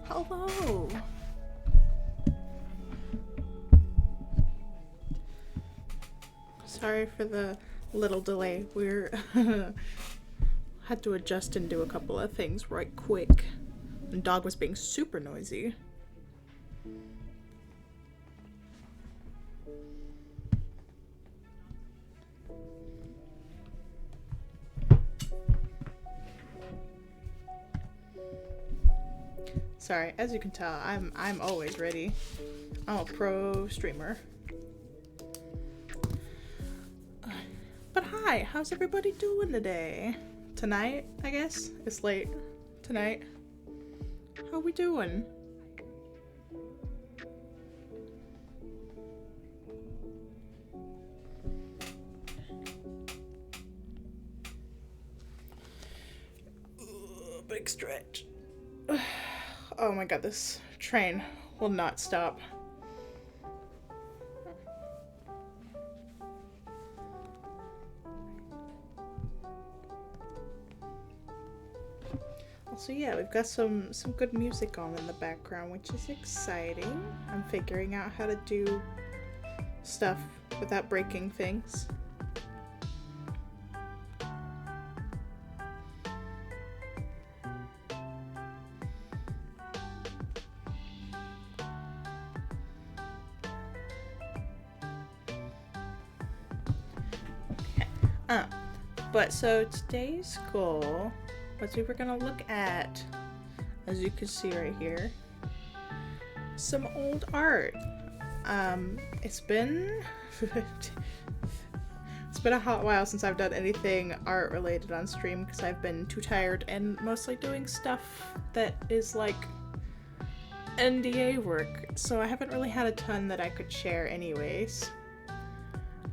Hello. Sorry for the little delay. We're had to adjust and do a couple of things right quick. The dog was being super noisy. Sorry, as you can tell, I'm always ready. I'm a pro streamer. But hi, how's everybody doing today? Tonight, I guess? It's late. Tonight. How we doing? Big stretch. Oh my god, this train will not stop. So yeah, we've got some good music on in the background, which is exciting. I'm figuring out how to do stuff without breaking things. But so today's goal was we were gonna look at, as you can see right here, some old art. It's been it's been a hot while since I've done anything art related on stream because I've been too tired and mostly doing stuff that is like NDA work, so I haven't really had a ton that I could share anyways.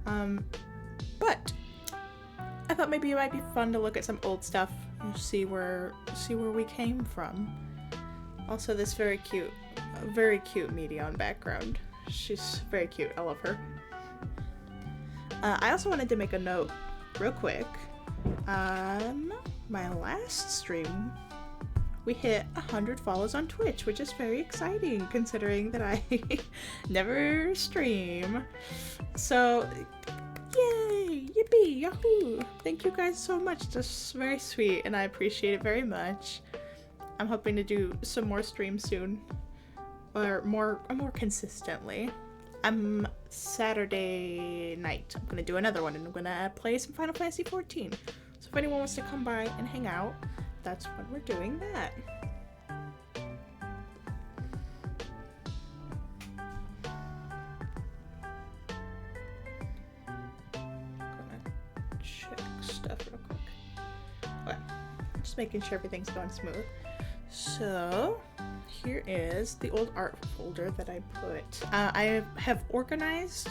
But I thought maybe it might be fun to look at some old stuff and see where we came from. Also, this very cute Medion background. She's very cute. I love her. I also wanted to make a note real quick. My last stream, we hit 100 follows on Twitch, which is very exciting considering that I never stream. So, yay! Yippee! Yahoo! Thank you guys so much. That's very sweet, and I appreciate it very much. I'm hoping to do some more streams soon, or more consistently. Saturday night, I'm gonna do another one, and I'm gonna play some Final Fantasy XIV. So if anyone wants to come by and hang out, that's when we're doing that. Making sure everything's going smooth. So here is the old art folder that I put. I have organized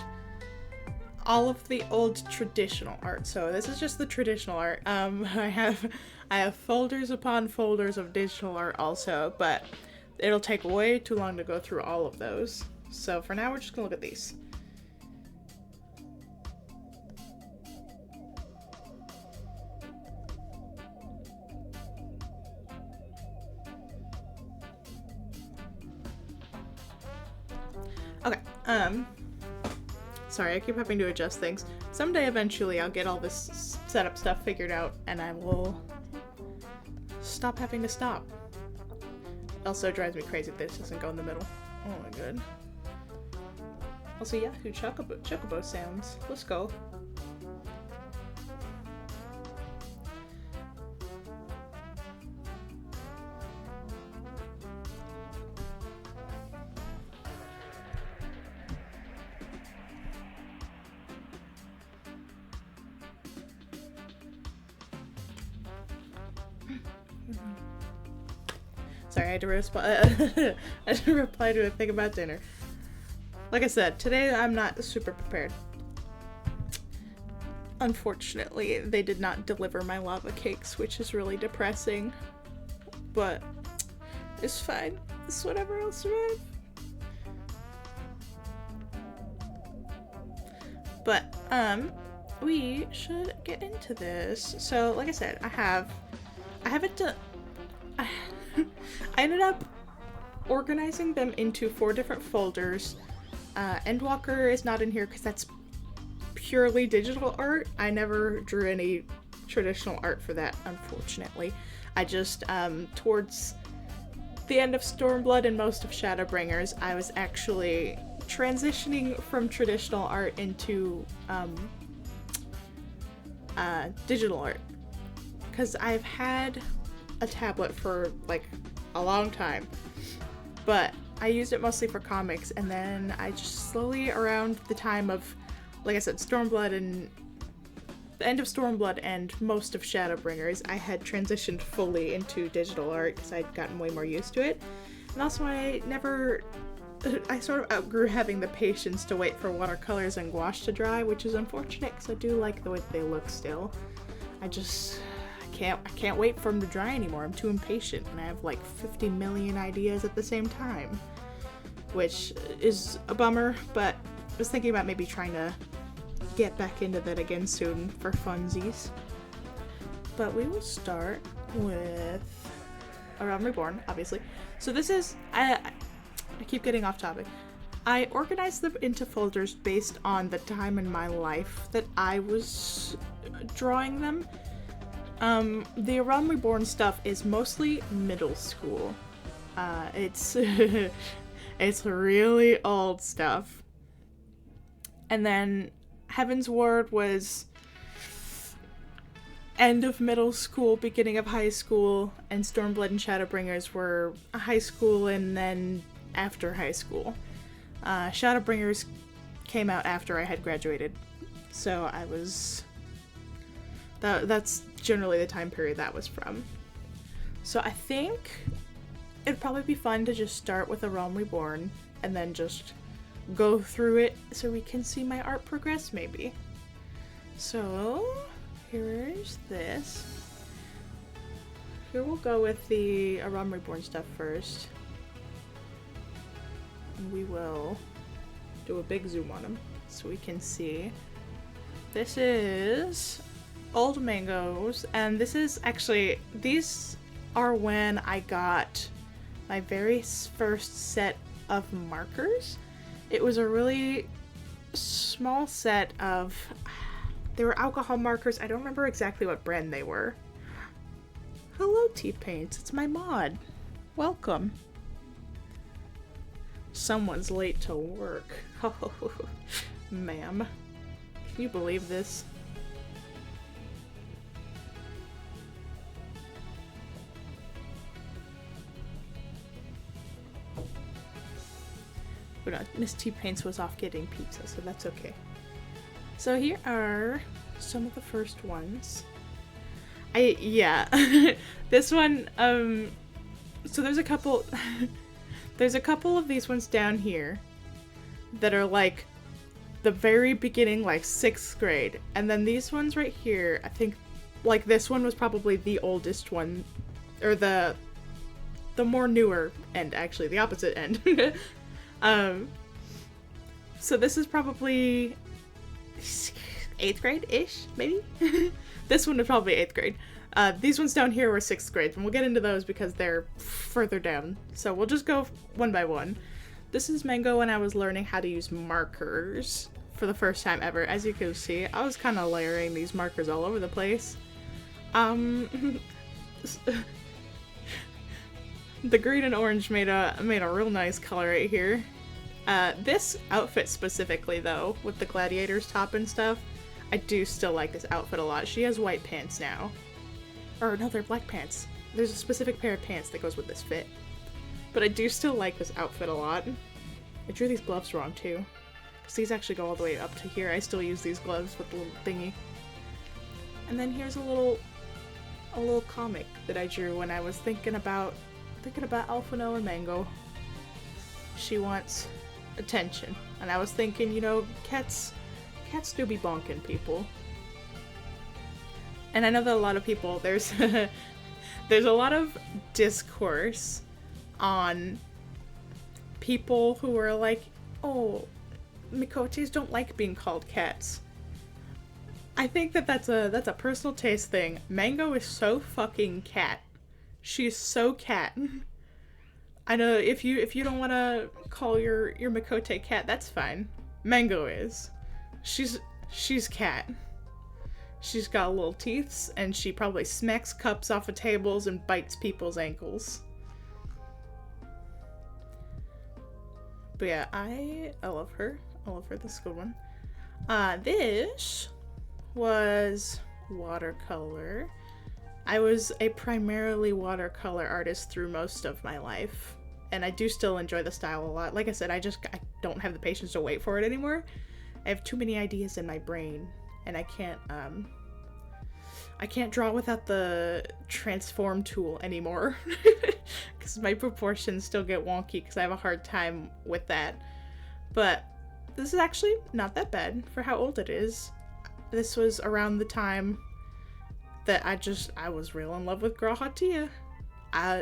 all of the old traditional art. So this is just the traditional art. I have folders upon folders of digital art also, but it'll take way too long to go through all of those. So for now, we're just gonna look at these. Okay, sorry, I keep having to adjust things. Someday, eventually, I'll get all this setup stuff figured out, and I will stop having to stop. Also, it drives me crazy that this doesn't go in the middle. Oh my god. Also, Yahoo Chocobo sounds. Let's go. Sorry, I had to reply to a thing about dinner. Like I said, today I'm not super prepared. Unfortunately, they did not deliver my lava cakes, which is really depressing. But it's fine. It's whatever, I'll survive. But, we should get into this. So, like I said, I haven't done... I ended up organizing them into 4 different folders. Endwalker is not in here because that's purely digital art. I never drew any traditional art for that, unfortunately. I just, towards the end of Stormblood and most of Shadowbringers, I was actually transitioning from traditional art into digital art. Because I've had a tablet for like a long time, but I used it mostly for comics, and then I just slowly, around the time of, like I said, Stormblood and the end of Stormblood and most of Shadowbringers, I had transitioned fully into digital art because I'd gotten way more used to it. And also I sort of outgrew having the patience to wait for watercolors and gouache to dry, which is unfortunate because I do like the way they look still. I can't wait for them to dry anymore. I'm too impatient, and I have like 50 million ideas at the same time, which is a bummer, but I was thinking about maybe trying to get back into that again soon for funsies. But we will start with A Realm Reborn, obviously. So this is, I keep getting off topic. I organized them into folders based on the time in my life that I was drawing them. The A Realm Reborn stuff is mostly middle school. It's it's really old stuff. And then Heaven's Ward was end of middle school, beginning of high school, and Stormblood and Shadowbringers were high school and then after high school. Shadowbringers came out after I had graduated, so I was... That's generally the time period that was from. So I think it'd probably be fun to just start with A Realm Reborn and then just go through it so we can see my art progress, maybe. So here's this. Here we'll go with the A Realm Reborn stuff first. And we will do a big zoom on them so we can see. This is old mangoes, and this is actually, these are when I got my very first set of markers. It was a really small set of, they were alcohol markers. I don't remember exactly what brand they were. Hello, T-Paints. It's my mod. Welcome. Someone's late to work. Oh, ma'am. Can you believe this? Miss T-Paints was off getting pizza, so that's okay. So here are some of the first ones. This one, so there's a couple, there's a couple of these ones down here that are like the very beginning, like 6th grade. And then these ones right here, I think, like this one was probably the oldest one, or the more newer end, actually, the opposite end. So this is probably 8th grade-ish, maybe? This one is probably 8th grade. These ones down here were 6th grade, and we'll get into those because they're further down. So we'll just go one by one. This is Mango when I was learning how to use markers for the first time ever. As you can see, I was kind of layering these markers all over the place. The green and orange made a real nice color right here. This outfit specifically, though, with the gladiator's top and stuff, I do still like this outfit a lot. She has white pants now. Or no, they're black pants. There's a specific pair of pants that goes with this fit. But I do still like this outfit a lot. I drew these gloves wrong, too. Because these actually go all the way up to here. I still use these gloves with the little thingy. And then here's a little comic that I drew when I was thinking about Alphino and Mango. She wants attention. And I was thinking, you know, cats do be bonking people. And I know that a lot of people, there's a lot of discourse on people who are like, oh, Mikotis don't like being called cats. I think that that's a personal taste thing. Mango is so fucking cat. She's so cat. I know if you don't want to call your Makote cat, that's fine. Mango is. She's cat. She's got little teeths, and she probably smacks cups off of tables and bites people's ankles. But yeah, I love her. I love her. This is a good one. This was watercolor. I was a primarily watercolor artist through most of my life, and I do still enjoy the style a lot. Like I said, I don't have the patience to wait for it anymore. I have too many ideas in my brain, and I can't draw without the transform tool anymore because my proportions still get wonky because I have a hard time with that. But this is actually not that bad for how old it is. This was around the time that I was real in love with G'raha Tia.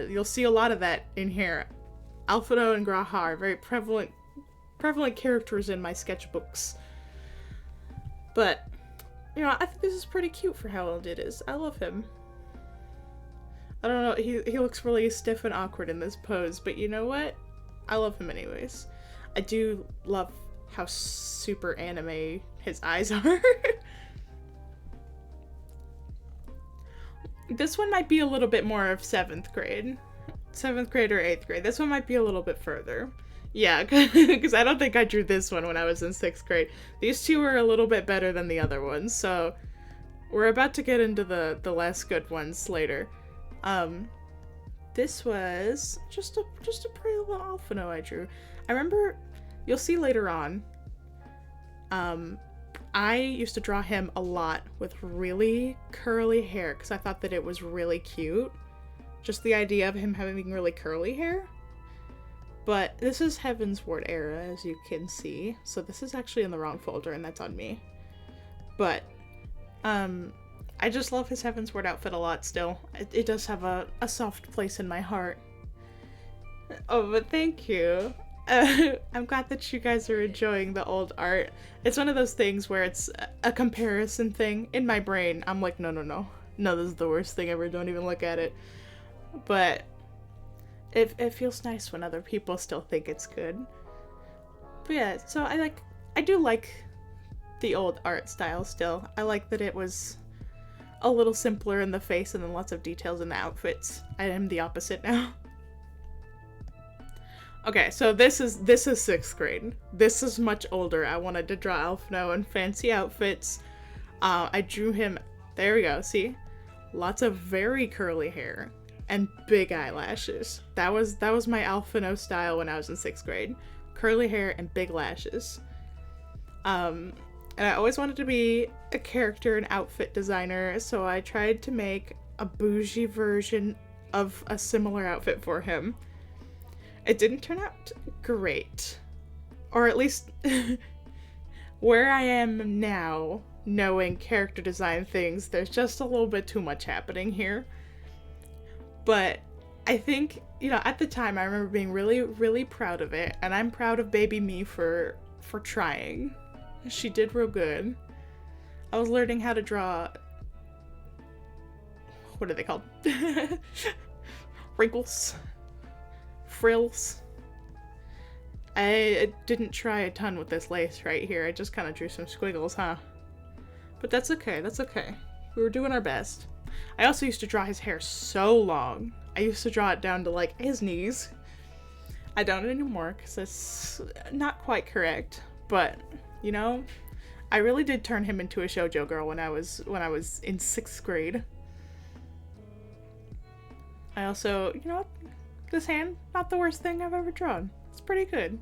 You'll see a lot of that in here. Alphinaud and G'raha are very prevalent characters in my sketchbooks. But, you know, I think this is pretty cute for how old it is. I love him. I don't know, he looks really stiff and awkward in this pose, but you know what? I love him anyways. I do love how super anime his eyes are. This one might be a little bit more of 7th grade. 7th grade or 8th grade. This one might be a little bit further. Yeah, because I don't think I drew this one when I was in 6th grade. These two were a little bit better than the other ones, so we're about to get into the less good ones later. This was just a pretty little Alphinaud I drew. I remember, you'll see later on, I used to draw him a lot with really curly hair because I thought that it was really cute. Just the idea of him having really curly hair. But this is Heavensward era, as you can see. So this is actually in the wrong folder, and that's on me. But, I just love his Heavensward outfit a lot still. It does have a soft place in my heart. Oh, but thank you. I'm glad that you guys are enjoying the old art. It's one of those things where it's a comparison thing. In my brain, I'm like, no, this is the worst thing ever, don't even look at it. But it feels nice when other people still think it's good. But yeah, so I do like the old art style still. I like that it was a little simpler in the face and then lots of details in the outfits. I am the opposite now. Okay, so this is 6th grade. This is much older. I wanted to draw Alphinaud in fancy outfits. I drew him, there we go, see? Lots of very curly hair and big eyelashes. That was my Alphinaud style when I was in 6th grade. Curly hair and big lashes. And I always wanted to be a character and outfit designer, so I tried to make a bougie version of a similar outfit for him. It didn't turn out great. Or at least where I am now, knowing character design things, there's just a little bit too much happening here. But I think, you know, at the time I remember being really, really proud of it, and I'm proud of baby me for trying. She did real good. I was learning how to draw, what are they called? Wrinkles. Frills. I didn't try a ton with this lace right here. I just kind of drew some squiggles, huh? But that's okay, that's okay. We were doing our best. I also used to draw his hair so long. I used to draw it down to like his knees. I don't anymore because it's not quite correct. But, you know, I really did turn him into a shoujo girl when I was in 6th grade. I also, you know, this hand, not the worst thing I've ever drawn. It's pretty good.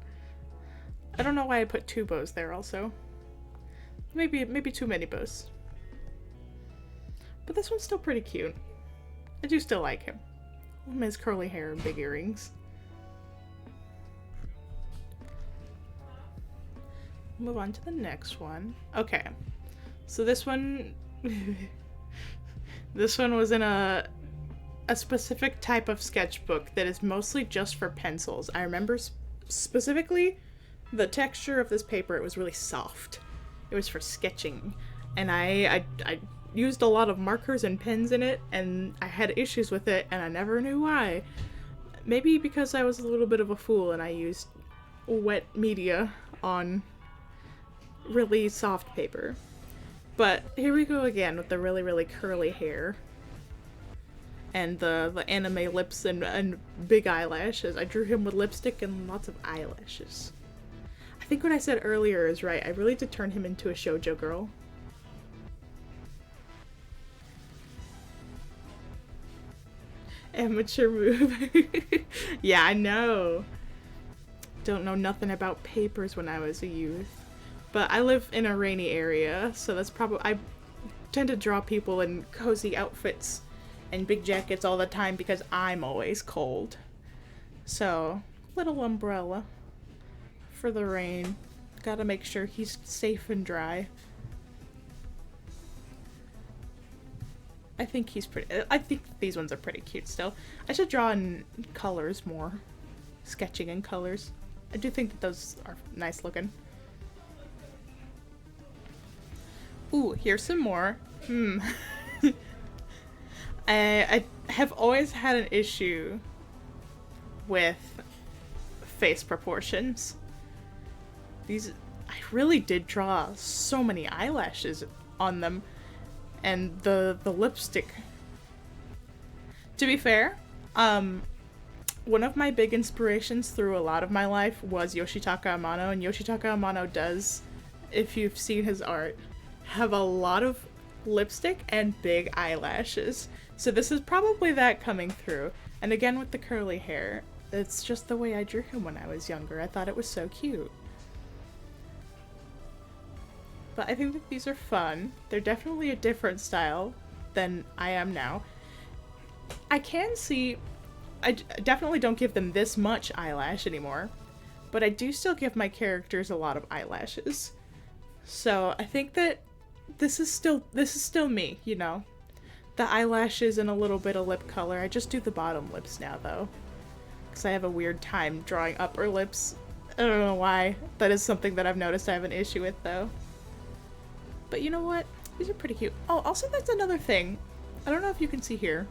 I don't know why I put 2 bows there also. Maybe too many bows. But this one's still pretty cute. I do still like him. His curly hair and big earrings. Move on to the next one. Okay. So this one this one was in a specific type of sketchbook that is mostly just for pencils. I remember specifically the texture of this paper. It was really soft. It was for sketching, and I used a lot of markers and pens in it, and I had issues with it, and I never knew why. Maybe because I was a little bit of a fool and I used wet media on really soft paper. But here we go again with the really, really curly hair. And the anime lips and big eyelashes. I drew him with lipstick and lots of eyelashes. I think what I said earlier is right. I really did turn him into a shoujo girl. Amateur move. Yeah, I know. Don't know nothing about papers when I was a youth. But I live in a rainy area, so that's probably... I tend to draw people in cozy outfits and big jackets all the time because I'm always cold. So, little umbrella for the rain. Gotta make sure he's safe and dry. I think he's pretty... I think these ones are pretty cute still. I should draw in colors more. Sketching in colors. I do think that those are nice looking. Ooh, here's some more. I have always had an issue with face proportions. These... I really did draw so many eyelashes on them. And the lipstick. To be fair, one of my big inspirations through a lot of my life was Yoshitaka Amano, and Yoshitaka Amano does, if you've seen his art, have a lot of lipstick and big eyelashes. So this is probably that coming through. And again with the curly hair, it's just the way I drew him when I was younger. I thought it was so cute. But I think that these are fun. They're definitely a different style than I am now. I can see... I definitely don't give them this much eyelash anymore. But I do still give my characters a lot of eyelashes. So I think that this is still me, you know? The eyelashes and a little bit of lip color. I just do the bottom lips now, though. Because I have a weird time drawing upper lips. I don't know why. That is something that I've noticed I have an issue with, though. But you know what? These are pretty cute. Oh, also that's another thing. I don't know if you can see here.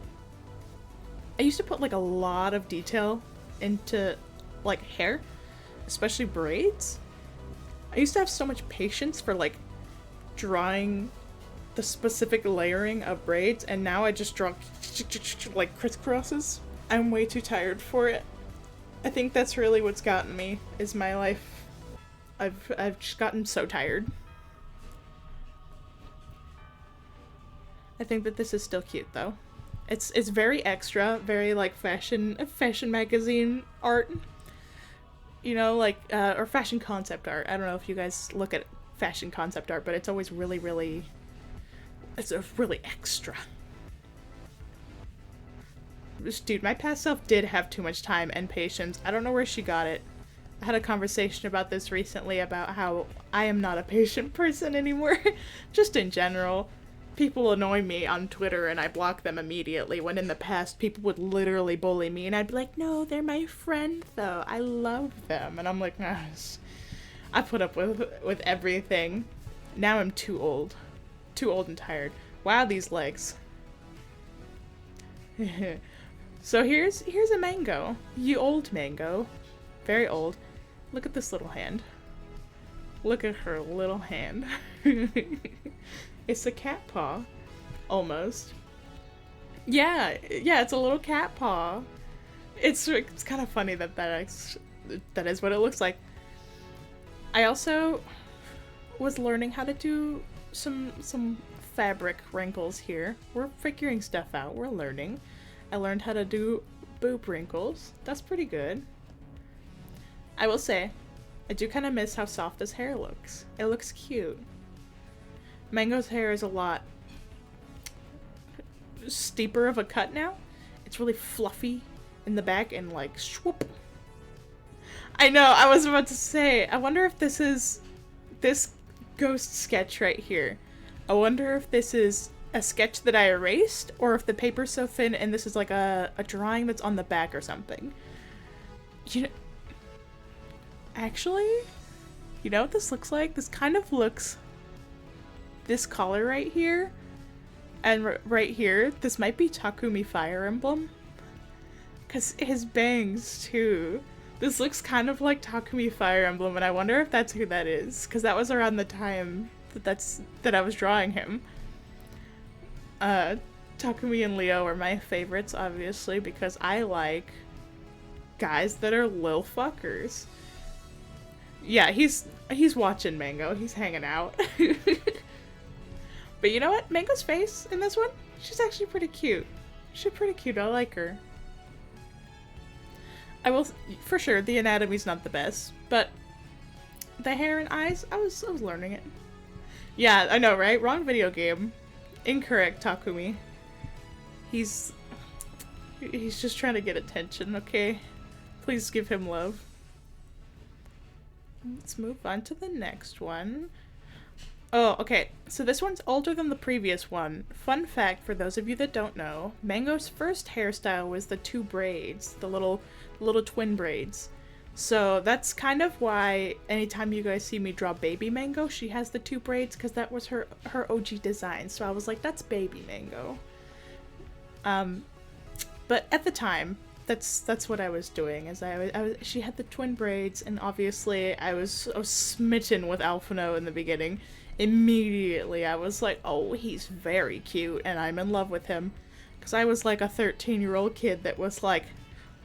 I used to put like a lot of detail into like hair, especially braids. I used to have so much patience for like drawing the specific layering of braids, and now I just draw like crisscrosses. I'm way too tired for it. I think that's really what's gotten me, is my life. I've just gotten so tired. I think that this is still cute though. It's very extra, very like fashion magazine art. You know, like or fashion concept art. I don't know if you guys look at fashion concept art, but it's always really it's a really extra. Dude, my past self did have too much time and patience. I don't know where she got it. I had a conversation about this recently about how I am not a patient person anymore. Just in general. People annoy me on Twitter and I block them immediately, when in the past people would literally bully me and I'd be like, no, they're my friend though. I love them. And I'm like, nah, I put up with everything. Now I'm too old. Too old and tired. Wow, these legs. So here's a mango. You old mango. Very old. Look at this little hand. Look at her little hand. It's a cat paw. Almost. Yeah, it's a little cat paw. It's kind of funny that is what it looks like. I also was learning how to do some fabric wrinkles here. We're figuring stuff out. We're learning. I learned how to do boob wrinkles. That's pretty good. I will say, I do kind of miss how soft his hair looks. It looks cute. Mango's hair is a lot steeper of a cut now. It's really fluffy in the back and like swoop. I know, I was about to say, I wonder if this is this ghost sketch right here. I wonder if this is a sketch that I erased, or if the paper's so thin and this is like a drawing that's on the back or something. You know, actually, you know what this looks like? This kind of looks... This color right here, and right here, this might be Takumi Fire Emblem. Because his bangs, too. This looks kind of like Takumi Fire Emblem, and I wonder if that's who that is. Because that was around the time that I was drawing him. Takumi and Leo are my favorites, obviously, because I like guys that are lil fuckers. Yeah, he's watching Mango. He's hanging out. But you know what? Mango's face in this one, she's actually pretty cute. She's pretty cute. I like her. I will, for sure, the anatomy's not the best, but the hair and eyes, I was learning it. Yeah, I know, right? Wrong video game. Incorrect, Takumi. He's just trying to get attention, okay? Please give him love. Let's move on to the next one. Oh, okay. So this one's older than the previous one. Fun fact for those of you that don't know, Mango's first hairstyle was the two braids, the little twin braids. So that's kind of why anytime you guys see me draw baby Mango, she has the two braids, because that was her OG design. So I was like, that's baby Mango. But at the time, that's what I was doing. Is she had the twin braids, and obviously I was smitten with Alphino in the beginning. Immediately I was like, oh, he's very cute, and I'm in love with him. Because I was like a 13-year-old kid that was like,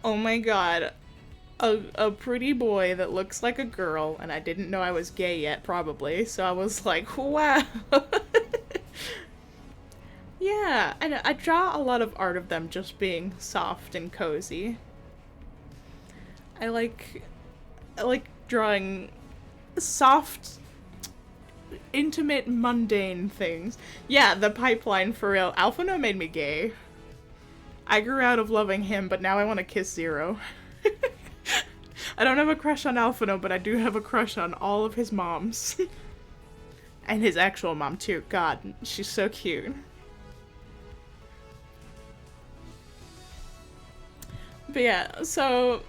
oh my god, a pretty boy that looks like a girl, and I didn't know I was gay yet, probably, so I was like, wow. Yeah, and I draw a lot of art of them just being soft and cozy. I like drawing soft, intimate, mundane things. Yeah, the pipeline, for real. Alphino made me gay. I grew out of loving him, but now I want to kiss Zero. I don't have a crush on Alphino, but I do have a crush on all of his moms. And his actual mom, too. God, she's so cute. But yeah, so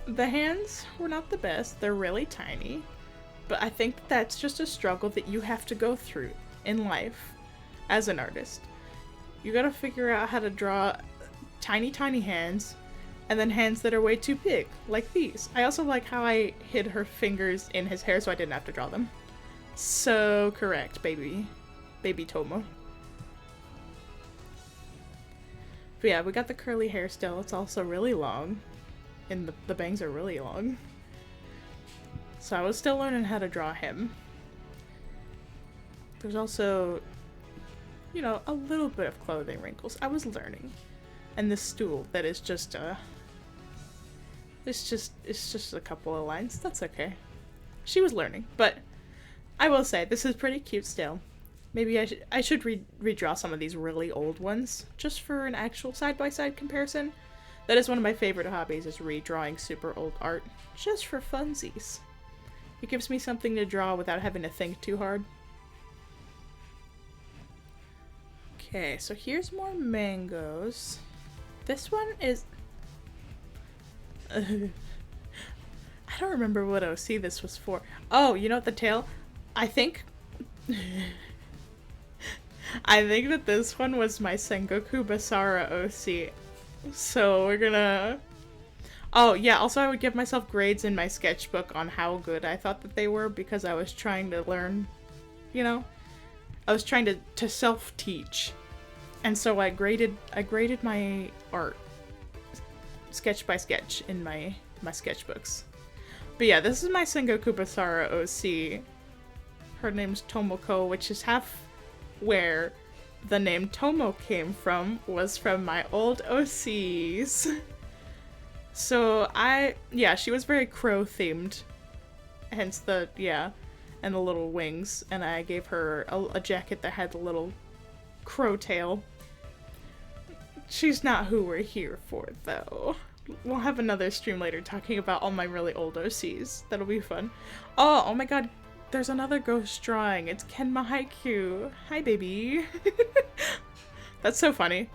the hands were not the best. They're really tiny. But I think that's just a struggle that you have to go through in life as an artist. You gotta figure out how to draw tiny, tiny hands, and then hands that are way too big, like these. I also like how I hid her fingers in his hair so I didn't have to draw them. So correct, baby. Baby Tomo. But yeah, we got the curly hair still. It's also really long. And the bangs are really long. So I was still learning how to draw him. There's also, you know, a little bit of clothing wrinkles. I was learning. And this stool that is just, it's just a couple of lines. That's okay. She was learning. But I will say, this is pretty cute still. Maybe I should redraw some of these really old ones, just for an actual side-by-side comparison. That is one of my favorite hobbies, is redrawing super old art, just for funsies. It gives me something to draw without having to think too hard. Okay, so here's more mangoes. This one is... I don't remember what OC this was for. Oh, you know what, the tail? I think... I think that this one was my Sengoku Basara OC. So we're gonna... Oh, yeah, also I would give myself grades in my sketchbook on how good I thought that they were, because I was trying to learn, you know? I was trying to self-teach. And so I graded my art sketch by sketch in my sketchbooks. But yeah, this is my Sengoku Basara OC. Her name's Tomoko, which is half where the name Tomo came from, was from my old OCs. So yeah, she was very crow themed, hence the, yeah, and the little wings, and I gave her a jacket that had the little crow tail. She's not who we're here for, though. We'll have another stream later talking about all my really old OCs. That'll be fun. Oh my god, there's another ghost drawing. It's Kenma Haikyuu. Hi, baby. That's so funny.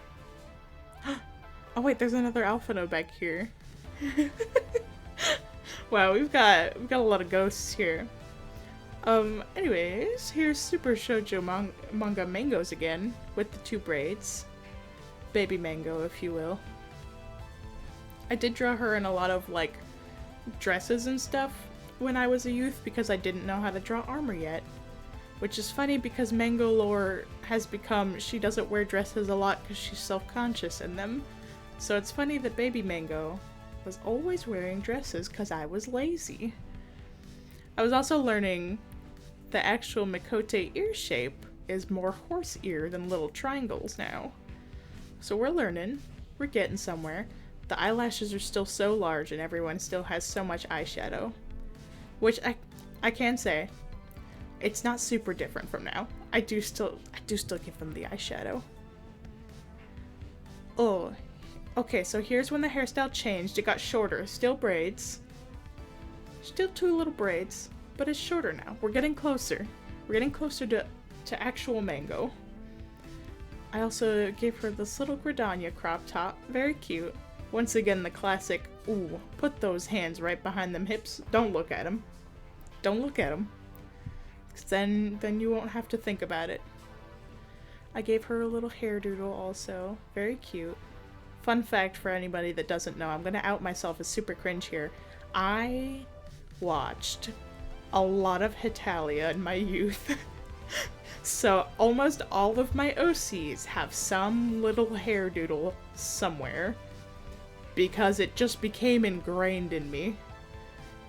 Oh wait, there's another Alphino back here. Wow, we've got a lot of ghosts here. Anyways, here's Super Shoujo manga Mangoes again, with the two braids. Baby Mango, if you will. I did draw her in a lot of, like, dresses and stuff when I was a youth because I didn't know how to draw armor yet. Which is funny because Mango lore has become, she doesn't wear dresses a lot because she's self-conscious in them. So it's funny that baby Mango was always wearing dresses because I was lazy. I was also learning the actual Mikote ear shape is more horse ear than little triangles now. So we're learning. We're getting somewhere. The eyelashes are still so large and everyone still has so much eyeshadow. Which I can say, it's not super different from now. I do still give them the eyeshadow. Oh, okay, so here's when the hairstyle changed. It got shorter, still braids. Still 2 little braids, but it's shorter now. We're getting closer. We're getting closer to actual Mango. I also gave her this little Gridania crop top. Very cute. Once again, the classic, ooh, put those hands right behind them hips. Don't look at them. Don't look at them. Cause then you won't have to think about it. I gave her a little hairdoodle also. Very cute. Fun fact for anybody that doesn't know, I'm gonna out myself as super cringe here. I watched a lot of Hetalia in my youth. So almost all of my OCs have some little hairdoodle somewhere. Because it just became ingrained in me.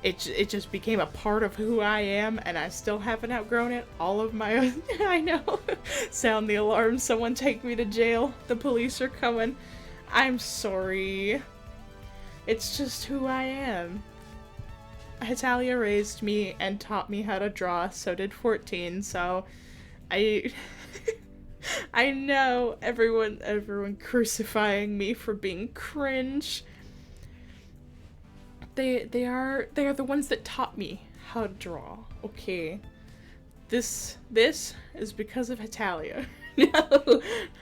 It just became a part of who I am, and I still haven't outgrown it. All of my... I know. Sound the alarm. Someone take me to jail. The police are coming. I'm sorry. It's just who I am. Hetalia raised me and taught me how to draw, so did 14, so I... I know everyone crucifying me for being cringe. They are the ones that taught me how to draw. Okay. This is because of Hetalia. No.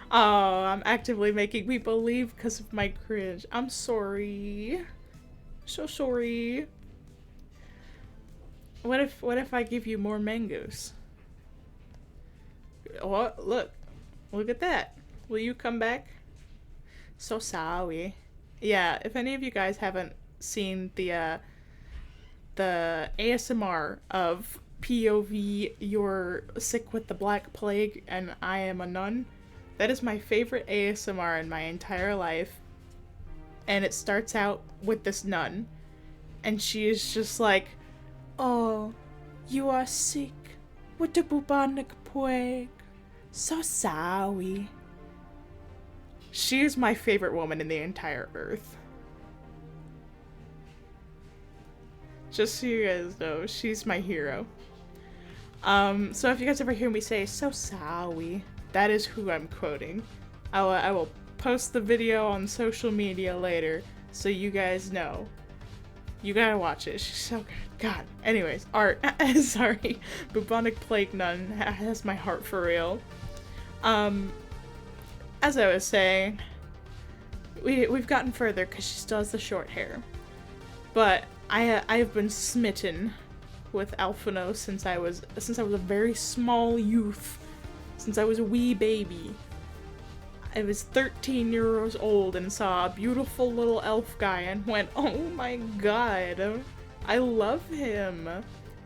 Oh, I'm actively making people leave because of my cringe. I'm sorry. So sorry. What if I give you more mangoes? Oh, look at that. Will you come back? So sorry. Yeah, if any of you guys haven't seen the ASMR of POV You're Sick with the Black Plague and I Am a Nun, that is my favorite ASMR in my entire life. And it starts out with this nun, and she is just like, "Oh, you are sick with the bubonic plague. So sorry." She is my favorite woman in the entire earth. Just so you guys know, she's my hero. So if you guys ever hear me say, "so sorry," that is who I'm quoting. I will post the video on social media later, so you guys know. You gotta watch it, she's so good. God. Anyways, art. Sorry. Bubonic Plague Nun has my heart for real. As I was saying, we've gotten further because she still has the short hair. But I have been smitten with Alphino since I was a very small youth, since I was a wee baby. I was 13 years old and saw a beautiful little elf guy and went, "Oh my god, I love him."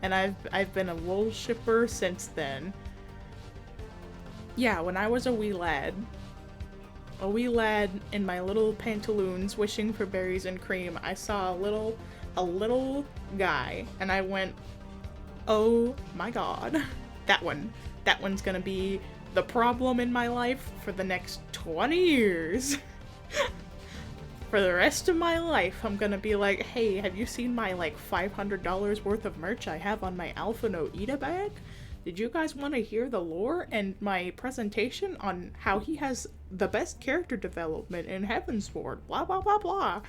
And I've been a wool shipper since then. Yeah, when I was a wee lad in my little pantaloons wishing for berries and cream, I saw a little guy and I went, "Oh my god, that one's gonna be the problem in my life for the next 20 years. For the rest of my life, I'm gonna be like, hey, have you seen my like $500 worth of merch I have on my Alphino Ida bag? Did you guys want to hear the lore and my presentation on how he has the best character development in Heavensward? Blah blah blah blah."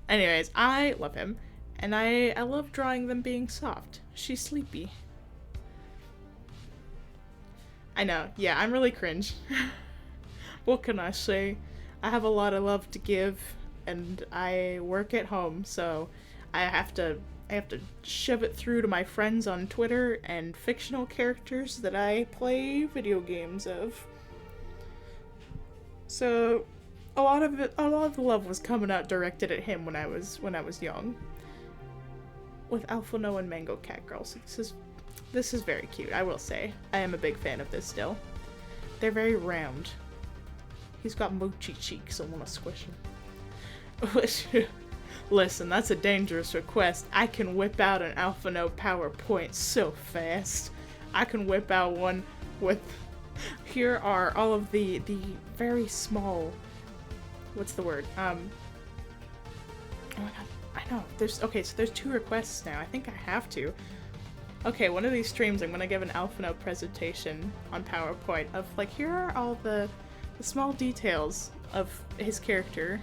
Anyways, I love him. And I love drawing them being soft. She's sleepy. I know, yeah, I'm really cringe. What can I say? I have a lot of love to give, and I work at home, so I have to shove it through to my friends on Twitter and fictional characters that I play video games of. So, a lot of the love was coming out directed at him when I was young. With Alphino and Mango Cat Girl. So this is very cute, I will say. I am a big fan of this still. They're very round. He's got mochi cheeks, I want to squish him. Listen, that's a dangerous request. I can whip out an Alphino PowerPoint so fast. I can whip out one with... Here are all of the very small... What's the word? Oh my god, I know. Okay, so there's 2 requests now. I think I have to. Okay, one of these streams I'm gonna give an Alphino presentation on PowerPoint of, like, here are all the small details of his character.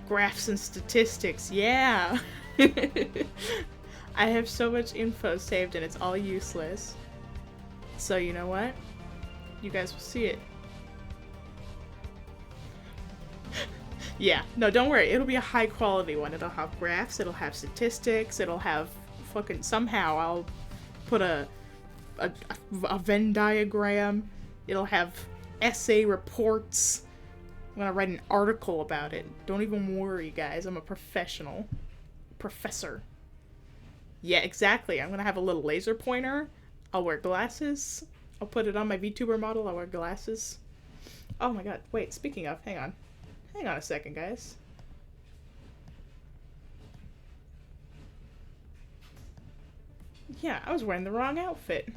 Graphs and statistics, yeah! I have so much info saved and it's all useless. So you know what? You guys will see it. Yeah, no, don't worry. It'll be a high quality one. It'll have graphs, it'll have statistics, it'll have fucking... Somehow I'll put a Venn diagram. It'll have essay reports. I'm gonna write an article about it. Don't even worry, guys. I'm a professional. Professor. Yeah, exactly. I'm gonna have a little laser pointer. I'll wear glasses. I'll put it on my VTuber model. I'll wear glasses. Oh my god. Wait, speaking of, hang on. Hang on a second, guys. Yeah, I was wearing the wrong outfit.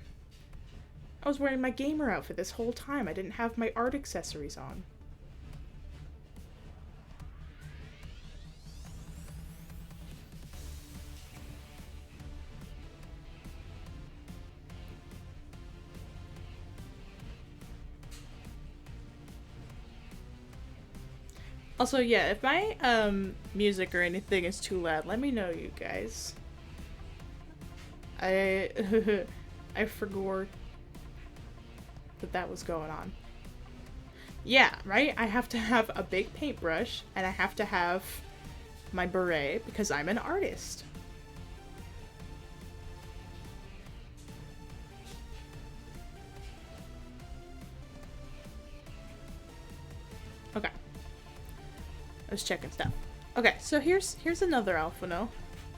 I was wearing my gamer outfit this whole time. I didn't have my art accessories on. Also, yeah, if my music or anything is too loud, let me know, you guys. I forgot that was going on. Yeah, right? I have to have a big paintbrush, and I have to have my beret, because I'm an artist. Okay. I was checking stuff. Okay, so here's another Alphino.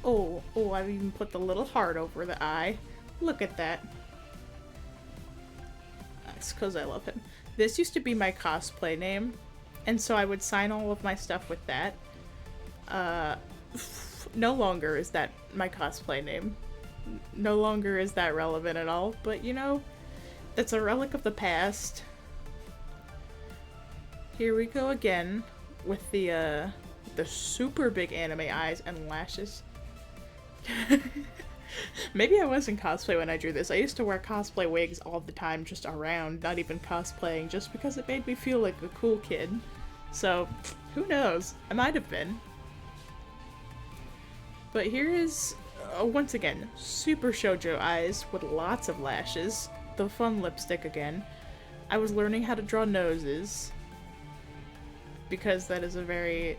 Oh, I've even put the little heart over the eye. Look at that. That's because I love him. This used to be my cosplay name, and so I would sign all of my stuff with that. No longer is that my cosplay name. No longer is that relevant at all, but you know, that's a relic of the past. Here we go again with the super big anime eyes and lashes. Maybe I was in cosplay when I drew this. I used to wear cosplay wigs all the time, just around, not even cosplaying, just because it made me feel like a cool kid. So, who knows? I might have been. But here is, once again, super shoujo eyes with lots of lashes. The fun lipstick again. I was learning how to draw noses. Because that is a very...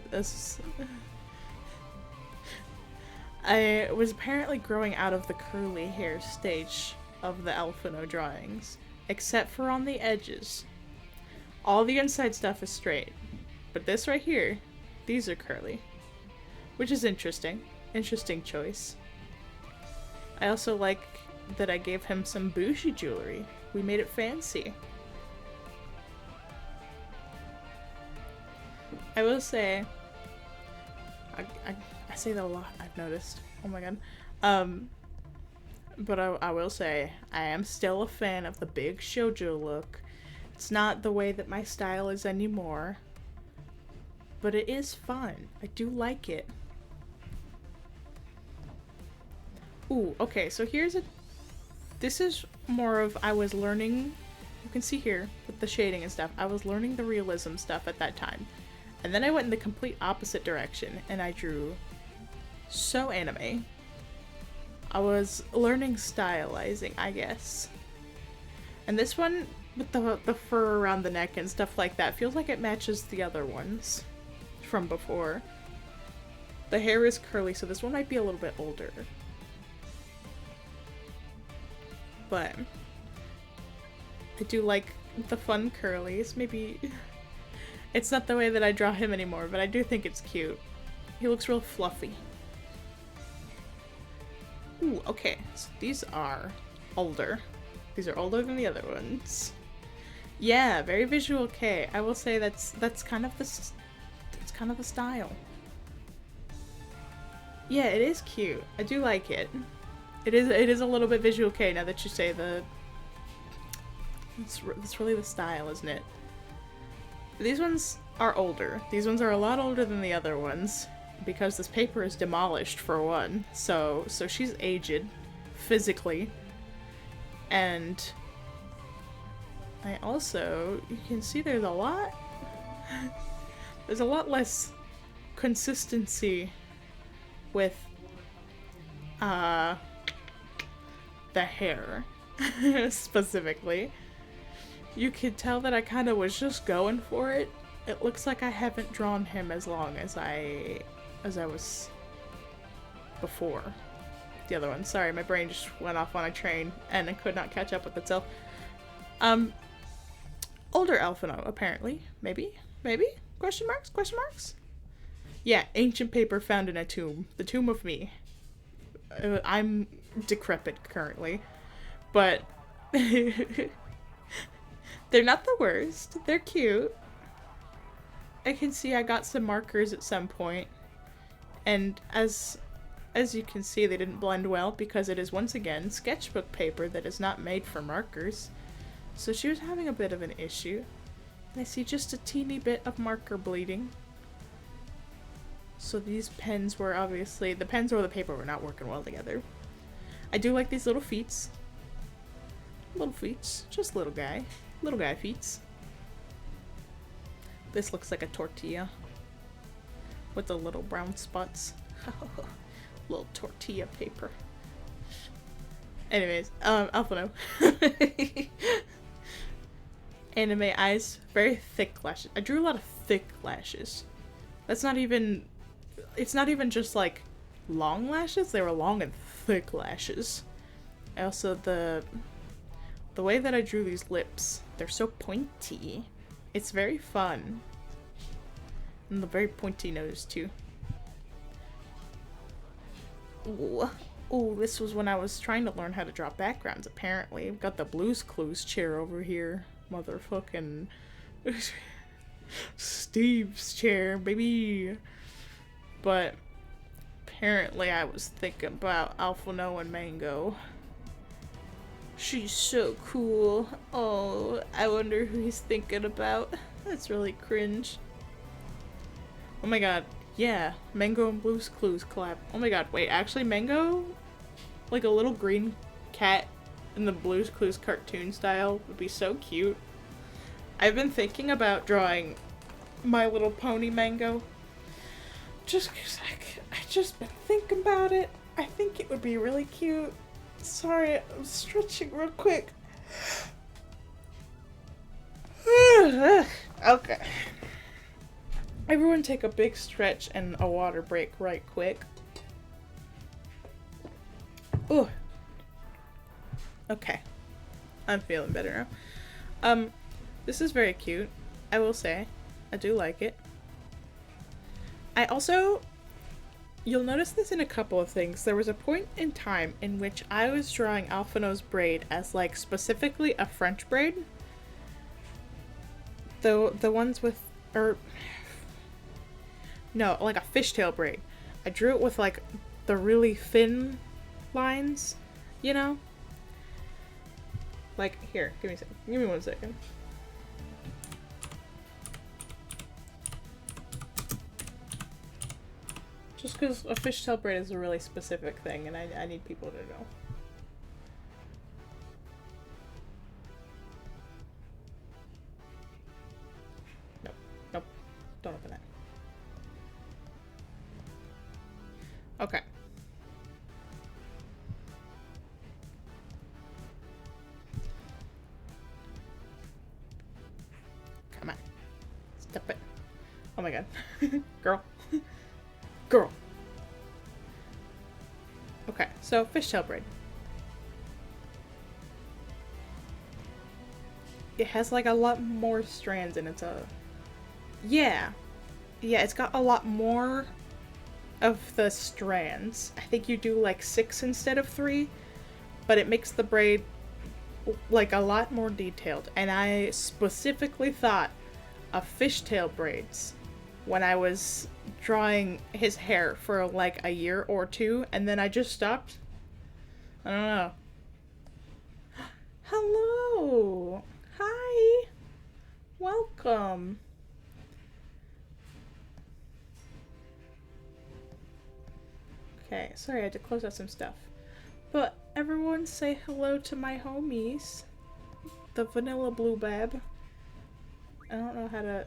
I was apparently growing out of the curly hair stage of the Alphino drawings, except for on the edges. All the inside stuff is straight, but this right here, these are curly, which is interesting. Interesting choice. I also like that I gave him some Bushi jewelry. We made it fancy. I will say, I say that a lot, I've noticed. Oh my god. But I will say, I am still a fan of the big shoujo look. It's not the way that my style is anymore. But it is fun. I do like it. Ooh, okay, so here's a... This is more of, I was learning... You can see here, with the shading and stuff, I was learning the realism stuff at that time. And then I went in the complete opposite direction, and I drew so anime. I was learning stylizing, I guess. And this one, with the fur around the neck and stuff like that, feels like it matches the other ones from before. The hair is curly, so this one might be a little bit older. But I do like the fun curlies. Maybe It's not the way that I draw him anymore, but I do think it's cute. He looks real fluffy. Ooh, okay. So these are older. These are older than the other ones. Yeah, very visual K. I will say that's kind of the style. Yeah, it is cute. I do like it. It is a little bit visual K now that you say the. It's really the style, isn't it? These ones are older. These ones are a lot older than the other ones because this paper is demolished for one. So she's aged physically. And I also, you can see there's a lot less consistency with the hair specifically. You could tell that I kind of was just going for it. It looks like I haven't drawn him as long as I was before the other one. Sorry, my brain just went off on a train and it could not catch up with itself. Older Alphino, apparently. Maybe? Question marks? Yeah, ancient paper found in a tomb. The tomb of me. I'm decrepit currently. But they're not the worst. They're cute. I can see I got some markers at some point. And as you can see, they didn't blend well because it is once again sketchbook paper that is not made for markers. So she was having a bit of an issue. I see just a teeny bit of marker bleeding. So these pens were obviously, the pens or the paper were not working well together. I do like these little feets. Little feets. Just little guy feets. This looks like a tortilla. With the little brown spots. Little tortilla paper. Anyways, Alphino. Anime eyes, very thick lashes. I drew a lot of thick lashes. That's not even, it's not even just like long lashes, they were long and thick lashes. Also, the way that I drew these lips, they're so pointy. It's very fun. And the very pointy nose too. Ooh, this was when I was trying to learn how to draw backgrounds, apparently. I've got the Blue's Clues chair over here. Motherfucking Steve's chair, baby. But apparently I was thinking about Alphino and Mango. She's so cool. Oh, I wonder who he's thinking about. That's really cringe. Oh my god. Yeah, Mango and Blue's Clues collab. Oh my god, wait, actually Mango? Like a little green cat in the Blue's Clues cartoon style would be so cute. I've been thinking about drawing My Little Pony Mango. Just cause I just been thinking about it. I think it would be really cute. Sorry, I'm stretching real quick. Okay. Everyone take a big stretch and a water break right quick. Ooh. Okay. I'm feeling better now. This is very cute, I will say. I do like it. I also, you'll notice this in a couple of things. There was a point in time in which I was drawing Alphino's braid as like specifically a French braid. The ones with, no, like a fishtail braid. I drew it with like the really thin lines, you know? Like, here, give me 1 second. Just because a fishtail braid is a really specific thing, and I need people to know. Nope. Don't open that. Okay. Come on. Step it. Oh my god. Girl. Girl. Okay, so fishtail braid. It has like a lot more strands and it's Yeah. Yeah, it's got a lot more of the strands. I think you do like 6 instead of 3, but it makes the braid like a lot more detailed. And I specifically thought of fishtail braids when I was drawing his hair for like a year or two, and then I just stopped. I don't know. Hello. Hi. Welcome. Okay, sorry I had to close out some stuff. But everyone say hello to my homies. The Vanilla Blue Bab. I don't know how to...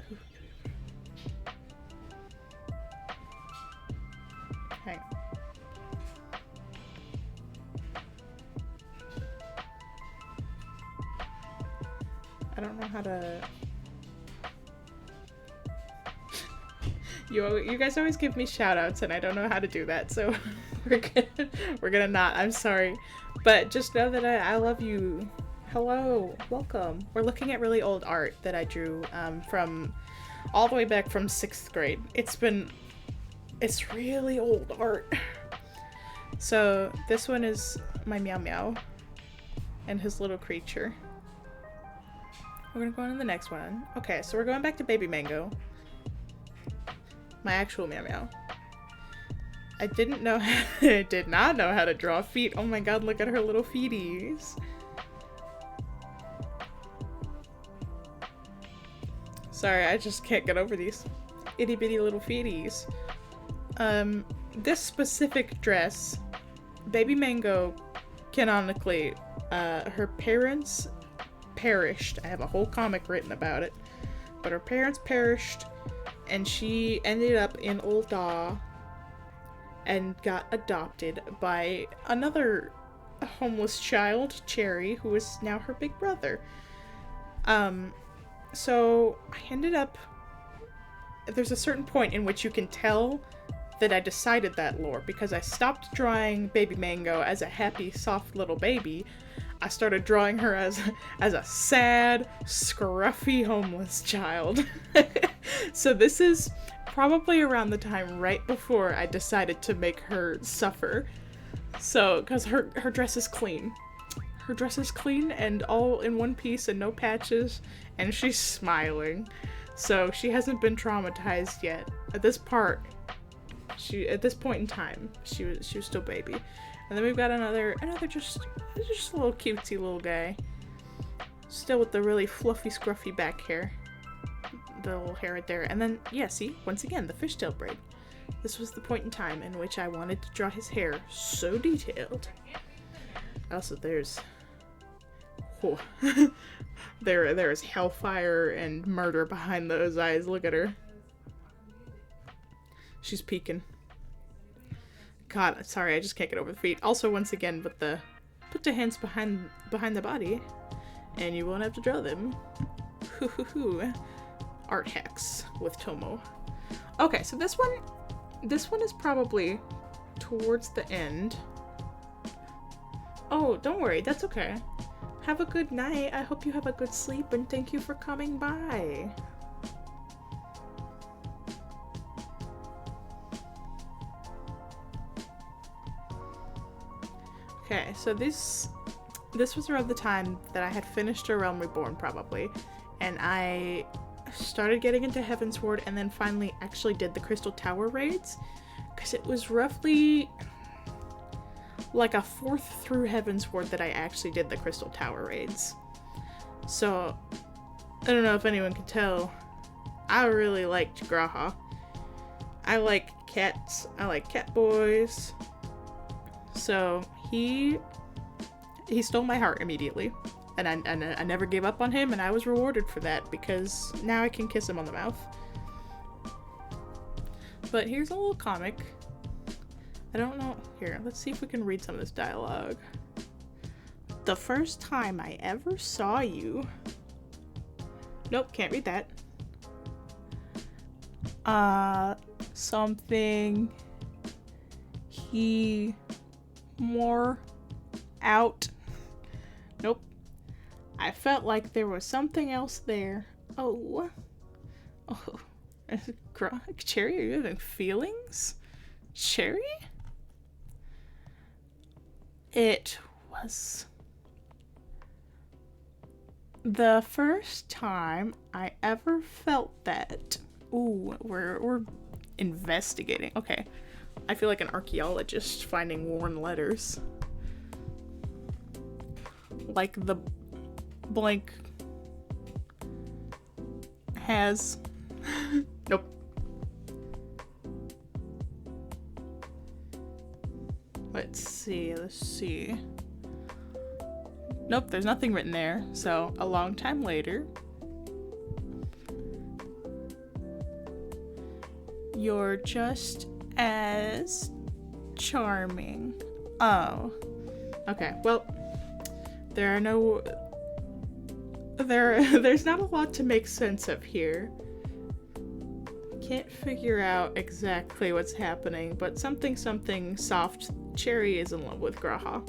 Hang on. I don't know how to... You guys always give me shoutouts and I don't know how to do that, so we're gonna not. I'm sorry. But just know that I love you. Hello. Welcome. We're looking at really old art that I drew from all the way back from 6th grade. It's really old art. So this one is my Meow Meow and his little creature. We're gonna go on to the next one. Okay, so we're going back to Baby Mango. My actual Meow Meow. I did not know how to draw feet. Oh my god, look at her little feeties. Sorry, I just can't get over these itty bitty little feeties. This specific dress, Baby Mango, canonically, her parents perished. I have a whole comic written about it. But her parents perished, and she ended up in Ul'dah and got adopted by another homeless child, Cherry, who is now her big brother. So I ended up... There's a certain point in which you can tell that I decided that lore, because I stopped drawing Baby Mango as a happy, soft little baby. I started drawing her as a sad, scruffy, homeless child. So this is probably around the time right before I decided to make her suffer. So, because her dress is clean. Her dress is clean and all in one piece and no patches, and she's smiling. So she hasn't been traumatized yet. At this point in time, she was still baby. And then we've got another just a little cutesy little guy. Still with the really fluffy, scruffy back hair. The little hair right there. And then, yeah, see? Once again, the fishtail braid. This was the point in time in which I wanted to draw his hair so detailed. Also, there's... Oh. there is hellfire and murder behind those eyes. Look at her. She's peeking. God, sorry, I just can't get over the feet. Also, once again, put the hands behind the body, and you won't have to draw them. Hoo hoo hoo. Art hacks with Tomo. Okay, so this one is probably towards the end. Oh, don't worry, that's okay. Have a good night. I hope you have a good sleep, and thank you for coming by. Okay, so this was around the time that I had finished A Realm Reborn, probably, and I started getting into Heavensward, and then finally actually did the Crystal Tower raids, because it was roughly like a 4th through Heavensward that I actually did the Crystal Tower raids. So, I don't know if anyone can tell, I really liked Graha. I like cats, I like cat boys, so he stole my heart immediately, and I never gave up on him, and I was rewarded for that, because now I can kiss him on the mouth. But here's a little comic. I don't know. Here, let's see if we can read some of this dialogue. The first time I ever saw you... Nope, can't read that. Something... He... More... Out... Nope. I felt like there was something else there. Oh. Cherry, are you having feelings? Cherry? It was the first time I ever felt that. Ooh, we're investigating. Okay. I feel like an archaeologist finding worn letters. Like the blank has. Nope. Let's see. Nope, there's nothing written there. So, a long time later, you're just as charming. Oh. Okay, well, there's not a lot to make sense of here. Can't figure out exactly what's happening, but something soft. Cherry is in love with Graha.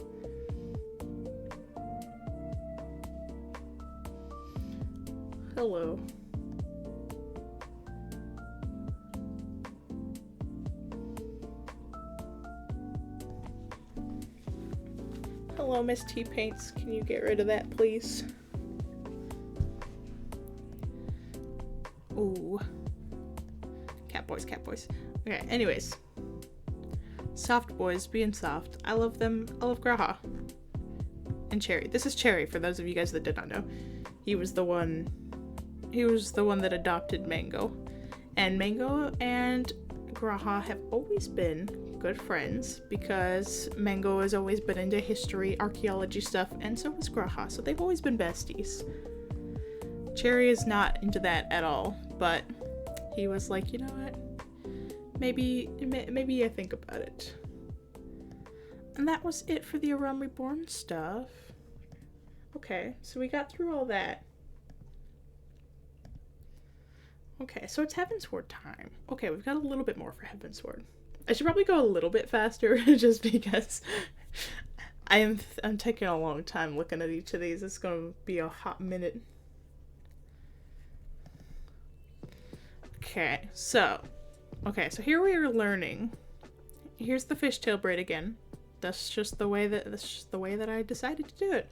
Hello. Hello, Miss T-Paints. Can you get rid of that, please? Ooh. Cat boys. Okay, anyways. Soft boys being soft. I love them. I love Graha. And Cherry. This is Cherry, for those of you guys that did not know. He was the one that adopted Mango. And Mango and Graha have always been good friends because Mango has always been into history, archaeology stuff, and so was Graha. So they've always been besties. Cherry is not into that at all, but he was like, you know what? Maybe I think about it. And that was it for the Aram Reborn stuff. Okay, so we got through all that. Okay, so it's Heavensward time. Okay, we've got a little bit more for Heavensward. I should probably go a little bit faster just because I'm taking a long time looking at each of these. It's gonna be a hot minute. Okay, so here we are learning. Here's the fishtail braid again. That's just the way that I decided to do it.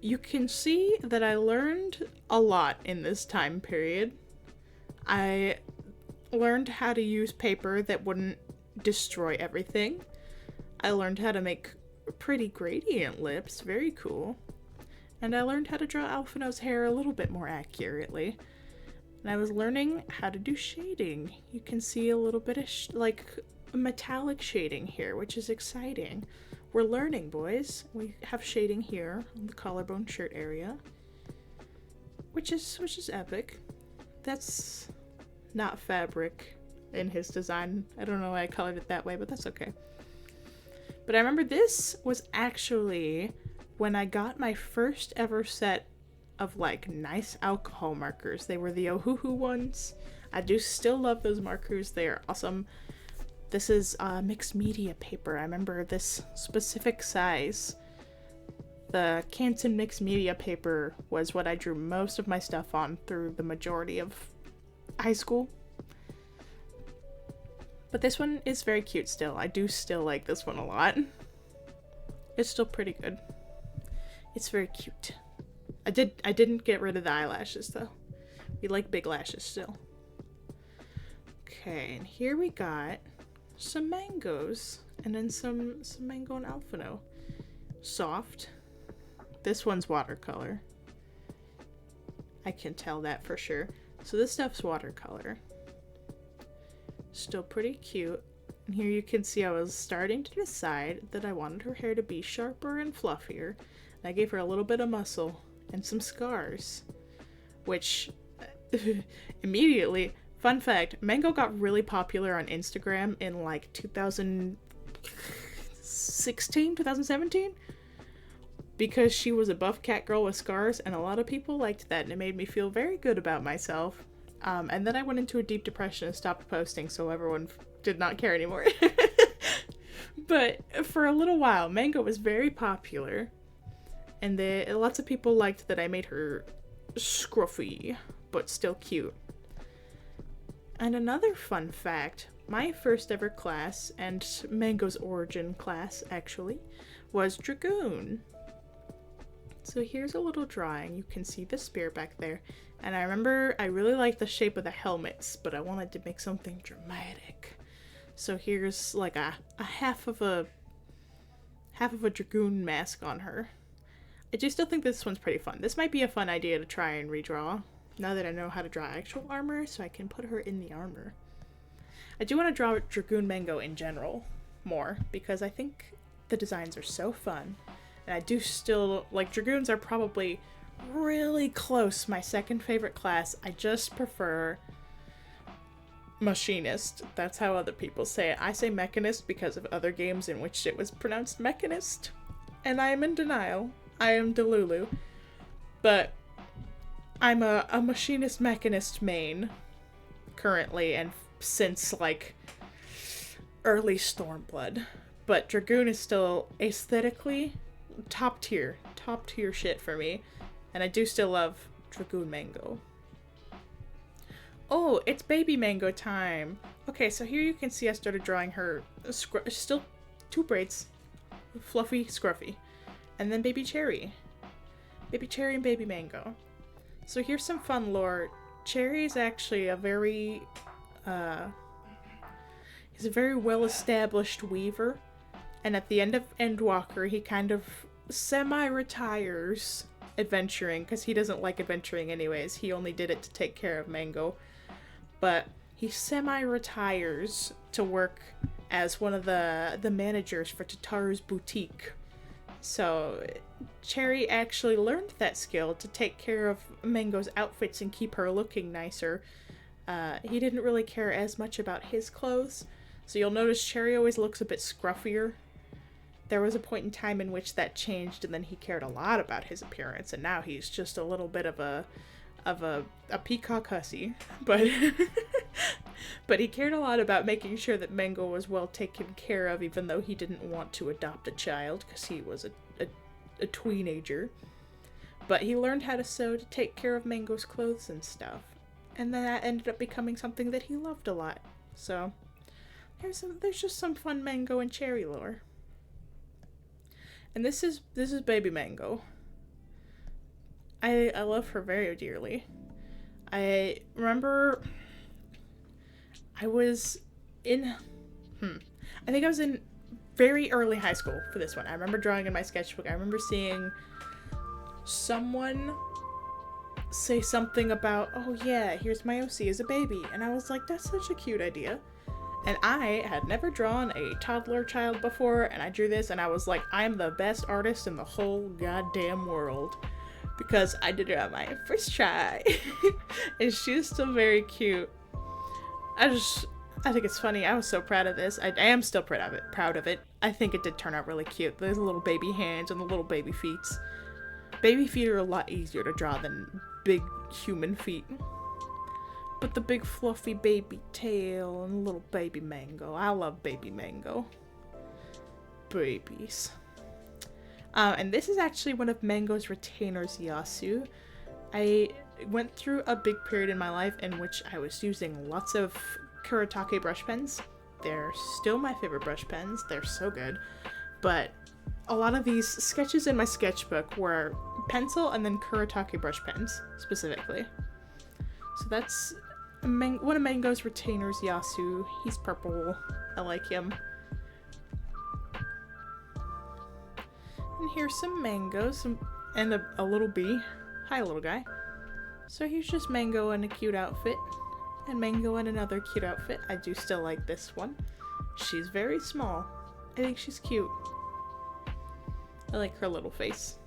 You can see that I learned a lot in this time period. I learned how to use paper that wouldn't destroy everything. I learned how to make pretty gradient lips, very cool. And I learned how to draw Alphino's hair a little bit more accurately. And I was learning how to do shading. You can see a little bit of metallic shading here, which is exciting. We're learning, boys. We have shading here on the collarbone shirt area, which is epic. That's not fabric in his design. I don't know why I colored it that way, but that's okay. But I remember this was actually when I got my first ever set of like nice alcohol markers. They were the Ohuhu ones. I do still love those markers. They are awesome. This is mixed media paper. I remember this specific size. The Canson mixed media paper was what I drew most of my stuff on through the majority of high school. But this one is very cute still. I do still like this one a lot. It's still pretty good. It's very cute. I didn't get rid of the eyelashes though. We like big lashes still. Okay, and here we got some mangoes, and then some mango and Alphino. Soft. This one's watercolor. I can tell that for sure. So this stuff's watercolor. Still pretty cute. And here you can see I was starting to decide that I wanted her hair to be sharper and fluffier. And I gave her a little bit of muscle and some scars, which immediately, fun fact, Mango got really popular on Instagram in like 2016, 2017, because she was a buff cat girl with scars, and a lot of people liked that, and it made me feel very good about myself. And then I went into a deep depression and stopped posting, so everyone did not care anymore. But for a little while, Mango was very popular, and lots of people liked that I made her scruffy, but still cute. And another fun fact, my first ever class, and Mango's origin class actually, was Dragoon. So here's a little drawing. You can see the spear back there. And I remember I really liked the shape of the helmets, but I wanted to make something dramatic. So here's like a half of a Dragoon mask on her. I do still think this one's pretty fun. This might be a fun idea to try and redraw, now that I know how to draw actual armor, so I can put her in the armor. I do want to draw Dragoon Mango in general more, because I think the designs are so fun. And I do still, like, Dragoons are probably really close my second favorite class. I just prefer Machinist. That's how other people say it. I say Mechanist because of other games in which it was pronounced Mechanist. And I am in denial. I am Delulu. But I'm a Machinist Mechanist main currently, and since like early Stormblood. But Dragoon is still aesthetically top tier shit for me. And I do still love Dragoon Mango. Oh, it's baby Mango time. Okay, so here you can see I started drawing her still 2 braids. Fluffy, scruffy. And then baby Cherry. Baby Cherry and baby Mango. So here's some fun lore. Cherry is actually a very, he's a very well-established weaver. And at the end of Endwalker, he kind of semi-retires adventuring, because he doesn't like adventuring anyways. He only did it to take care of Mango. But he semi-retires to work as one of the managers for Tataru's boutique. So Cherry actually learned that skill to take care of Mango's outfits and keep her looking nicer. He didn't really care as much about his clothes, so you'll notice Cherry always looks a bit scruffier. There was a point in time in which that changed, and then he cared a lot about his appearance, and now he's just a little bit of a peacock hussy, but but he cared a lot about making sure that Mango was well taken care of, even though he didn't want to adopt a child because he was a teenager. But he learned how to sew to take care of Mango's clothes and stuff, and then that ended up becoming something that he loved a lot. So there's just some fun Mango and Cherry lore. And this is baby Mango. I love her very dearly. I remember I was in, I think I was in very early high school for this one. I remember drawing in my sketchbook. I remember seeing someone say something about, oh yeah, here's my OC as a baby. And I was like, that's such a cute idea. And I had never drawn a toddler child before, and I drew this, and I was like, I'm the best artist in the whole goddamn world. Because I did it on my first try. And she's still very cute. I think it's funny. I was so proud of this. I am still proud of it. I think it did turn out really cute. There's little baby hands and the little baby feet. Baby feet are a lot easier to draw than big human feet. But the big fluffy baby tail and little baby Mango. I love baby Mango. Babies. And this is actually one of Mango's retainers, Yasu. I went through a big period in my life in which I was using lots of Kuretake brush pens. They're still my favorite brush pens. They're so good. But a lot of these sketches in my sketchbook were pencil and then Kuretake brush pens, specifically. So that's one of Mango's retainers, Yasu. He's purple. I like him. And here's some Mangoes and a little bee. Hi, little guy. So here's just Mango in a cute outfit. And Mango in another cute outfit. I do still like this one. She's very small. I think she's cute. I like her little face.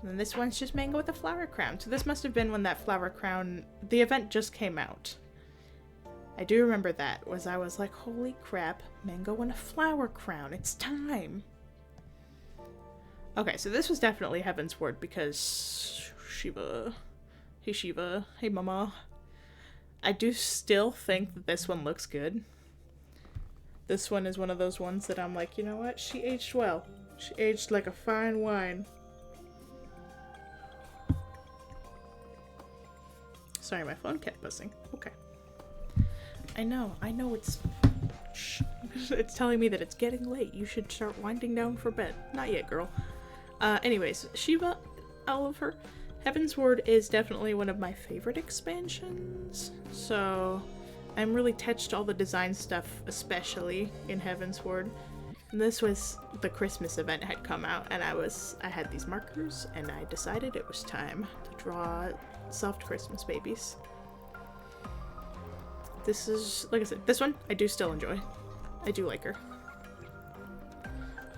And then this one's just Mango with a flower crown. So this must have been when that flower crown, the event just came out. I do remember that, I was like, holy crap, Mango and a flower crown, it's time! Okay, so this was definitely Heaven's Word because Shiva. Hey Shiva, hey mama. I do still think that this one looks good. This one is one of those ones that I'm like, you know what, she aged well. She aged like a fine wine. Sorry, my phone kept buzzing. Okay. I know it's... Shh. It's telling me that it's getting late. You should start winding down for bed. Not yet, girl. Anyways, Shiva, Oliver, Heaven's Ward is definitely one of my favorite expansions. So, I'm really attached to all the design stuff, especially in Heaven's Ward. And this was the Christmas event had come out, and I had these markers, and I decided it was time to draw soft Christmas babies. This is, like I said, this one I do still enjoy. I do like her.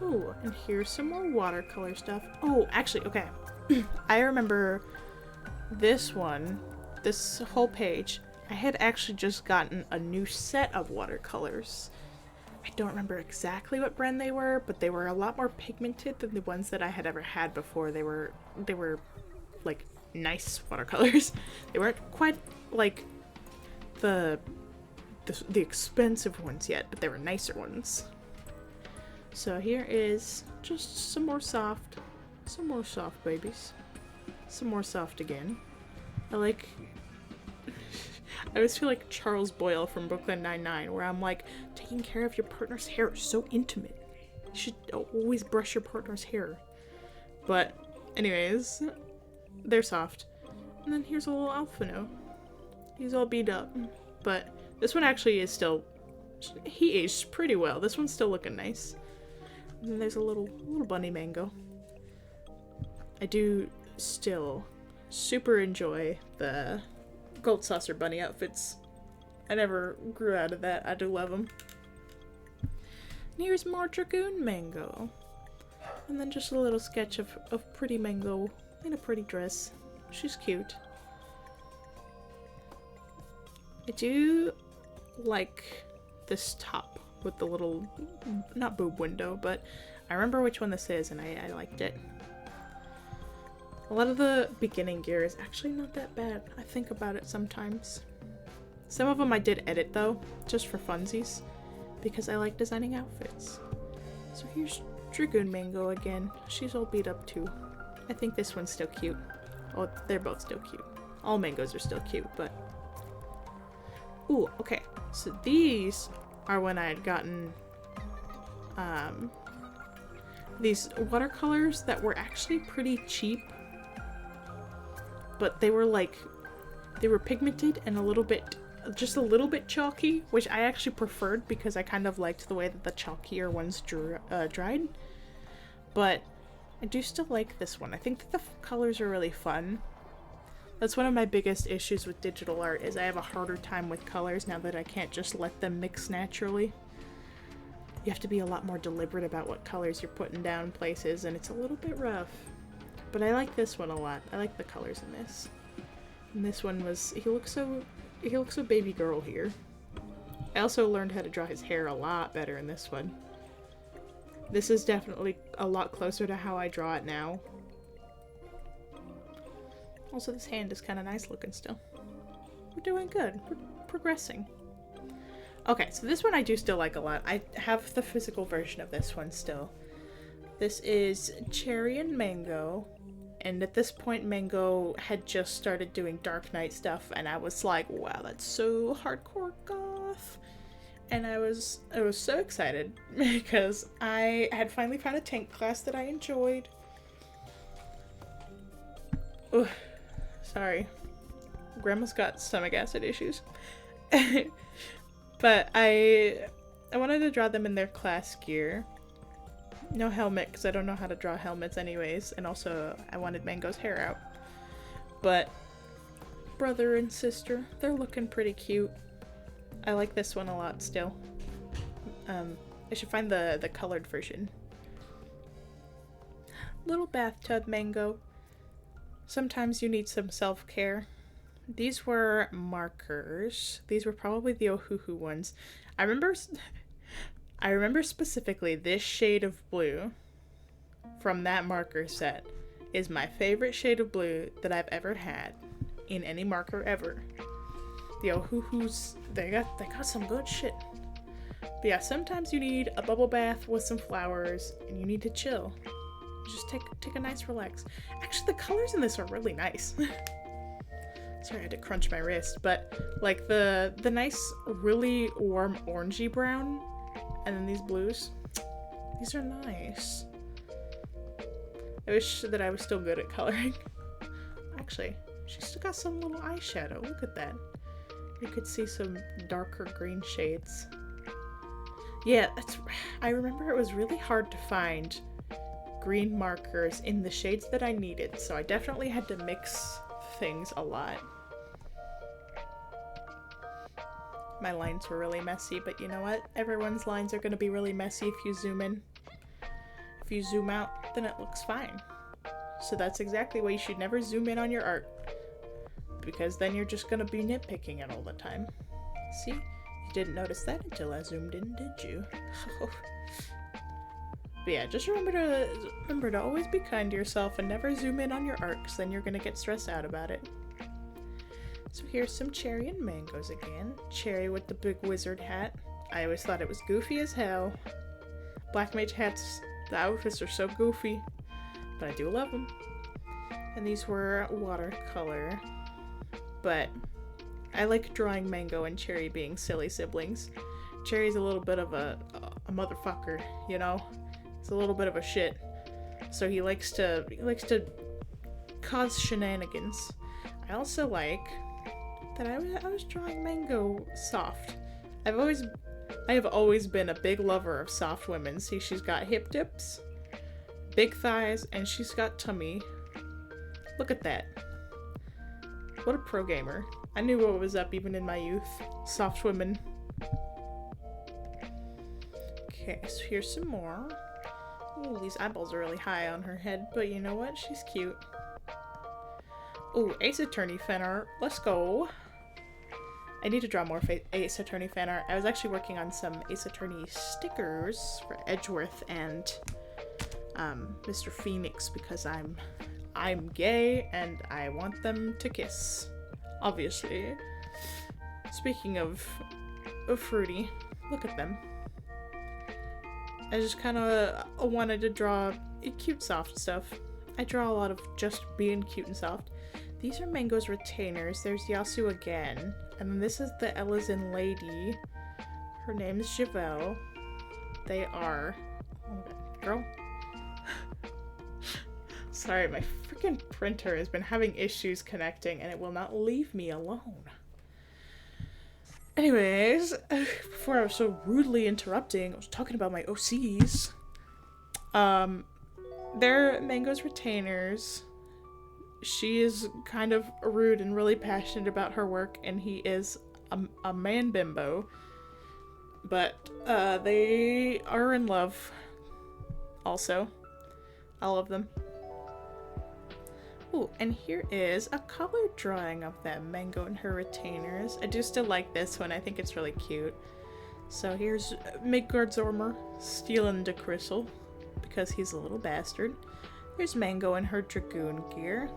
Oh, and here's some more watercolor stuff. Oh, actually, okay. I remember this one, this whole page, I had actually just gotten a new set of watercolors. I don't remember exactly what brand they were, but they were a lot more pigmented than the ones that I had ever had before. They were like nice watercolors. They weren't quite like the expensive ones yet, but they were nicer ones. So here is just some more soft babies. Some more soft again. I always feel like Charles Boyle from Brooklyn Nine-Nine, where I'm like, taking care of your partner's hair is so intimate. You should always brush your partner's hair. But anyways, they're soft. And then here's a little Alphino. He's all beat up. But this one actually is still, he aged pretty well. This one's still looking nice. And then there's a little bunny mango. I do still super enjoy the gold saucer bunny outfits. I never grew out of that. I do love them. And here's more dragoon mango. And then just a little sketch of pretty mango in a pretty dress. She's cute. I do like this top with the little, not boob window, but I remember which one this is and I liked it. A lot of the beginning gear is actually not that bad. I think about it sometimes. Some of them I did edit though, just for funsies, because I like designing outfits. So here's Dragoon Mango again. She's all beat up too. I think this one's still cute. Oh, they're both still cute. All mangoes are still cute, but... Ooh, okay. So these are when I had gotten these watercolors that were actually pretty cheap. But they were pigmented and just a little bit chalky, which I actually preferred because I kind of liked the way that the chalkier ones dried. But I do still like this one. I think that the colors are really fun. That's one of my biggest issues with digital art, is I have a harder time with colors now that I can't just let them mix naturally. You have to be a lot more deliberate about what colors you're putting down places, and it's a little bit rough. But I like this one a lot. I like the colors in this. And this one was, he looks so baby girl here. I also learned how to draw his hair a lot better in this one. This is definitely a lot closer to how I draw it now. Also, this hand is kind of nice looking still. We're doing good. We're progressing. Okay, so this one I do still like a lot. I have the physical version of this one still. This is Cherry and Mango. And at this point, Mango had just started doing Dark Knight stuff, and I was like, wow, that's so hardcore goth. And I was so excited because I had finally found a tank class that I enjoyed. Ugh. Sorry. Grandma's got stomach acid issues. But I wanted to draw them in their class gear. No helmet, because I don't know how to draw helmets anyways. And also, I wanted Mango's hair out. But brother and sister, they're looking pretty cute. I like this one a lot still. I should find the colored version. Little bathtub Mango. Sometimes you need some self-care. These were markers. These were probably the Ohuhu ones. I remember specifically this shade of blue from that marker set is my favorite shade of blue that I've ever had in any marker ever. The Ohuhus, they got some good shit. But yeah, sometimes you need a bubble bath with some flowers and you need to chill. Just take a nice relax. Actually, the colors in this are really nice. Sorry, I had to crunch my wrist, but like the nice, really warm orangey brown, and then these blues. These are nice. I wish that I was still good at coloring. Actually, she's still got some little eyeshadow. Look at that. You could see some darker green shades. Yeah, I remember it was really hard to find green markers in the shades that I needed, so I definitely had to mix things a lot. My lines were really messy, but you know what? Everyone's lines are going to be really messy if you zoom in. If you zoom out, then it looks fine. So that's exactly why you should never zoom in on your art, because then you're just going to be nitpicking it all the time. See? You didn't notice that until I zoomed in, did you? But yeah, just remember to always be kind to yourself and never zoom in on your art, because then you're going to get stressed out about it. So here's some cherry and mangoes again. Cherry with the big wizard hat. I always thought it was goofy as hell. Black mage hats, the outfits are so goofy, but I do love them. And these were watercolor, but I like drawing Mango and Cherry being silly siblings. Cherry's a little bit of a motherfucker, you know? It's a little bit of a shit. So he likes to cause shenanigans. I also like that I was drawing Mango soft. I have always been a big lover of soft women. See, she's got hip dips, big thighs, and she's got tummy. Look at that. What a pro gamer. I knew what was up even in my youth. Soft women. Okay, so here's some more. Ooh, these eyeballs are really high on her head, but you know what? She's cute. Ooh, Ace Attorney fan art. Let's go. I need to draw more Ace Attorney fan art. I was actually working on some Ace Attorney stickers for Edgeworth and Mr. Phoenix, because I'm gay and I want them to kiss. Obviously. Speaking of fruity, look at them. I just kind of wanted to draw cute, soft stuff. I draw a lot of just being cute and soft. These are Mango's retainers. There's Yasu again. And then this is the Ellison lady. Her name is Javelle. They are... Oh my god, girl. Sorry, my freaking printer has been having issues connecting and it will not leave me alone. Anyways, before I was so rudely interrupting, I was talking about my OCs. They're Mango's retainers. She is kind of rude and really passionate about her work, and he is a man bimbo. But they are in love also. I love them. Ooh, and here is a color drawing of them, Mango and her retainers. I do still like this one. I think it's really cute. So here's Midgard Zormer stealing the crystal because he's a little bastard. There's Mango in her dragoon gear.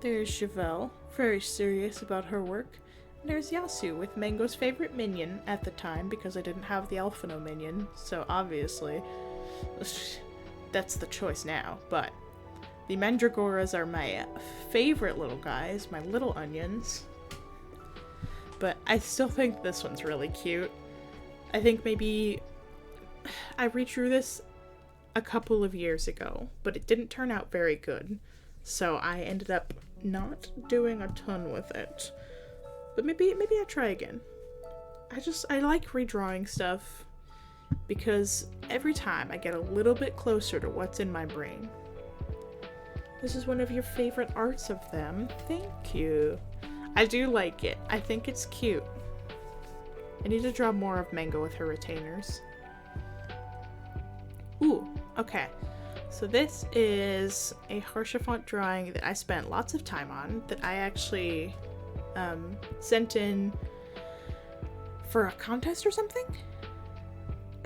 There's Javelle, very serious about her work. And there's Yasu with Mango's favorite minion at the time, because I didn't have the Alphino minion, so obviously that's the choice now. But the Mandragoras are my favorite little guys, my little onions. But I still think this one's really cute. I think maybe I redrew this a couple of years ago, but it didn't turn out very good. So I ended up not doing a ton with it. But maybe I try again. I like redrawing stuff because every time I get a little bit closer to what's in my brain. This is one of your favorite arts of them. Thank you. I do like it. I think it's cute. I need to draw more of Mango with her retainers. Ooh, okay. So this is a Harshafont drawing that I spent lots of time on, that I actually sent in for a contest or something?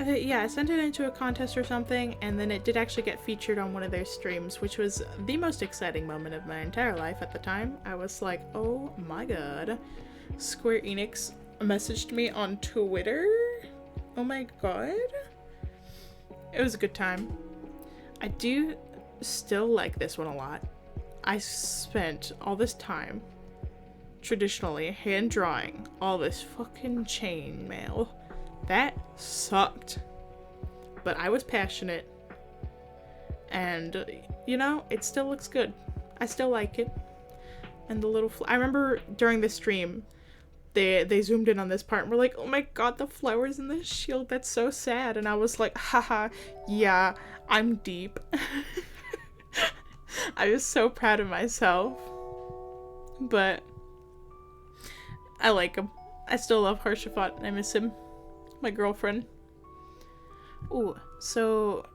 Yeah, I sent it into a contest or something, and then it did actually get featured on one of their streams, which was the most exciting moment of my entire life at the time. I was like, oh my god. Square Enix messaged me on Twitter? Oh my god. It was a good time. I do still like this one a lot. I spent all this time traditionally hand drawing all this fucking chain mail. That sucked. But I was passionate. And, you know, it still looks good. I still like it. And the little... I remember during the stream, they zoomed in on this part and were like, oh my god, the flowers in the shield, that's so sad. And I was like, haha, yeah, I'm deep. I was so proud of myself. But I like him. I still love Harshafat and I miss him. My girlfriend. Ooh, so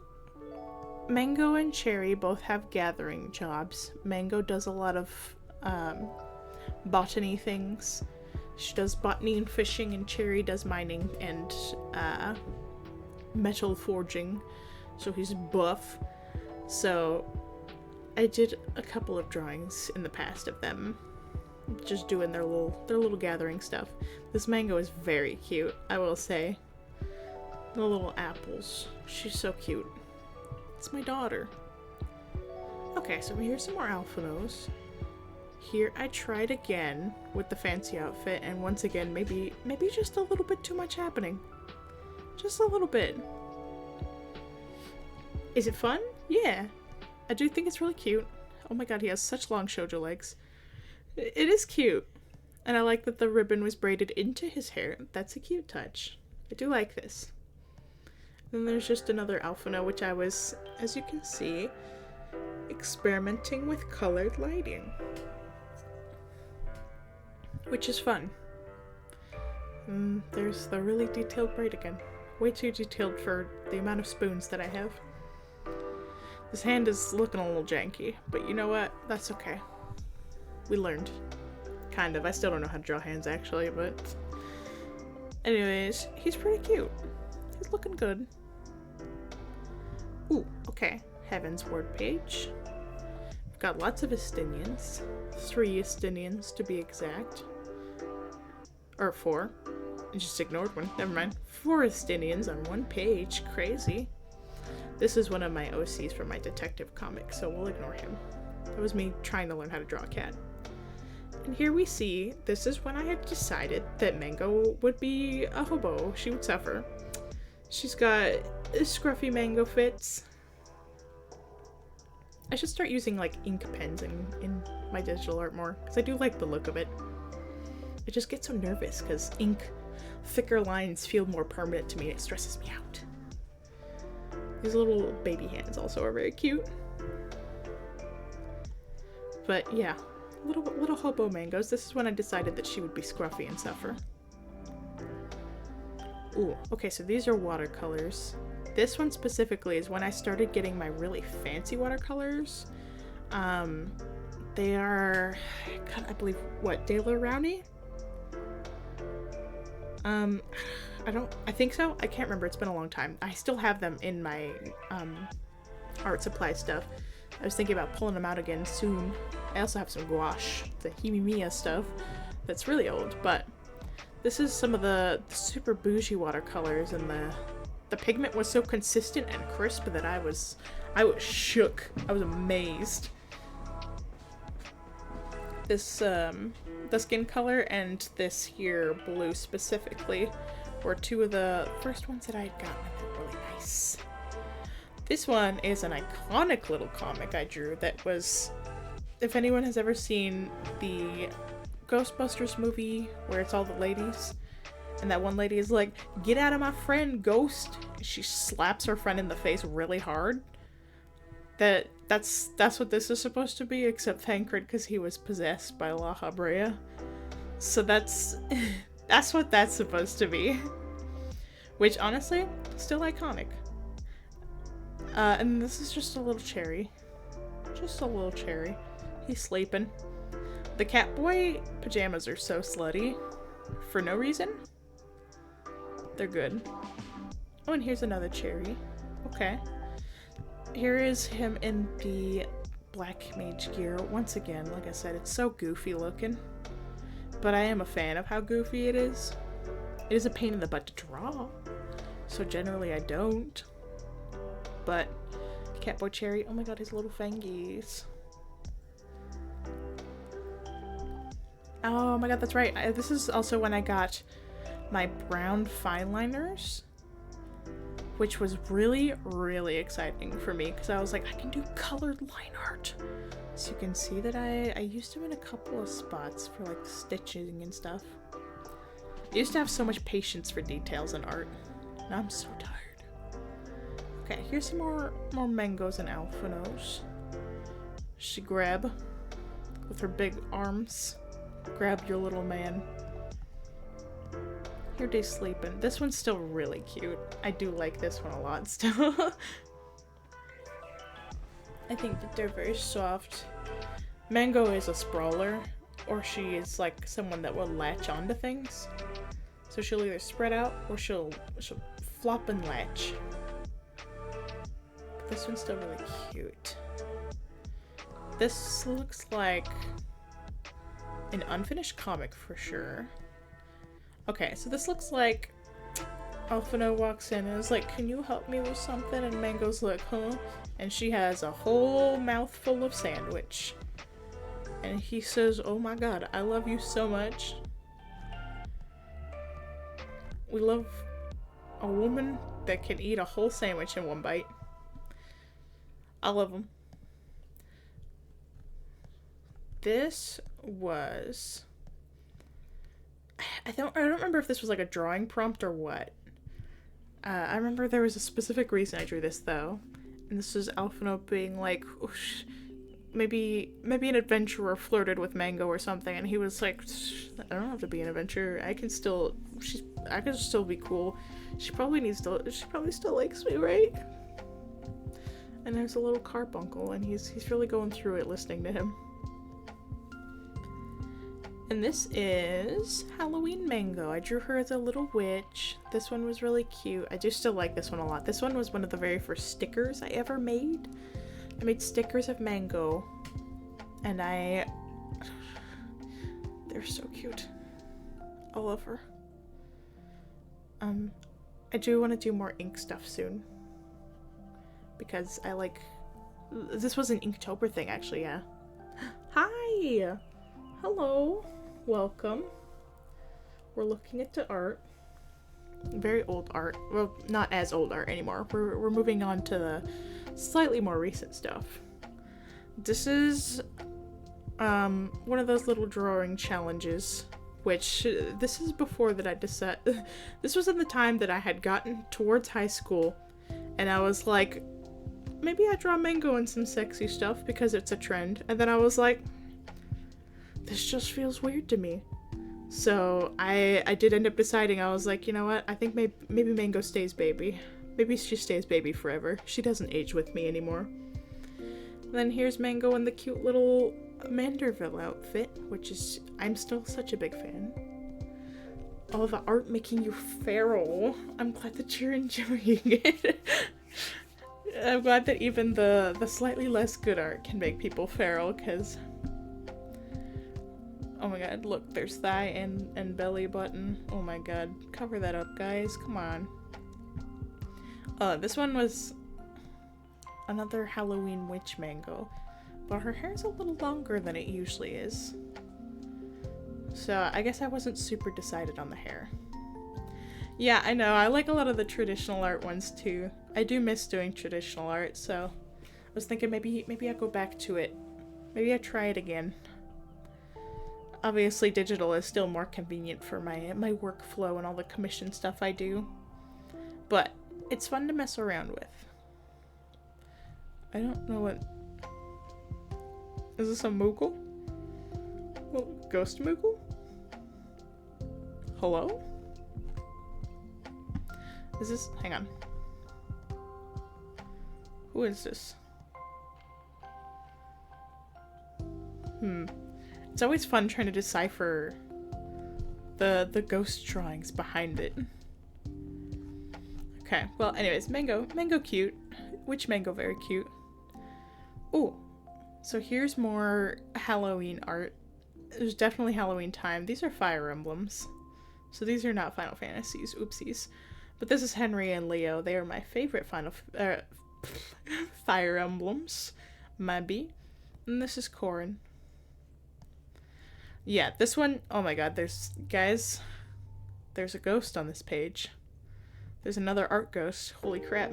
Mango and Cherry both have gathering jobs. Mango does a lot of botany things. She does botany and fishing, and Cherry does mining and metal forging. So he's buff. So I did a couple of drawings in the past of them just doing their little gathering stuff. This Mango is very cute, I will say. The little apples. She's so cute. It's my daughter. Okay, so here's some more Alphanos. Here I tried again with the fancy outfit, and once again, maybe just a little bit too much happening. Just a little bit. Is it fun? Yeah. I do think it's really cute. Oh my god, he has such long shoujo legs. It is cute. And I like that the ribbon was braided into his hair. That's a cute touch. I do like this. Then there's just another Alphano, which I was, as you can see, experimenting with colored lighting. Which is fun. There's the really detailed braid again. Way too detailed for the amount of spoons that I have. This hand is looking a little janky, but you know what? That's okay. We learned. Kind of. I still don't know how to draw hands actually, but... Anyways, he's pretty cute. He's looking good. Ooh, okay. Heaven's Word page. We've got lots of Estinians. 3 Estinians to be exact. Or 4. I just ignored one. Never mind. 4 Estinians on one page. Crazy. This is one of my OCs from my detective comic, so we'll ignore him. That was me trying to learn how to draw a cat. And here we see, this is when I had decided that Mango would be a hobo. She would suffer. She's got scruffy mango fits. I should start using like ink pens in my digital art more, because I do like the look of it. I just get so nervous because ink, thicker lines feel more permanent to me. It stresses me out. These little baby hands also are very cute. But yeah, little hobo mangoes. This is when I decided that she would be scruffy and suffer. Ooh, okay, so these are watercolors. This one specifically is when I started getting my really fancy watercolors. They are, God, I believe, what, De La Rowney? I think so. I can't remember. It's been a long time. I still have them in my art supply stuff. I was thinking about pulling them out again soon. I also have some gouache, the Himimiya stuff, that's really old, but this is some of the super bougie watercolors, and the pigment was so consistent and crisp that I was shook. I was amazed. This, the skin color and this here blue specifically were 2 of the first ones that I had gotten. They're really nice. This one is an iconic little comic I drew that was, if anyone has ever seen the Ghostbusters movie where it's all the ladies, and that one lady is like, "Get out of my friend, ghost!" She slaps her friend in the face really hard. That's what this is supposed to be, except Thancred, because he was possessed by La Habrea. So that's what that's supposed to be. Which, honestly, still iconic. And this is just a little cherry. Just a little cherry. He's sleeping. The Catboy pajamas are so slutty. For no reason. They're good. Oh, and here's another cherry. Okay. Here is him in the black mage gear. Once again, like I said, it's so goofy looking. But I am a fan of how goofy it is. It is a pain in the butt to draw. So generally I don't. But Catboy Cherry, oh my god, his little fangies. Oh my god, that's right. This is also when I got my brown fine liners, which was really, really exciting for me because I was like, I can do colored line art. So you can see that I used them in a couple of spots for like stitching and stuff. I used to have so much patience for details in art. Now I'm so tired. Okay, here's some more mangoes and alphanos. She grab with her big arms. Grab your little man. Here they sleeping. This one's still really cute. I do like this one a lot still. I think that they're very soft. Mango is a sprawler, or she is like someone that will latch onto things. So she'll either spread out or she'll flop and latch. But this one's still really cute. This looks like an unfinished comic for sure. Okay, so this looks like Alphino walks in and is like, can you help me with something? And Mango's like, huh? And she has a whole mouthful of sandwich. And he says, oh my god, I love you so much. We love a woman that can eat a whole sandwich in one bite. I love them. This was... I don't remember if this was like a drawing prompt or what. I remember there was a specific reason I drew this though. And this is Alphino being like, maybe an adventurer flirted with Mango or something, and he was like, I don't have to be an adventurer. I can still be cool. She probably still likes me, right? And there's a little carbuncle, and he's really going through it listening to him. And this is Halloween Mango. I drew her as a little witch. This one was really cute. I do still like this one a lot. This one was one of the very first stickers I ever made. I made stickers of Mango. And they're so cute. I love her. I do want to do more ink stuff soon. Because I like... This was an Inktober thing, actually, yeah. Hi! Hello. Welcome. We're looking at the art. Very old art. Well, not as old art anymore. We're moving on to the slightly more recent stuff. This is one of those little drawing challenges, which this is before that I decided. This was in the time that I had gotten towards high school, and I was like, maybe I draw Mango in some sexy stuff because it's a trend. And then I was like, this just feels weird to me. So I did end up deciding, I was like, you know what, I think maybe Mango stays baby. Maybe she stays baby forever. She doesn't age with me anymore. And then here's Mango in the cute little Manderville outfit, which is, I'm still such a big fan. All the art making you feral. I'm glad that you're enjoying it. I'm glad that even the slightly less good art can make people feral, because... Oh my god, look, there's thigh and belly button. Oh my god, cover that up, guys. Come on. This one was another Halloween witch Mango, but her hair's a little longer than it usually is. So I guess I wasn't super decided on the hair. Yeah, I know, I like a lot of the traditional art ones too. I do miss doing traditional art, so I was thinking maybe I'll go back to it. Maybe I'll try it again. Obviously, digital is still more convenient for my workflow and all the commission stuff I do. But it's fun to mess around with. I don't know what... Is this a Moogle? Well, Ghost Moogle? Hello? Is this... Hang on. Who is this? It's always fun trying to decipher the ghost drawings behind it. Okay, well, anyways, Mango cute. Witch Mango very cute. Ooh, so here's more Halloween art. There's definitely Halloween time. These are Fire Emblems. So these are not Final Fantasies, oopsies. But this is Henry and Leo. They are my favorite Fire Emblems. Maybe. And this is Corin. Yeah, this one, oh my god, guys, there's a ghost on this page. There's another art ghost. Holy crap.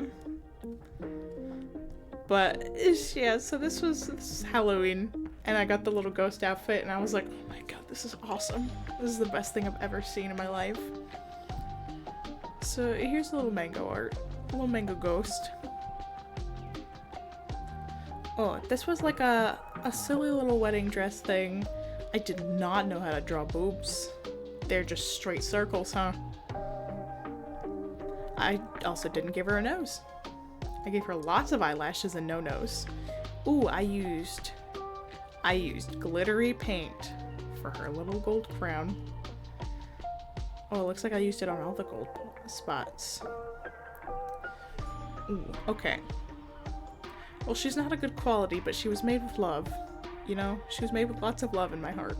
But, yeah, so this is Halloween, and I got the little ghost outfit, and I was like, oh my god, this is awesome. This is the best thing I've ever seen in my life. So here's a little mango art. A little mango ghost. Oh, this was like a silly little wedding dress thing. I did not know how to draw boobs. They're just straight circles, huh? I also didn't give her a nose. I gave her lots of eyelashes and no nose. Ooh, I used glittery paint for her little gold crown. Oh, it looks like I used it on all the gold spots. Ooh, okay. Well, she's not a good quality, but she was made with love. You know, she was made with lots of love in my heart.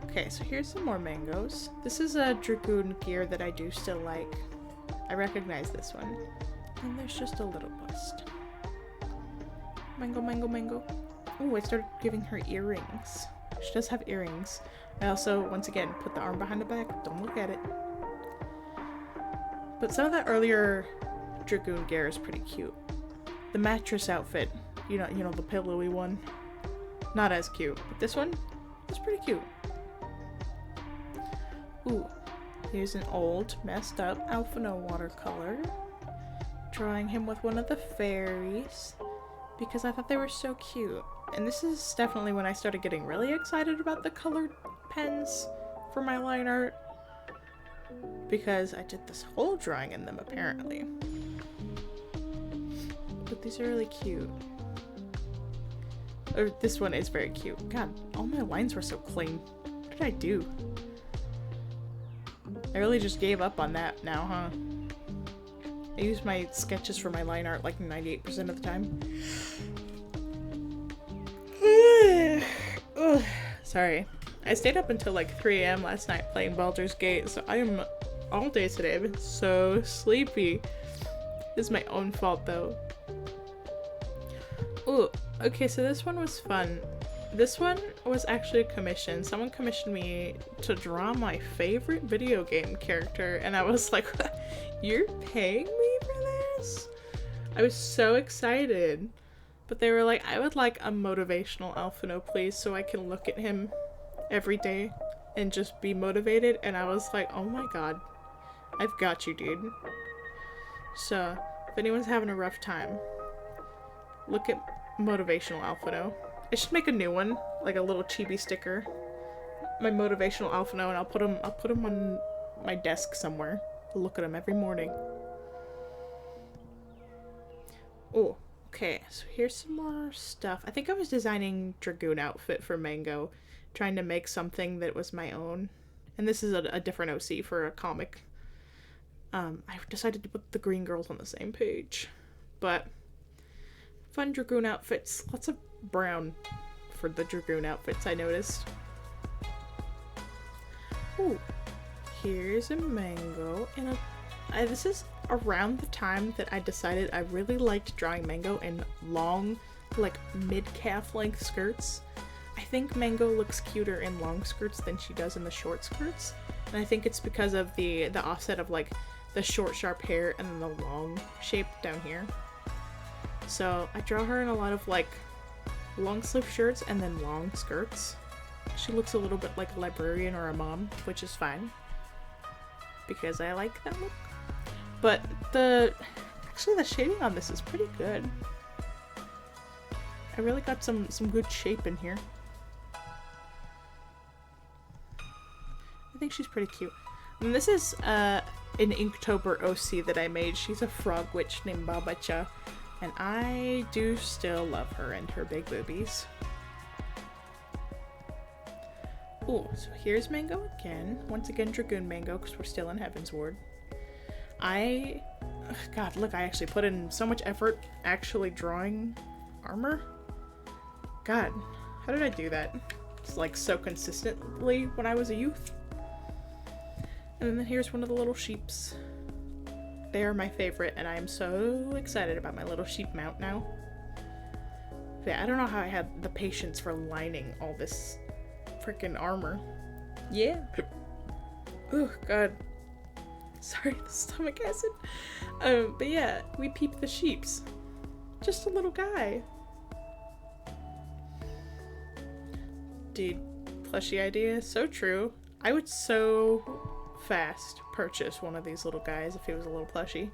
Okay, so here's some more mangoes. This is a dragoon gear that I do still like. I recognize this one. And there's just a little bust. Mango, mango, mango. Oh, I started giving her earrings. She does have earrings. I also, once again, put the arm behind the back. Don't look at it. But some of the earlier dragoon gear is pretty cute. The mattress outfit, you know, the pillowy one. Not as cute, but this one is pretty cute. Ooh, here's an old, messed up Alphino watercolor. Drawing him with one of the fairies because I thought they were so cute. And this is definitely when I started getting really excited about the colored pens for my line art, because I did this whole drawing in them apparently. But these are really cute. Or this one is very cute. God, all my lines were so clean. What did I do? I really just gave up on that now, huh? I use my sketches for my line art like 98% of the time. Sorry. I stayed up until like 3 a.m. last night playing Baldur's Gate, so I am all day today. I've been so sleepy. This is my own fault though. Ooh, okay, so this one was fun. This one was actually a commission. Someone commissioned me to draw my favorite video game character, and I was like, you're paying me for this? I was so excited. But they were like, I would like a motivational Alphino, please, so I can look at him every day and just be motivated. And I was like, oh my god, I've got you, dude. So, if anyone's having a rough time, look at motivational Alphino. I should make a new one, like a little chibi sticker. My motivational Alphino, and I'll put him on my desk somewhere. I'll look at him every morning. Oh, okay, so here's some more stuff. I think I was designing Dragoon outfit for Mango, trying to make something that was my own. And this is a different OC for a comic. I decided to put the green girls on the same page. But fun Dragoon outfits. Lots of brown for the Dragoon outfits, I noticed. Ooh, here's a Mango in a... this is around the time that I decided I really liked drawing Mango in long, like mid-calf length skirts. I think Mango looks cuter in long skirts than she does in the short skirts. And I think it's because of the offset of like the short sharp hair and then the long shape down here. So I draw her in a lot of like long sleeve shirts and then long skirts. She looks a little bit like a librarian or a mom, which is fine because I like that look. But actually the shading on this is pretty good. I really got some good shape in here. I think she's pretty cute. And this is an Inktober OC that I made. She's a frog witch named Babacha, and I do still love her and her big boobies. Ooh, so here's Mango again. Once again, Dragoon Mango, because we're still in Heaven's Ward. God, look, I actually put in so much effort actually drawing armor. God, how did I do that? It's like so consistently when I was a youth. And then here's one of the little sheeps. They are my favorite, and I am so excited about my little sheep mount now. But yeah, I don't know how I had the patience for lining all this freaking armor. Yeah. Oh, God. Sorry, the stomach acid. But yeah, we peep the sheeps. Just a little guy. Dude, plushie idea, so true. I would so fast purchase one of these little guys if he was a little plushie.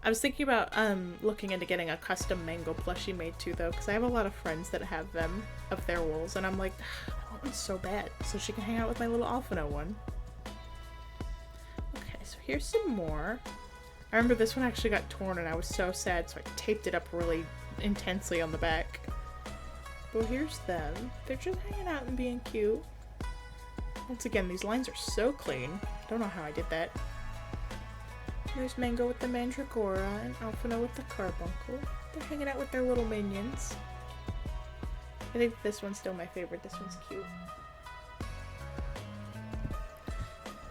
I was thinking about looking into getting a custom mango plushie made too, though, because I have a lot of friends that have them of their wolves, and I'm like, I want one so bad, so she can hang out with my little Alphino one. Okay, so here's some more. I remember this one actually got torn, and I was so sad, so I taped it up really intensely on the back. But here's them. They're just hanging out and being cute. Once again, these lines are so clean. Don't know how I did that. There's Mango with the Mandragora and Alphino with the Carbuncle. They're hanging out with their little minions. I think this one's still my favorite. This one's cute.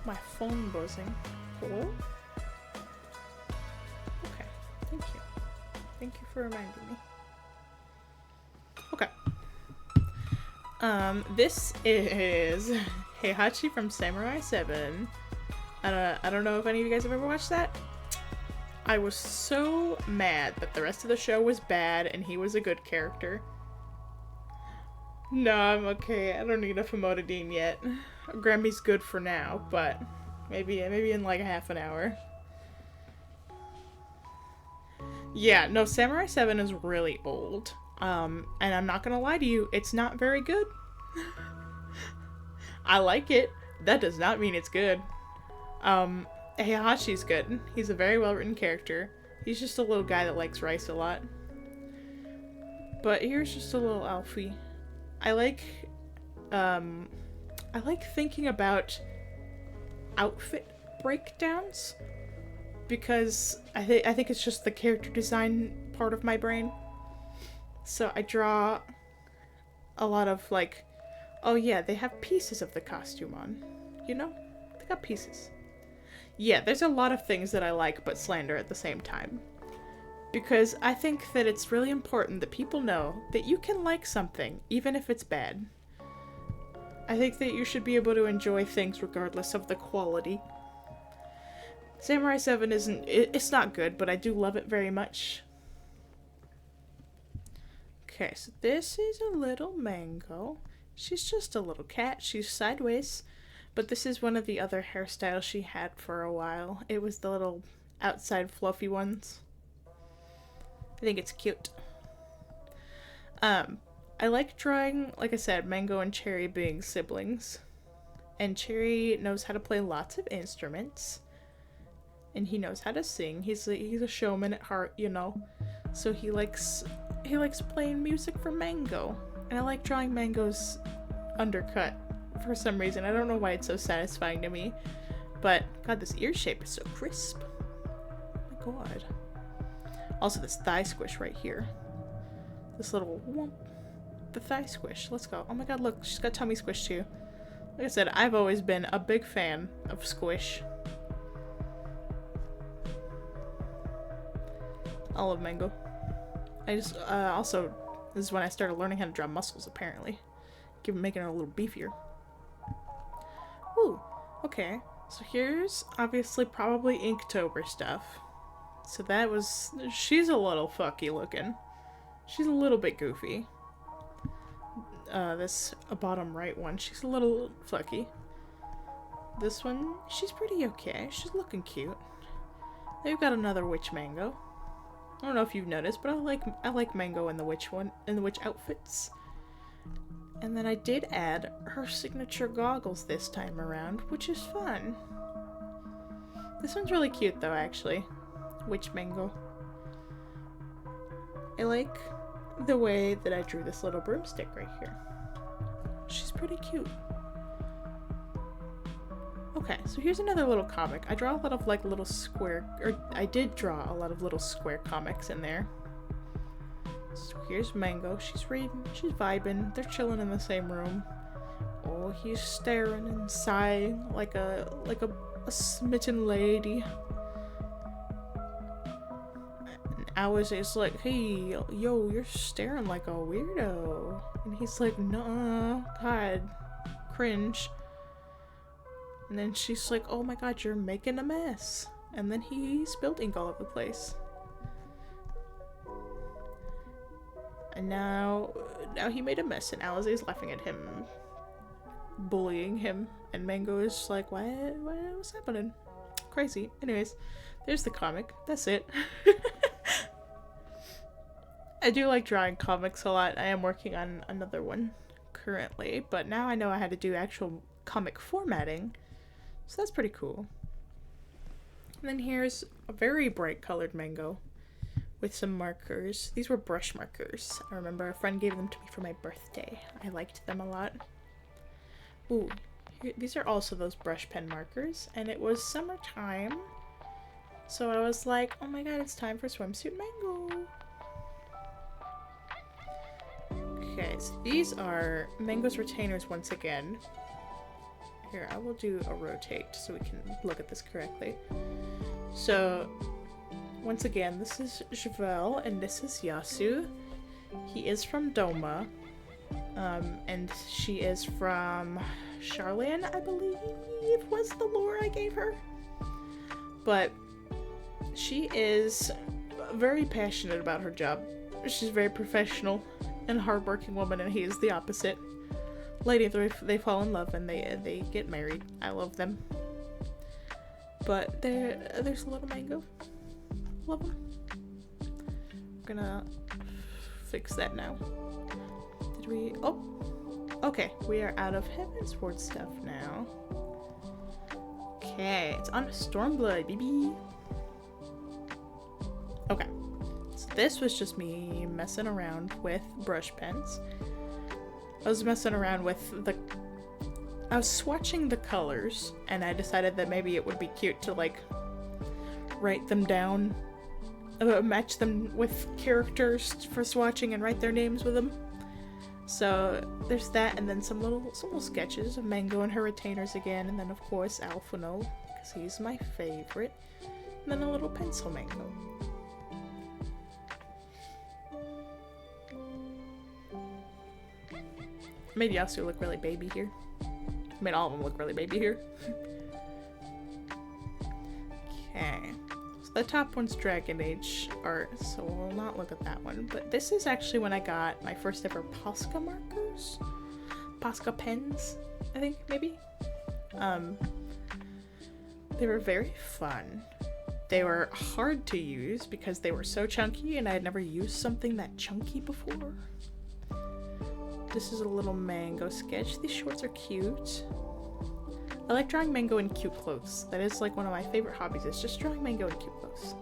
My phone buzzing. Hello? Okay. Thank you. Thank you for reminding me. Okay. This is Heihachi from Samurai 7. I don't know if any of you guys have ever watched that. I was so mad that the rest of the show was bad and he was a good character. No, I'm okay. I don't need a famotidine yet. Grammy's good for now, but maybe in like half an hour. Yeah, no, Samurai 7 is really old. And I'm not gonna lie to you, it's not very good. I like it. That does not mean it's good. Heihachi's good. He's a very well-written character. He's just a little guy that likes rice a lot. But here's just a little Alfie. I like thinking about outfit breakdowns because I think it's just the character design part of my brain. So I draw a lot of like, oh yeah, they have pieces of the costume on, you know? They got pieces. Yeah, there's a lot of things that I like but slander at the same time. Because I think that it's really important that people know that you can like something, even if it's bad. I think that you should be able to enjoy things regardless of the quality. Samurai 7 it's not good, but I do love it very much. Okay, so this is a little Mango. She's just a little cat. She's sideways. But this is one of the other hairstyles she had for a while. It was the little outside fluffy ones. I think it's cute. I like drawing, like I said, Mango and Cherry being siblings. And Cherry knows how to play lots of instruments. And he knows how to sing. He's a showman at heart, you know. So he likes playing music for Mango. And I like drawing Mango's undercut for some reason. I don't know why it's so satisfying to me. But, God, this ear shape is so crisp. Oh my God. Also, this thigh squish right here. This little whoomp. The thigh squish. Let's go. Oh my God, look. She's got tummy squish too. Like I said, I've always been a big fan of squish. I love Mango. I just, also, this is when I started learning how to draw muscles, apparently. Making it a little beefier. Ooh, okay. So here's, obviously, probably Inktober stuff. So that was, she's a little fucky looking. She's a little bit goofy. This bottom right one, she's a little fucky. This one, she's pretty okay. She's looking cute. Then we've got another witch Mango. I don't know if you've noticed, but I like Mango in the witch outfits. And then I did add her signature goggles this time around, which is fun. This one's really cute though, actually. Witch Mango. I like the way that I drew this little broomstick right here. She's pretty cute. Okay, so here's another little comic. I draw a lot of like little square, or I did draw a lot of little square comics in there. So here's Mango. She's reading, she's vibing. They're chilling in the same room. Oh, he's staring and sighing like a smitten lady. Alice is like, hey, yo, you're staring like a weirdo. And he's like, nuh-uh, God, cringe. And then she's like, oh my god, you're making a mess. And then he spilled ink all over the place. And now he made a mess, and Alize's laughing at him, bullying him. And Mango is like, what's happening? Crazy. Anyways, there's the comic. That's it. I do like drawing comics a lot. I am working on another one currently, but now I know I had to do actual comic formatting, so that's pretty cool. And then here's a very bright colored Mango with some markers. These were brush markers. I remember a friend gave them to me for my birthday. I liked them a lot. Ooh, these are also those brush pen markers, and it was summertime, so I was like, oh my god, it's time for Swimsuit Mango. Okay, so these are Mango's retainers once again. Here, I will do a rotate so we can look at this correctly. So, once again, this is Javel and this is Yasu. He is from Doma. And she is from Charlene, I believe was the lore I gave her. But she is very passionate about her job. She's very professional and hardworking woman, and he is the opposite. Later, they fall in love and they get married. I love them. But there's a little Mango. Love him. I'm gonna fix that now. Did we? Oh, okay. We are out of Heavensward stuff now. Okay, it's on Stormblood, baby. Okay. So this was just me messing around with brush pens. I was messing around with I was swatching the colors, and I decided that maybe it would be cute to like write them down, match them with characters for swatching and write their names with them. So there's that, and then some little sketches of Mango and her retainers again, and then of course Alphino, because he's my favorite, and then a little pencil Mango. Made Yasu look really baby here. Made all of them look really baby here. Okay. So the top one's Dragon Age art, so we'll not look at that one. But this is actually when I got my first ever Posca markers. Posca pens, I think, maybe? They were very fun. They were hard to use because they were so chunky, and I had never used something that chunky before. This is a little Mango sketch. These shorts are cute. I like drawing Mango in cute clothes. That is like one of my favorite hobbies, is just drawing Mango in cute clothes.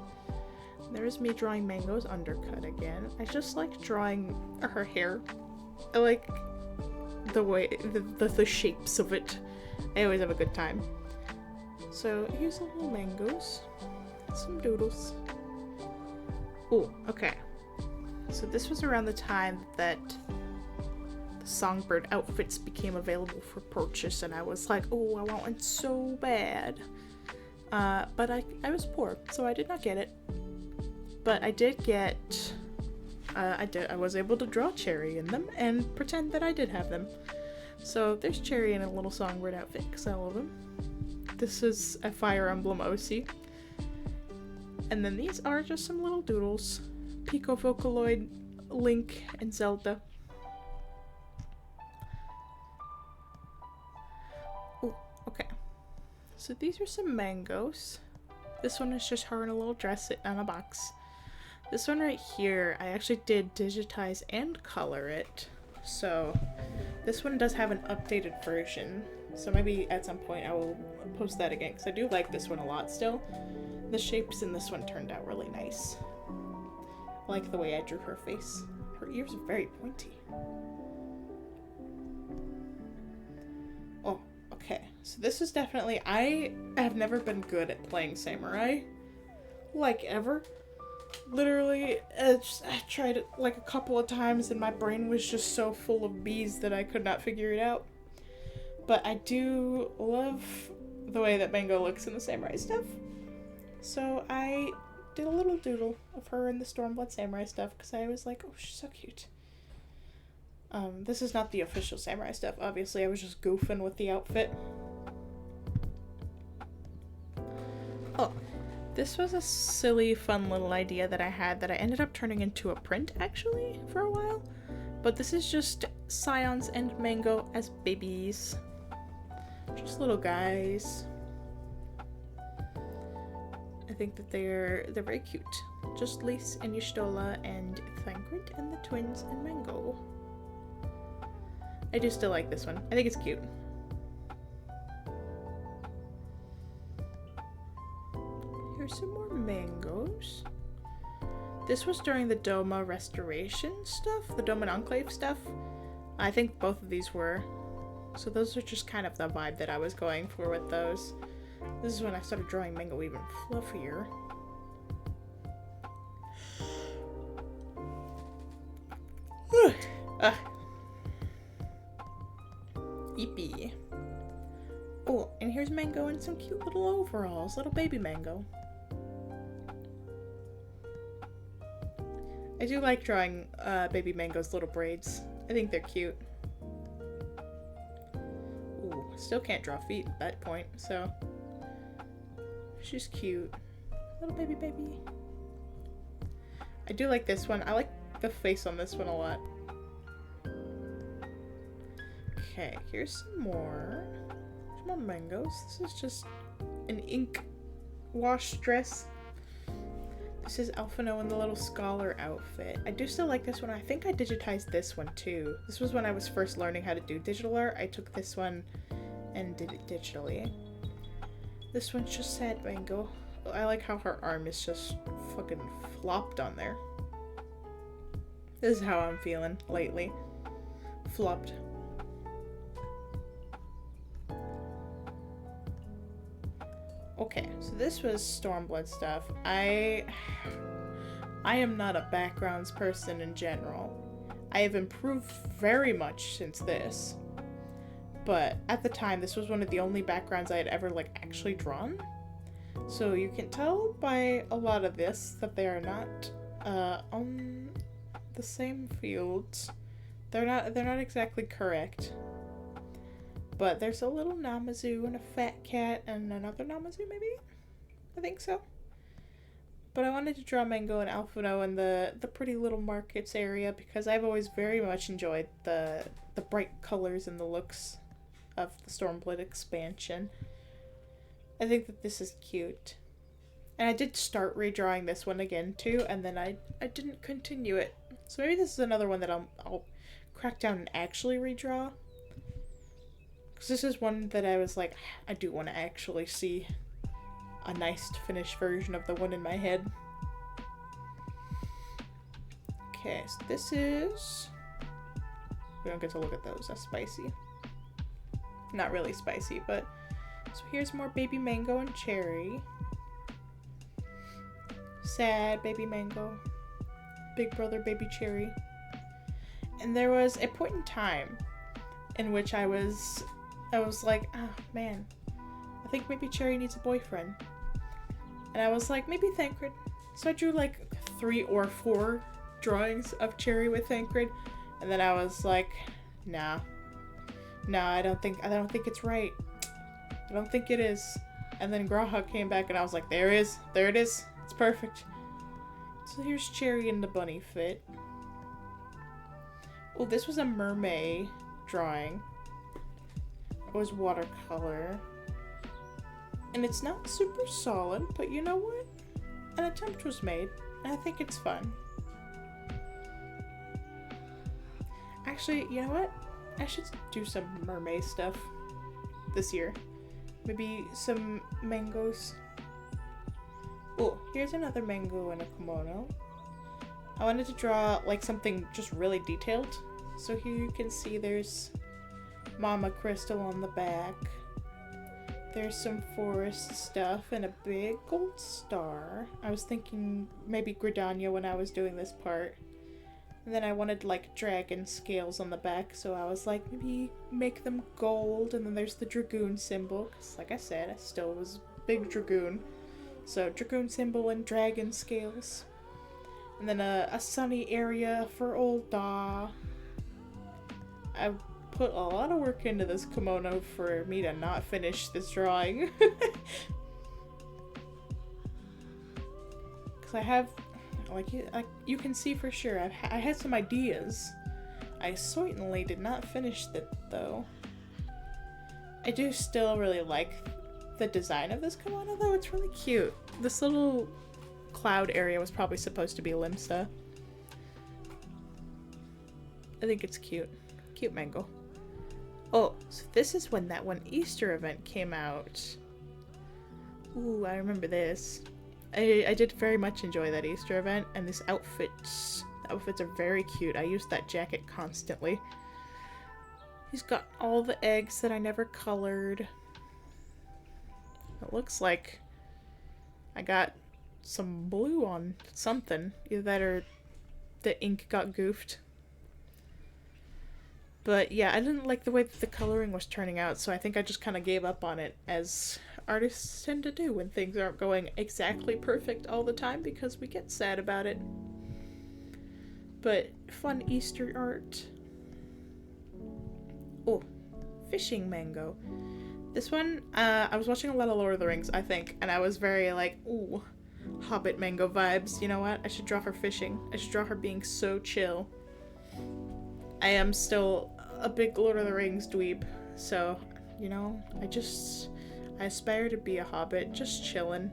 There is me drawing Mango's undercut again. I just like drawing her hair. I like the way, the shapes of it. I always have a good time. So here's the little Mangoes. Some doodles. Oh, okay. So this was around the time that Songbird outfits became available for purchase, and I was like, oh, I want one so bad. But I was poor, so I did not get it. But I did get, I was able to draw Cherry in them and pretend that I did have them. So there's Cherry in a little Songbird outfit, because I love him. This is a Fire Emblem OC. And then these are just some little doodles. Pico Vocaloid, Link, and Zelda. Okay, so these are some Mangoes. This one is just her in a little dress sitting on a box. This one right here, I actually did digitize and color it. So this one does have an updated version. So maybe at some point I will post that again, because I do like this one a lot still. The shapes in this one turned out really nice. I like the way I drew her face. Her ears are very pointy. Oh. Okay, so this is definitely, I have never been good at playing Samurai, like ever. Literally, I tried it like a couple of times and my brain was just so full of bees that I could not figure it out. But I do love the way that Mango looks in the Samurai stuff. So I did a little doodle of her in the Stormblood Samurai stuff because I was like, oh, she's so cute. This is not the official samurai stuff. Obviously, I was just goofing with the outfit. Oh, this was a silly, fun little idea that I had that I ended up turning into a print, actually, for a while. But this is just Scions and Mango as babies. Just little guys. I think that they're very cute. Just Lise and Y'shtola and Thancred and the twins and Mango. I do still like this one. I think it's cute. Here's some more mangoes. This was during the Doma restoration stuff, the Doma and Enclave stuff. I think both of these were. So those are just kind of the vibe that I was going for with those. This is when I started drawing mango even fluffier. Eepy. Oh, and here's Mango in some cute little overalls, little baby Mango. I do like drawing baby Mango's little braids. I think they're cute. Ooh, still can't draw feet at that point, so she's cute. Little baby. I do like this one. I like the face on this one a lot. Okay, here's some more. Some more mangoes. This is just an ink wash dress. This is Alphino in the little scholar outfit. I do still like this one. I think I digitized this one too. This was when I was first learning how to do digital art. I took this one and did it digitally. This one's just sad Mango. I like how her arm is just fucking flopped on there. This is how I'm feeling lately. Flopped. Okay, so this was Stormblood stuff. I am not a backgrounds person in general. I have improved very much since this. But at the time, this was one of the only backgrounds I had ever actually drawn. So you can tell by a lot of this that they are not on the same fields. They're not exactly correct. But there's a little Namazu and a fat cat and another Namazu, maybe? I think so. But I wanted to draw Mango and Alphino in the pretty little markets area because I've always very much enjoyed the bright colors and the looks of the Stormblood expansion. I think that this is cute. And I did start redrawing this one again too, and then I didn't continue it. So maybe this is another one that I'll crack down and actually redraw. Because this is one that I was like, I do want to actually see a nice finished version of the one in my head. Okay, so this is... We don't get to look at those, that's spicy. Not really spicy, but... So here's more baby Mango and Cherry. Sad baby Mango. Big brother baby Cherry. And there was a point in time in which I was like, oh man, I think maybe Cherry needs a boyfriend. And I was like, maybe Thancred. So I drew 3 or 4 drawings of Cherry with Thancred, and then I was like, nah, I don't think it's right. I don't think it is. And then Graha came back, and I was like, there it is, it's perfect. So here's Cherry in the bunny fit. Oh, this was a mermaid drawing. It was watercolor. And it's not super solid, but you know what? An attempt was made, and I think it's fun. Actually, you know what? I should do some mermaid stuff this year. Maybe some mangoes. Oh, here's another mango and a kimono. I wanted to draw something just really detailed. So here you can see there's Mama Crystal on the back. There's some forest stuff and a big gold star. I was thinking maybe Gridania when I was doing this part. And then I wanted dragon scales on the back, so I was like, maybe make them gold. And then there's the dragoon symbol, because like I said, I still was big dragoon. So dragoon symbol and dragon scales. And then a sunny area for old Da. I put a lot of work into this kimono for me to not finish this drawing. Because I have, like you can see for sure, I had some ideas. I certainly did not finish it though. I do still really like the design of this kimono though, it's really cute. This little cloud area was probably supposed to be Limsa. I think it's cute. Cute mango. Oh, so this is when that one Easter event came out. Ooh, I remember this. I did very much enjoy that Easter event, and this outfits are very cute. I used that jacket constantly. He's got all the eggs that I never colored. It looks like I got some blue on something. Either that or the ink got goofed. But yeah, I didn't like the way that the coloring was turning out, so I think I just kind of gave up on it, as artists tend to do when things aren't going exactly perfect all the time, because we get sad about it. But fun Easter art. Oh, fishing mango. This one, I was watching a lot of Lord of the Rings, I think, and I was very like, ooh, Hobbit mango vibes. You know what? I should draw her fishing. I should draw her being so chill. I am still a big Lord of the Rings dweeb, so, you know, I aspire to be a hobbit, just chillin',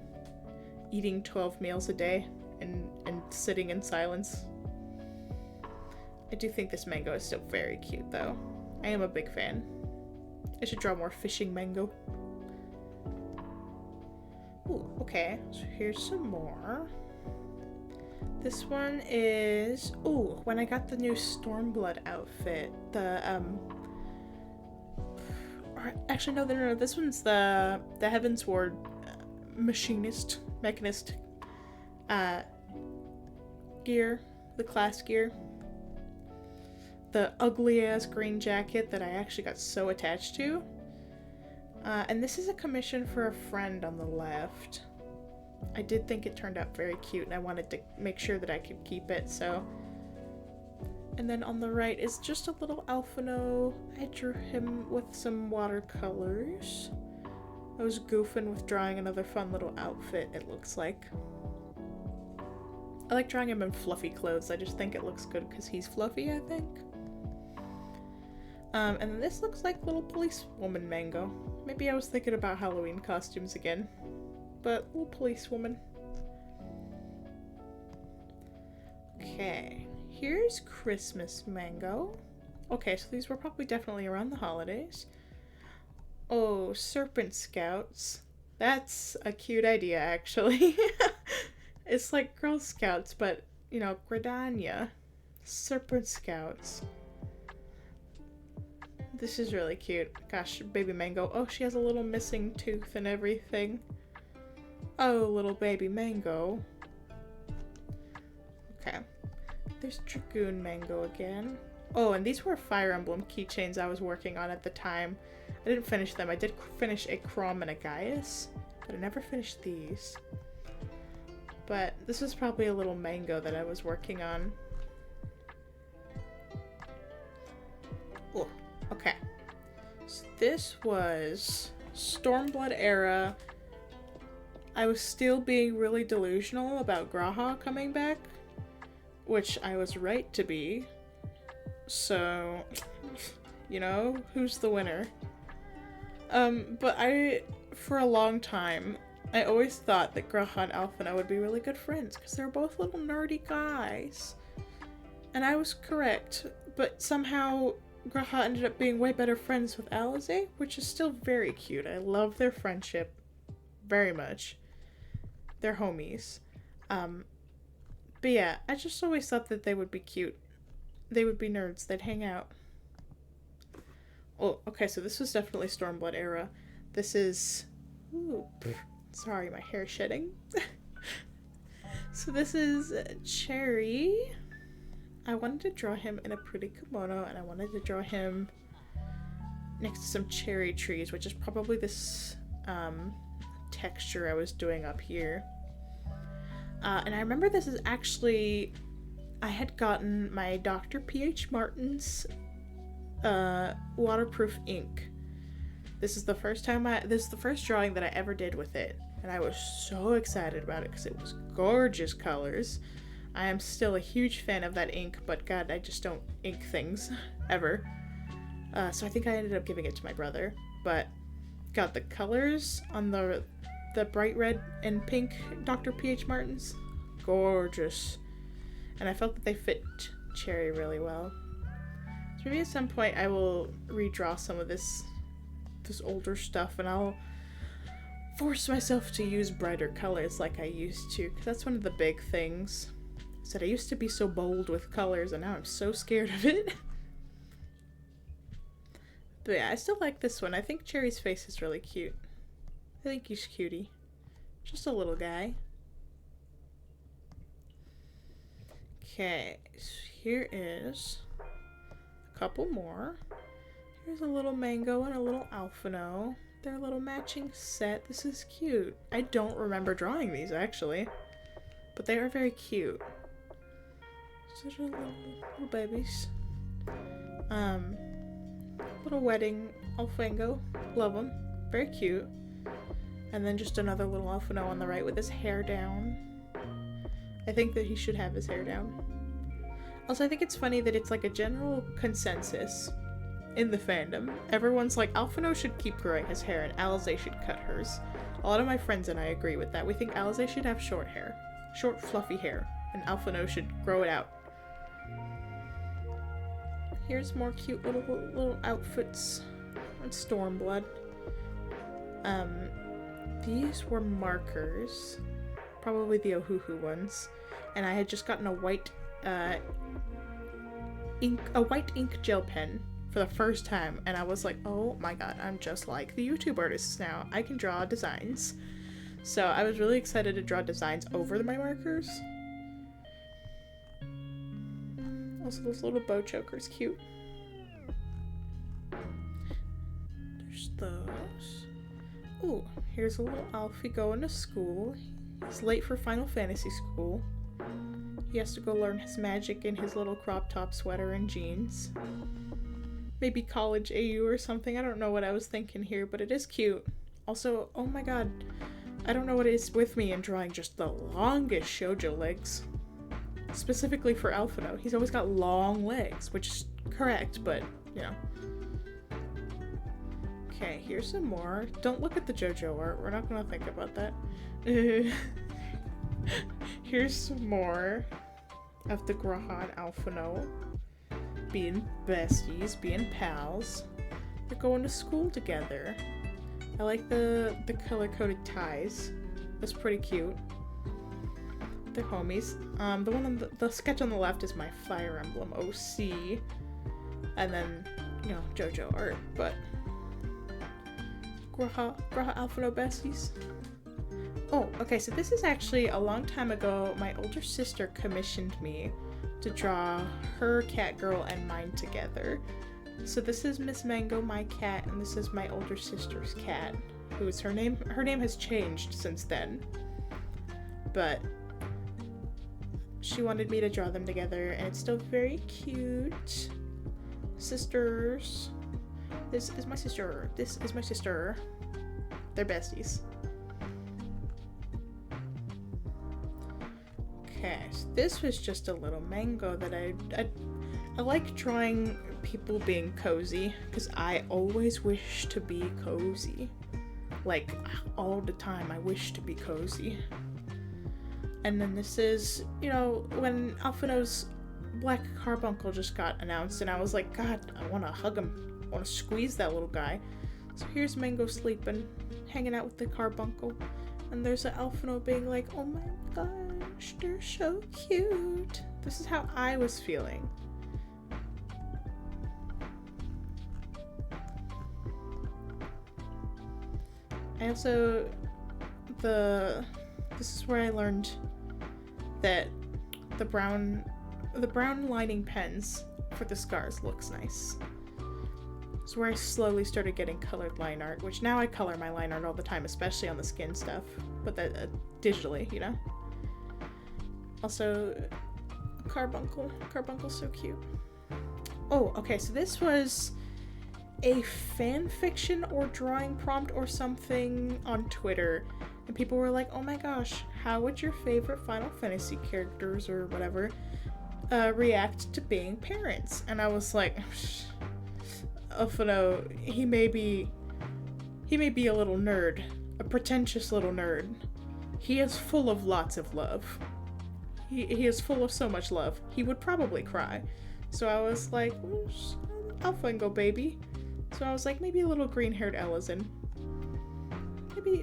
eating 12 meals a day, and sitting in silence. I do think this mango is still very cute, though. I am a big fan. I should draw more fishing mango. Ooh, okay, so here's some more. This one is, ooh, when I got the new Stormblood outfit, actually no, this one's the Heavensward mechanist gear, the class gear. The ugly ass green jacket that I actually got so attached to. And this is a commission for a friend on the left. I did think it turned out very cute, and I wanted to make sure that I could keep it, so. And then on the right is just a little Alphino. I drew him with some watercolors. I was goofing with drawing another fun little outfit, it looks like. I like drawing him in fluffy clothes. I just think it looks good because he's fluffy, I think. And this looks like little policewoman mango. Maybe I was thinking about Halloween costumes again. But little policewoman. Okay, here's Christmas mango. Okay, so these were probably definitely around the holidays. Oh, serpent scouts. That's a cute idea, actually. It's like Girl Scouts, but, you know, Gridania. Serpent scouts. This is really cute. Gosh, baby mango. Oh, she has a little missing tooth and everything. Oh, little baby mango. Okay. There's Dragoon mango again. Oh, and these were Fire Emblem keychains I was working on at the time. I didn't finish them. I did finish a Chrom and a Gaius, but I never finished these. But this was probably a little mango that I was working on. Oh, okay. So this was Stormblood era. I was still being really delusional about Graha coming back, which I was right to be. So, you know, who's the winner? But for a long time, I always thought that Graha and Alphina would be really good friends, because they're both little nerdy guys. And I was correct, but somehow Graha ended up being way better friends with Alize, which is still very cute. I love their friendship very much. They're homies. But yeah, I just always thought that they would be cute. They would be nerds. They'd hang out. Oh, okay, so this was definitely Stormblood era. This is... Ooh, sorry, my hair shedding. So this is Cherry. I wanted to draw him in a pretty kimono, and I wanted to draw him next to some cherry trees, which is probably this texture I was doing up here. And I remember this is actually... I had gotten my Dr. P.H. Martin's waterproof ink. This is the first drawing that I ever did with it, and I was so excited about it because it was gorgeous colors. I am still a huge fan of that ink, but God, I just don't ink things ever. So I think I ended up giving it to my brother, but God, the colors on the bright red and pink Dr. P.H. Martins, gorgeous. And I felt that they fit Cherry really well. So maybe at some point I will redraw some of this older stuff, and I'll force myself to use brighter colors like I used to, because that's one of the big things. I said I used to be so bold with colors, and now I'm so scared of it. But yeah, I still like this one. I think Cherry's face is really cute. I think he's cutie. Just a little guy. Okay, so here is a couple more. Here's a little Mango and a little Alphino. They're a little matching set. This is cute. I don't remember drawing these, actually. But they are very cute. Such a little babies. Little wedding Alfango. Love them. Very cute. And then just another little Alphino on the right with his hair down. I think that he should have his hair down. Also, I think it's funny that it's like a general consensus in the fandom. Everyone's like, Alphino should keep growing his hair and Alize should cut hers. A lot of my friends and I agree with that. We think Alize should have short hair. Short, fluffy hair. And Alphino should grow it out. Here's more cute little outfits on Stormblood. These were markers. Probably the Ohuhu ones. And I had just gotten a white ink gel pen for the first time, and I was like, oh my god, I'm just like the YouTube artists now. I can draw designs. So I was really excited to draw designs over my markers. Also, this little bow choker's cute. There's those. Ooh, here's a little Alfie going to school. He's late for Final Fantasy school. He has to go learn his magic in his little crop top sweater and jeans. Maybe college AU or something. I don't know what I was thinking here, but it is cute. Also, oh my god, I don't know what it is with me in drawing just the longest shoujo legs. Specifically for Alphino. He's always got long legs, which is correct, but, you know. Okay, here's some more. Don't look at the JoJo art. We're not gonna think about that. Here's some more of the Graha and Alphino being besties, being pals. They're going to school together. I like the color-coded ties. That's pretty cute. They're homies. The one on the sketch on the left is my Fire Emblem OC. And then, you know, JoJo art, but Graha Alphino besties. Oh, okay, so this is actually a long time ago. My older sister commissioned me to draw her cat girl and mine together. So this is Miss Mango, my cat, and this is my older sister's cat, who is her name has changed since then. But she wanted me to draw them together, and it's still very cute. Sisters. This is my sister. This is my sister. They're besties. Okay, so this was just a little Mango that I like drawing people being cozy, because I always wish to be cozy. Like, all the time I wish to be cozy. And then this is, you know, when Alphino's Black Carbuncle just got announced, and I was like, God, I want to hug him. I want to squeeze that little guy. So here's Mango sleeping, hanging out with the Carbuncle. And there's an Alphino being like, oh my gosh, they're so cute. This is how I was feeling. I also, this is where I learned that the brown lining pens for the scars looks nice. It's where I slowly started getting colored line art, which now I color my line art all the time, especially on the skin stuff, but that digitally, you know. Also, Carbuncle's so cute. Oh, okay, so this was a fan fiction or drawing prompt or something on Twitter. And people were like, oh my gosh, how would your favorite Final Fantasy characters or whatever react to being parents? And I was like, Alphino, he may be a little nerd, a pretentious little nerd. He is full of lots of love. He is full of so much love. He would probably cry. So I was like, Alphango baby. So I was like, maybe a little green-haired Ellison.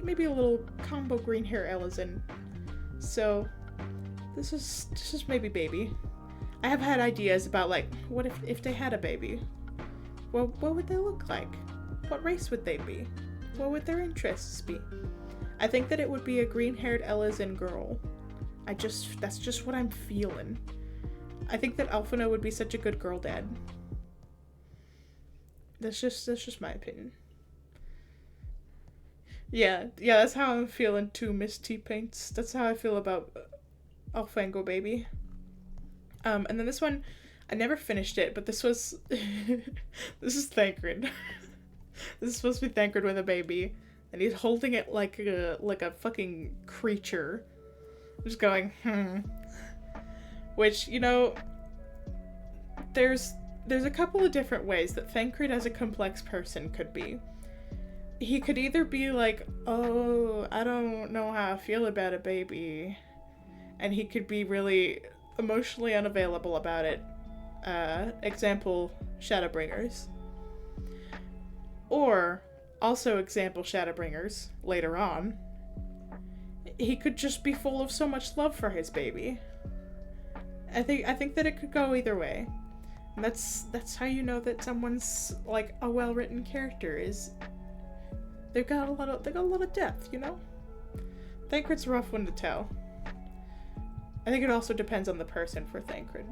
Maybe a little combo green-hair Ellison. So this is maybe baby. I have had ideas about like, what if they had a baby? Well, what would they look like? What race would they be? What would their interests be? I think that it would be a green-haired Ellison girl. That's just what I'm feeling. I think that Alphino would be such a good girl dad. That's just my opinion. Yeah, that's how I'm feeling too, Miss T-Paints. That's how I feel about Alphango baby. And then this one, I never finished it, but this was this is Thancred. This is supposed to be Thancred with a baby, and he's holding it like a fucking creature. Just going, Which, you know, there's a couple of different ways that Thancred as a complex person could be. He could either be like, oh, I don't know how I feel about a baby. And he could be really emotionally unavailable about it. Example, Shadowbringers. Or, also example Shadowbringers, later on. He could just be full of so much love for his baby. I think that it could go either way. And that's how you know that someone's like a well-written character is. They got a lot of depth, you know? Thancred's a rough one to tell. I think it also depends on the person for Thancred.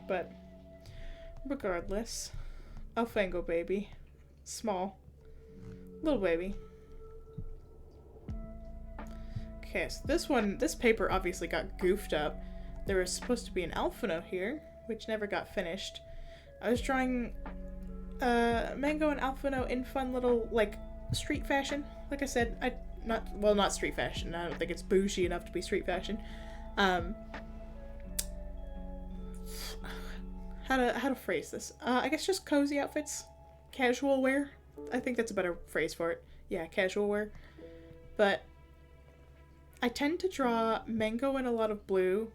But regardless, Alphango baby. Small. Little baby. Okay, so this paper obviously got goofed up. There was supposed to be an Alphino here, which never got finished. I was drawing Mango and Alphino in fun little, like, street fashion. Like I said, not street fashion. I don't think it's bougie enough to be street fashion. How to phrase this? I guess just cozy outfits. Casual wear. I think that's a better phrase for it. Yeah, casual wear. But I tend to draw Mango in a lot of blue,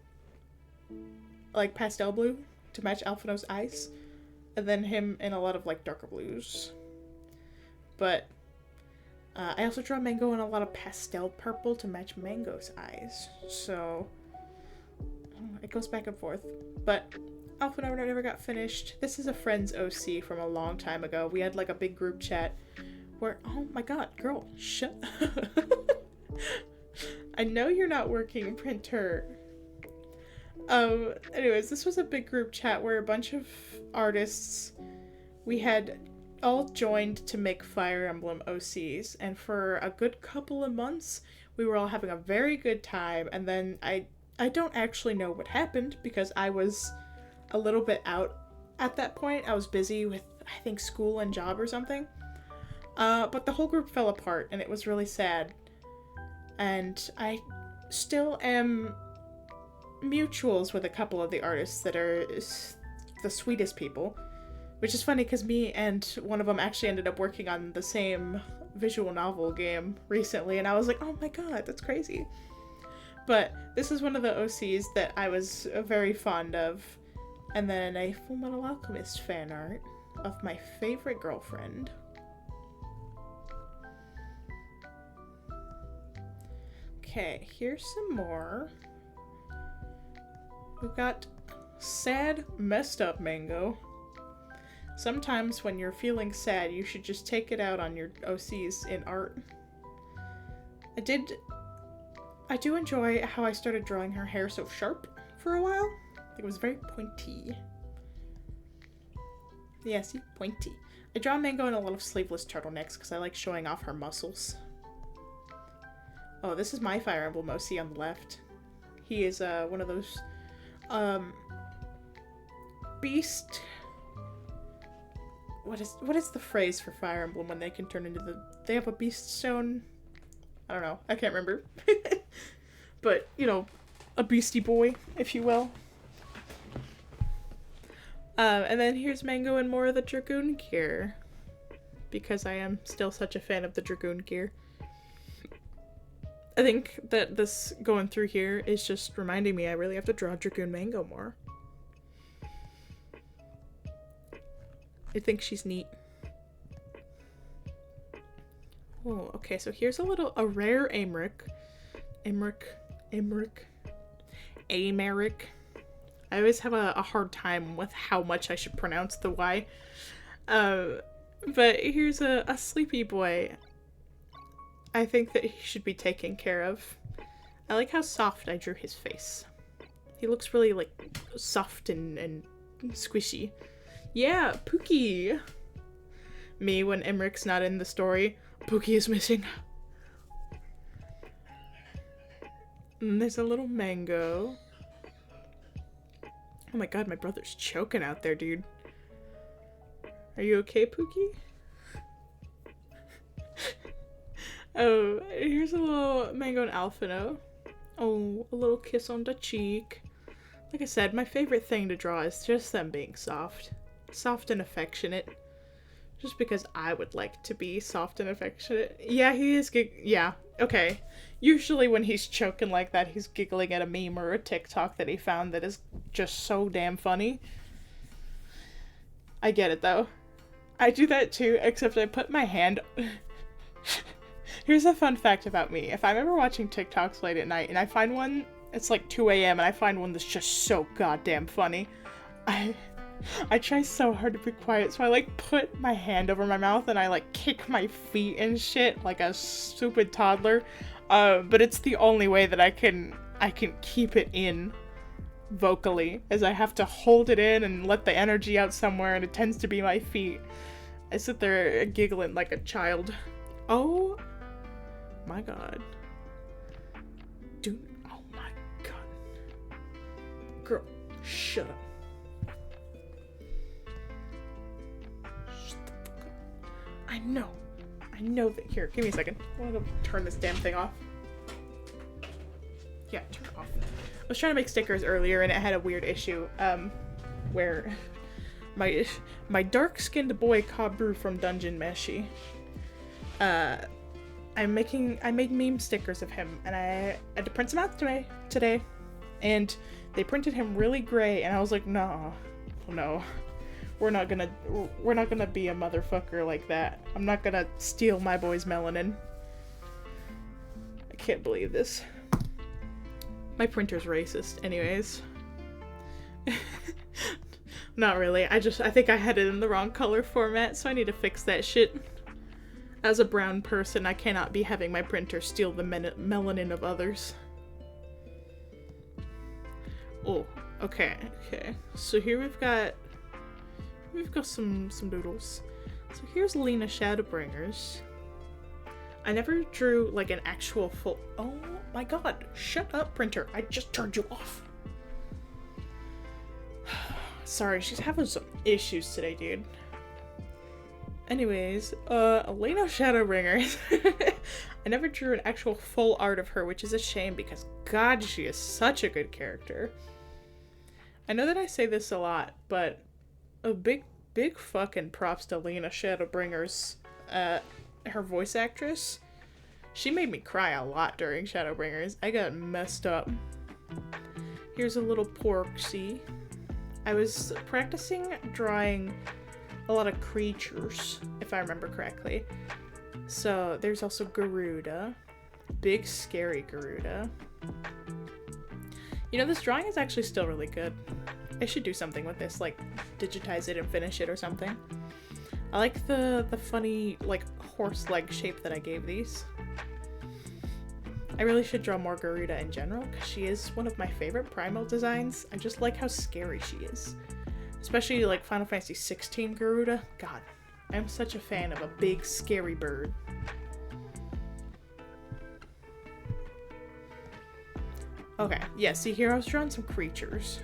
like pastel blue, to match Alphino's eyes, and then him in a lot of like darker blues. But I also draw Mango in a lot of pastel purple to match Mango's eyes, so it goes back and forth. But Alphino never got finished. This is a friend's OC from a long time ago. We had like a big group chat where, oh my god, girl, shut up. I know you're not working, printer. Anyways, this was a big group chat where a bunch of artists, we had all joined to make Fire Emblem OCs, and for a good couple of months, we were all having a very good time, and then I don't actually know what happened, because I was a little bit out at that point. I was busy with, I think, school and job or something. But the whole group fell apart, and it was really sad. And I still am mutuals with a couple of the artists that are the sweetest people. Which is funny, because me and one of them actually ended up working on the same visual novel game recently, and I was like, oh my god, that's crazy. But this is one of the OCs that I was very fond of. And then a Fullmetal Alchemist fan art of my favorite girlfriend. Okay, here's some more. We've got sad, messed up Mango. Sometimes when you're feeling sad, you should just take it out on your OCs in art. I do enjoy how I started drawing her hair so sharp for a while. It was very pointy. Yeah, see? Pointy. I draw Mango in a lot of sleeveless turtlenecks because I like showing off her muscles. Oh, this is my Fire Emblem OC on the left. He is one of those beast what is the phrase for Fire Emblem when they can turn into they have a beast stone? I don't know. I can't remember. But, you know, a beastie boy, if you will. And then here's Mango and more of the Dragoon gear. Because I am still such a fan of the Dragoon gear. I think that this going through here is just reminding me I really have to draw Dragoon Mango more. I think she's neat. Oh, okay, so here's a rare Améric. I always have a hard time with how much I should pronounce the Y. But here's a sleepy boy. I think that he should be taken care of. I like how soft I drew his face. He looks really, like, soft and squishy. Yeah, Pookie! Me, when Emmerich's not in the story, Pookie is missing. And there's a little Mango. Oh my god, my brother's choking out there, dude. Are you okay, Pookie? Oh, here's a little Mango and Alphino. Oh, a little kiss on the cheek. Like I said, my favorite thing to draw is just them being soft. Soft and affectionate. Just because I would like to be soft and affectionate. Yeah, he is yeah, okay. Usually when he's choking like that, he's giggling at a meme or a TikTok that he found that is just so damn funny. I get it, though. I do that too, except I put my hand... Here's a fun fact about me. If I'm ever watching TikToks late at night and I find one, it's like 2 a.m. and I find one that's just so goddamn funny, I try so hard to be quiet, so I like put my hand over my mouth and I like kick my feet and shit like a stupid toddler. But it's the only way that I can keep it in vocally, as I have to hold it in and let the energy out somewhere, and it tends to be my feet. I sit there giggling like a child. Oh my god. Dude, oh my god. Girl, shut up. Shut the fuck up. I know that. Here, give me a second. I want to turn this damn thing off. Yeah, turn it off. I was trying to make stickers earlier and it had a weird issue, where my dark-skinned boy Kabru from Dungeon Meshi, I made meme stickers of him, and I had to print them out today, and they printed him really gray, and I was like, no, we're not gonna be a motherfucker like that. I'm not gonna steal my boy's melanin. I can't believe this. My printer's racist, anyways. Not really. I think I had it in the wrong color format, so I need to fix that shit. As a brown person, I cannot be having my printer steal the melanin of others. Oh, okay. So here we've got some doodles. So here's Lena Shadowbringers. I never drew like an actual full. Oh my god! Shut up, printer! I just turned you off. Sorry, she's having some issues today, dude. Anyways, Elena Shadowbringers. I never drew an actual full art of her, which is a shame because god, she is such a good character. I know that I say this a lot, but a big fucking props to Lena Shadowbringers, her voice actress. She made me cry a lot during Shadowbringers. I got messed up. Here's a little Porksy. I was practicing drawing a lot of creatures, if I remember correctly. So there's also Garuda. Big scary Garuda. You know, this drawing is actually still really good. I should do something with this, like digitize it and finish it or something. I like the funny, like, horse leg shape that I gave these. I really should draw more Garuda in general, because she is one of my favorite primal designs. I just like how scary she is. Especially, like, Final Fantasy XVI Garuda. God, I'm such a fan of a big, scary bird. Okay, yeah, see here I was drawing some creatures.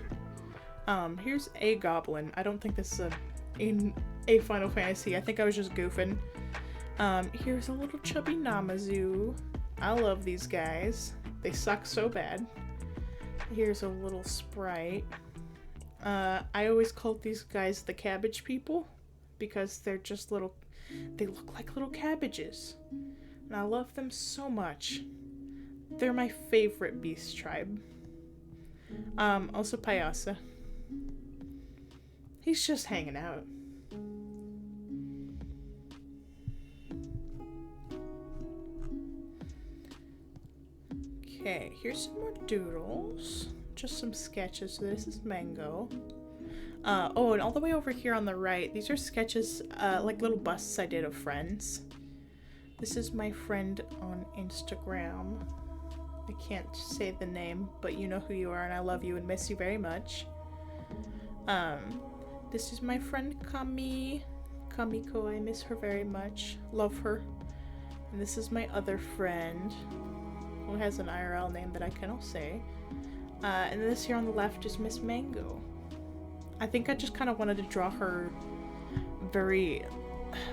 Here's a goblin. I don't think this is a Final Fantasy. I think I was just goofing. Here's a little chubby Namazu. I love these guys. They suck so bad. Here's a little sprite. I always called these guys the cabbage people because they're just little, they look like little cabbages. And I love them so much. They're my favorite beast tribe. Also Payasa. He's just hanging out. Okay, here's some more doodles. Just some sketches. So this is Mango. Oh, and all the way over here on the right, these are sketches, like little busts I did of friends. This is my friend on Instagram. I can't say the name, but you know who you are, and I love you and miss you very much. This is my friend Kamiko. I miss her very much. Love her. And this is my other friend, who has an IRL name that I cannot say. And this here on the left is Miss Mango. I think I just kind of wanted to draw her very...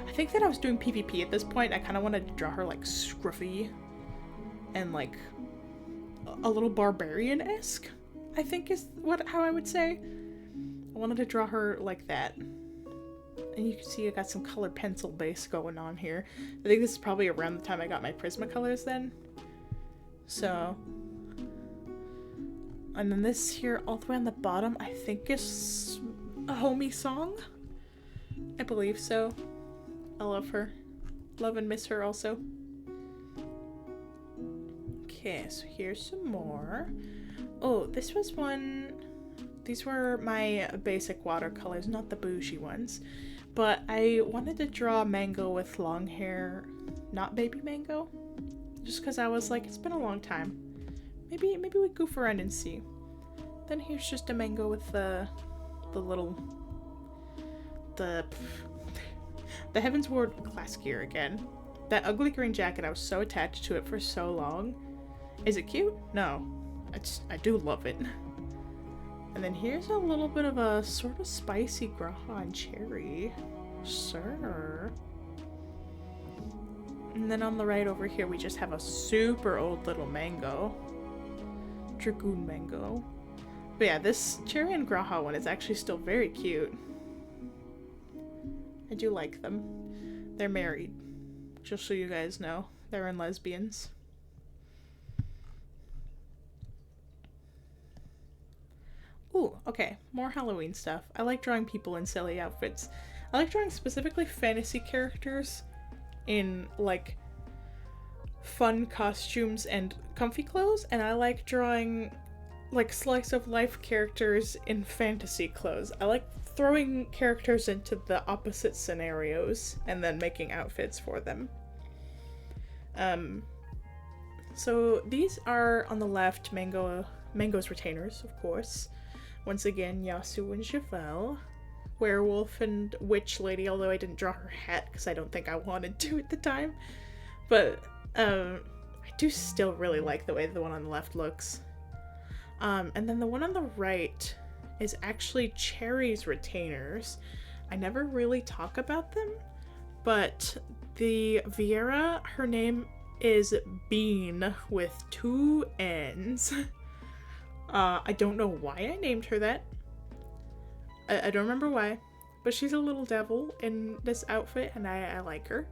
I think that I was doing PvP at this point. I kind of wanted to draw her like scruffy and like a little barbarian-esque, I think is how I would say. I wanted to draw her like that. And you can see I got some colored pencil base going on here. I think this is probably around the time I got my Prismacolors then. So... And then this here, all the way on the bottom, I think is a homie song. I believe so. I love her. Love and miss her also. Okay, so here's some more. Oh, this was one... These were my basic watercolors, not the bougie ones. But I wanted to draw Mango with long hair, not baby Mango. Just because I was like, it's been a long time. Maybe we goof around and see. Then here's just a Mango with the Heaven's Ward class gear again. That ugly green jacket, I was so attached to it for so long. Is it cute? No. I do love it. And then here's a little bit of a sort of spicy Graha and cherry. Sir. And then on the right over here, we just have a super old little Mango. Dragoon Mango. But yeah, this cherry and Graha one is actually still very cute. I do like them. They're married. Just so you guys know. They're in lesbians. Ooh, okay. More Halloween stuff. I like drawing people in silly outfits. I like drawing specifically fantasy characters in, like, fun costumes and comfy clothes, and I like drawing, like, slice of life characters in fantasy clothes. I like throwing characters into the opposite scenarios and then making outfits for them. So these are on the left Mango's retainers, of course. Once again, Yasu and Chevelle. Werewolf and Witch Lady, although I didn't draw her hat because I don't think I wanted to at the time. But I do still really like the way the one on the left looks. And then the one on the right is actually Cherry's retainers. I never really talk about them, but the Viera, her name is Bean with 2 N's. I don't know why I named her that. I don't remember why, but she's a little devil in this outfit, and I like her.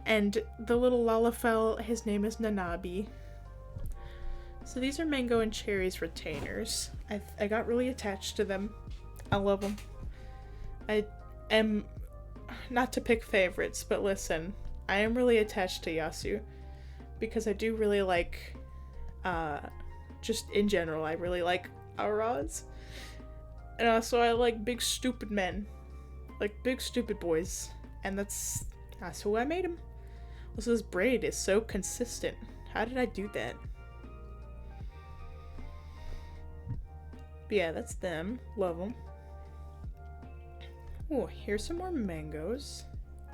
And the little Lalafell, his name is Nanabi. So these are Mango and Cherry's retainers. I got really attached to them. I love them. I am, not to pick favorites, but listen, I am really attached to Yasu because I do really like, just in general, I really like Auras. And also I like big stupid men. Like big stupid boys. And that's who I made him. Also, this braid is so consistent. How did I do that? But yeah, that's them. Love them. Oh, here's some more mangoes.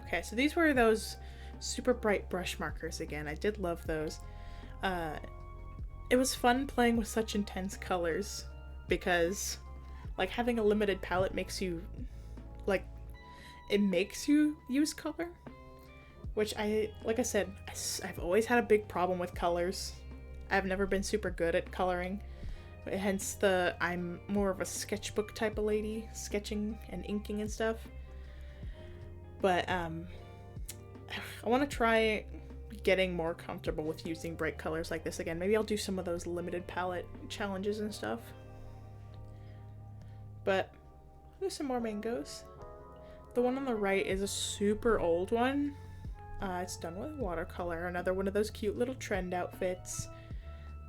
Okay, so these were those super bright brush markers again. I did love those. It was fun playing with such intense colors because, like, having a limited palette makes you, like, it makes you use color, which like I said, I've always had a big problem with colors. I've never been super good at coloring, hence I'm more of a sketchbook type of lady, sketching and inking and stuff. But I want to try getting more comfortable with using bright colors like this again. Maybe I'll do some of those limited palette challenges and stuff. But there's some more mangoes. The one on the right is a super old one. It's done with watercolor. Another one of those cute little trend outfits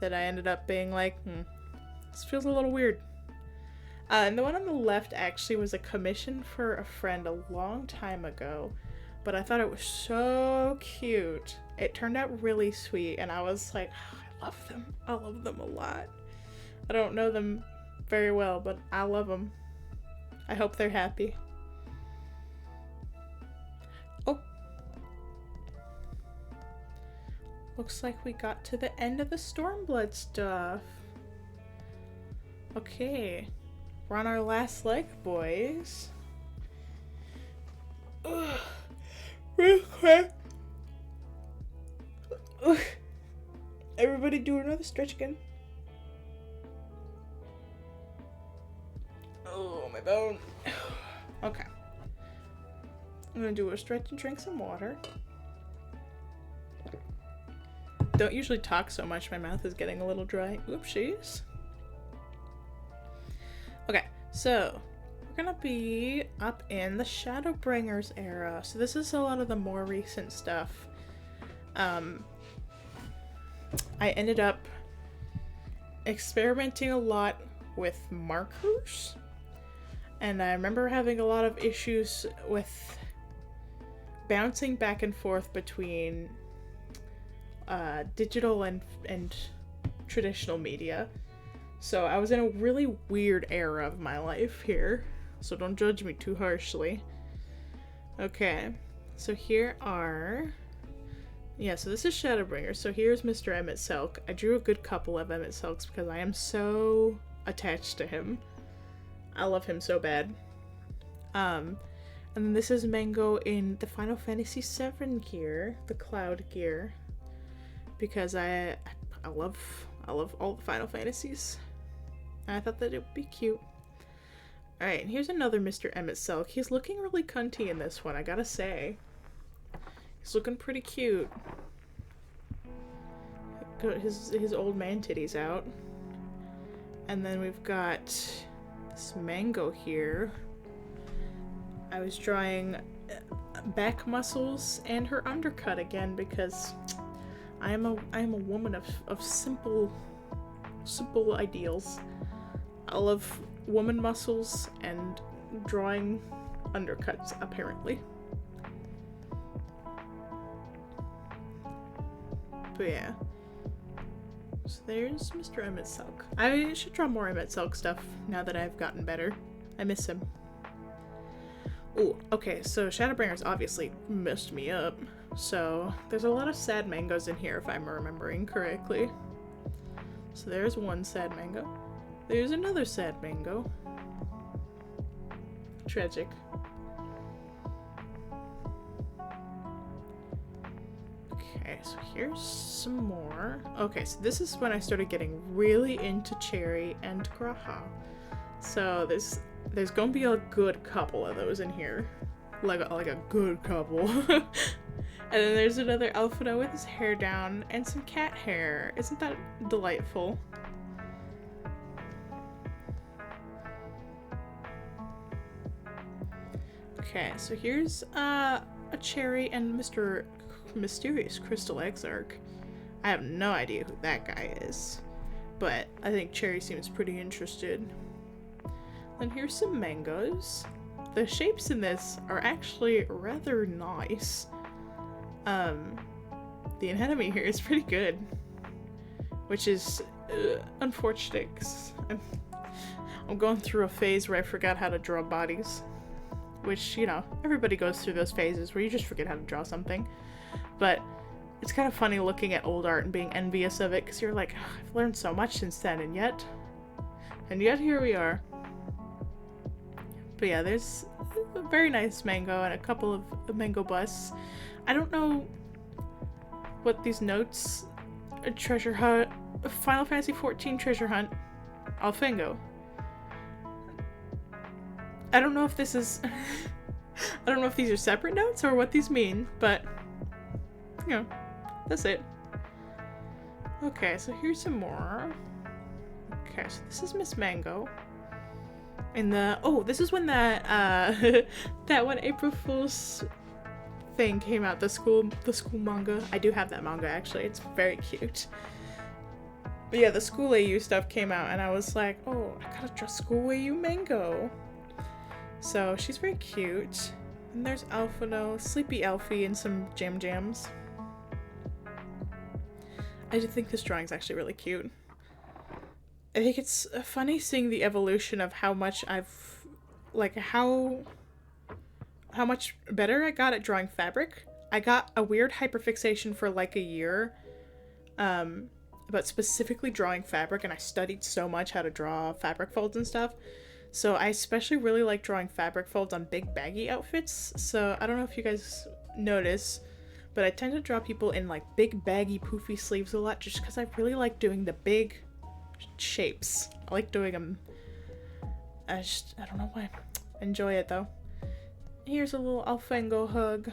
that I ended up being like, this feels a little weird. And the one on the left actually was a commission for a friend a long time ago, but I thought it was so cute. It turned out really sweet, and I was like, I love them. I love them a lot. I don't know them very well, but I love them. I hope they're happy. Oh. Looks like we got to the end of the Stormblood stuff. Okay. We're on our last leg, boys. Ugh. Real quick. Ugh. Everybody do another stretch again. Oh, my bone. Okay. I'm gonna do a stretch and drink some water. Don't usually talk so much, my mouth is getting a little dry. Oopsies. Okay, so we're gonna be up in the Shadowbringers era. So this is a lot of the more recent stuff. I ended up experimenting a lot with markers, and I remember having a lot of issues with bouncing back and forth between digital and traditional media. So I was in a really weird era of my life here, so don't judge me too harshly. Okay, so here are... Yeah, so this is Shadowbringer. So here's Mr. Emmett Selk. I drew a good couple of Emmett Selks because I am so attached to him. I love him so bad. And then this is Mango in the Final Fantasy VII gear, the Cloud gear, because I love all the Final Fantasies. And I thought that it would be cute. Alright, and here's another Mr. Emmett Selk. He's looking really cunty in this one, I gotta say. He's looking pretty cute. Got his old man titties out. And then we've got this Mango here. I was drawing back muscles and her undercut again because I am a woman of simple ideals. I love woman muscles and drawing undercuts, apparently. But yeah. So there's Mr. Emmett Selk. I should draw more Emmett Selk stuff now that I've gotten better. I miss him. Oh, okay, so Shadowbringers obviously messed me up. So there's a lot of sad mangoes in here if I'm remembering correctly. So there's one sad mango. There's another sad mango. Tragic. Okay, so here's some more. Okay, so this is when I started getting really into Cherry and Graha. So there's gonna be a good couple of those in here. Like a good couple. And then there's another Alphino with his hair down and some cat hair. Isn't that delightful? Okay, so here's a Cherry and Mr. Mysterious Crystal Exarch. I have no idea who that guy is, but I think Cherry seems pretty interested. Then here's some mangoes. The shapes in this are actually rather nice. The anatomy here is pretty good, which is unfortunate 'cause I'm going through a phase where I forgot how to draw bodies, which, you know, everybody goes through those phases where you just forget how to draw something. But it's kind of funny looking at old art and being envious of it because you're like, oh, I've learned so much since then, and yet here we are. But yeah, there's a very nice mango and a couple of mango busts. I don't know what these notes, a treasure hunt, Final Fantasy XIV treasure hunt, Alfango. I don't know if this is, I don't know if these are separate notes or what these mean, but, you know, that's it. Okay, so here's some more. Okay, so this is Miss Mango. And this is when that, that one April Fool's thing came out, the school manga. I do have that manga, actually. It's very cute. But yeah, the School AU stuff came out, and I was like, oh, I gotta draw School AU Mango. So she's very cute. And there's Alphino, Sleepy Alfie, and some Jam Jams. I do think this drawing's actually really cute. I think it's funny seeing the evolution of how much I've, like, how much better I got at drawing fabric. I got a weird hyperfixation for like a year, but specifically drawing fabric, and I studied so much how to draw fabric folds and stuff. So I especially really like drawing fabric folds on big baggy outfits. So I don't know if you guys notice, but I tend to draw people in like big baggy poofy sleeves a lot just because I really like doing the big shapes. I like doing them. I don't know why. Enjoy it though. Here's a little Alfango hug.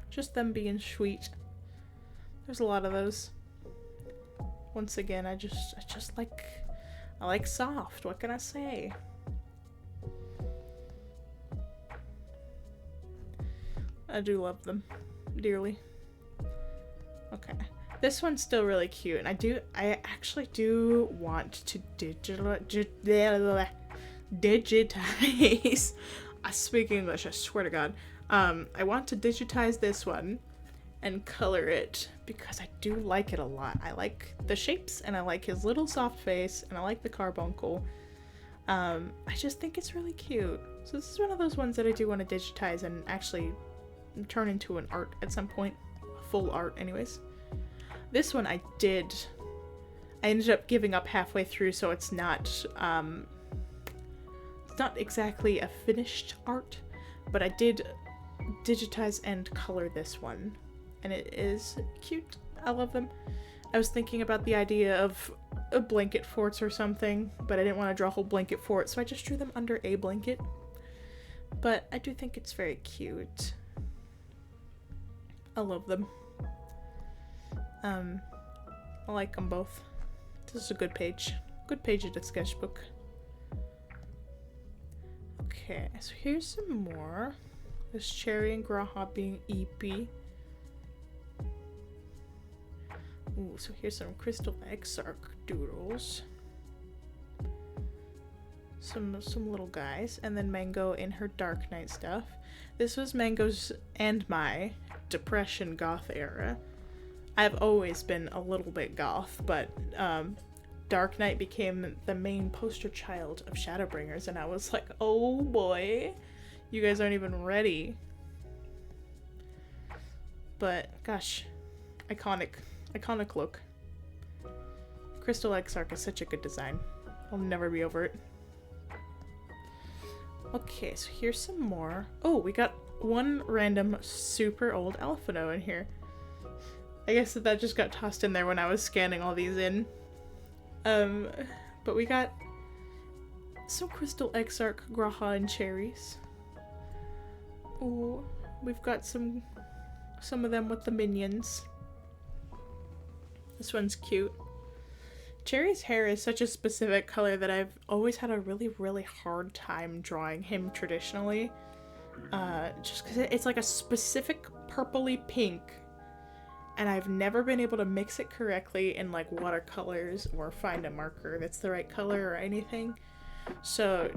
Just them being sweet. There's a lot of those. Once again, I like soft. What can I say? I do love them dearly. Okay. This one's still really cute, and I actually do want to digitize. I speak English, I swear to God. I want to digitize this one and color it because I do like it a lot. I like the shapes, and I like his little soft face, and I like the carbuncle. I just think it's really cute. So this is one of those ones that I do want to digitize and actually turn into an art at some point. Full art anyways. This one I ended up giving up halfway through, so it's not exactly a finished art, but I did digitize and color this one, and it is cute. I love them. I was thinking about the idea of a blanket forts or something, but I didn't want to draw a whole blanket fort, so I just drew them under a blanket. But I do think it's very cute. I love them. I like them both. This is a good page. Good page of the sketchbook. Okay, so here's some more. There's Cherry and Graha being EP. Ooh, so here's some Crystal Exarch doodles. Some little guys, and then Mango in her Dark Knight stuff. This was Mango's and my Depression goth era. I've always been a little bit goth, but Dark Knight became the main poster child of Shadowbringers, and I was like, oh boy, you guys aren't even ready. But gosh, iconic look. Crystal Exarch is such a good design. I'll never be over it. Okay, so here's some more. Oh, we got one random super old Alphino in here. I guess that just got tossed in there when I was scanning all these in. But we got some Crystal Exarch, Graha, and Cherries. Ooh, we've got some of them with the minions. This one's cute. Cherry's hair is such a specific color that I've always had a really, really hard time drawing him traditionally. Just because it's like a specific purpley pink, and I've never been able to mix it correctly in like watercolors or find a marker that's the right color or anything. So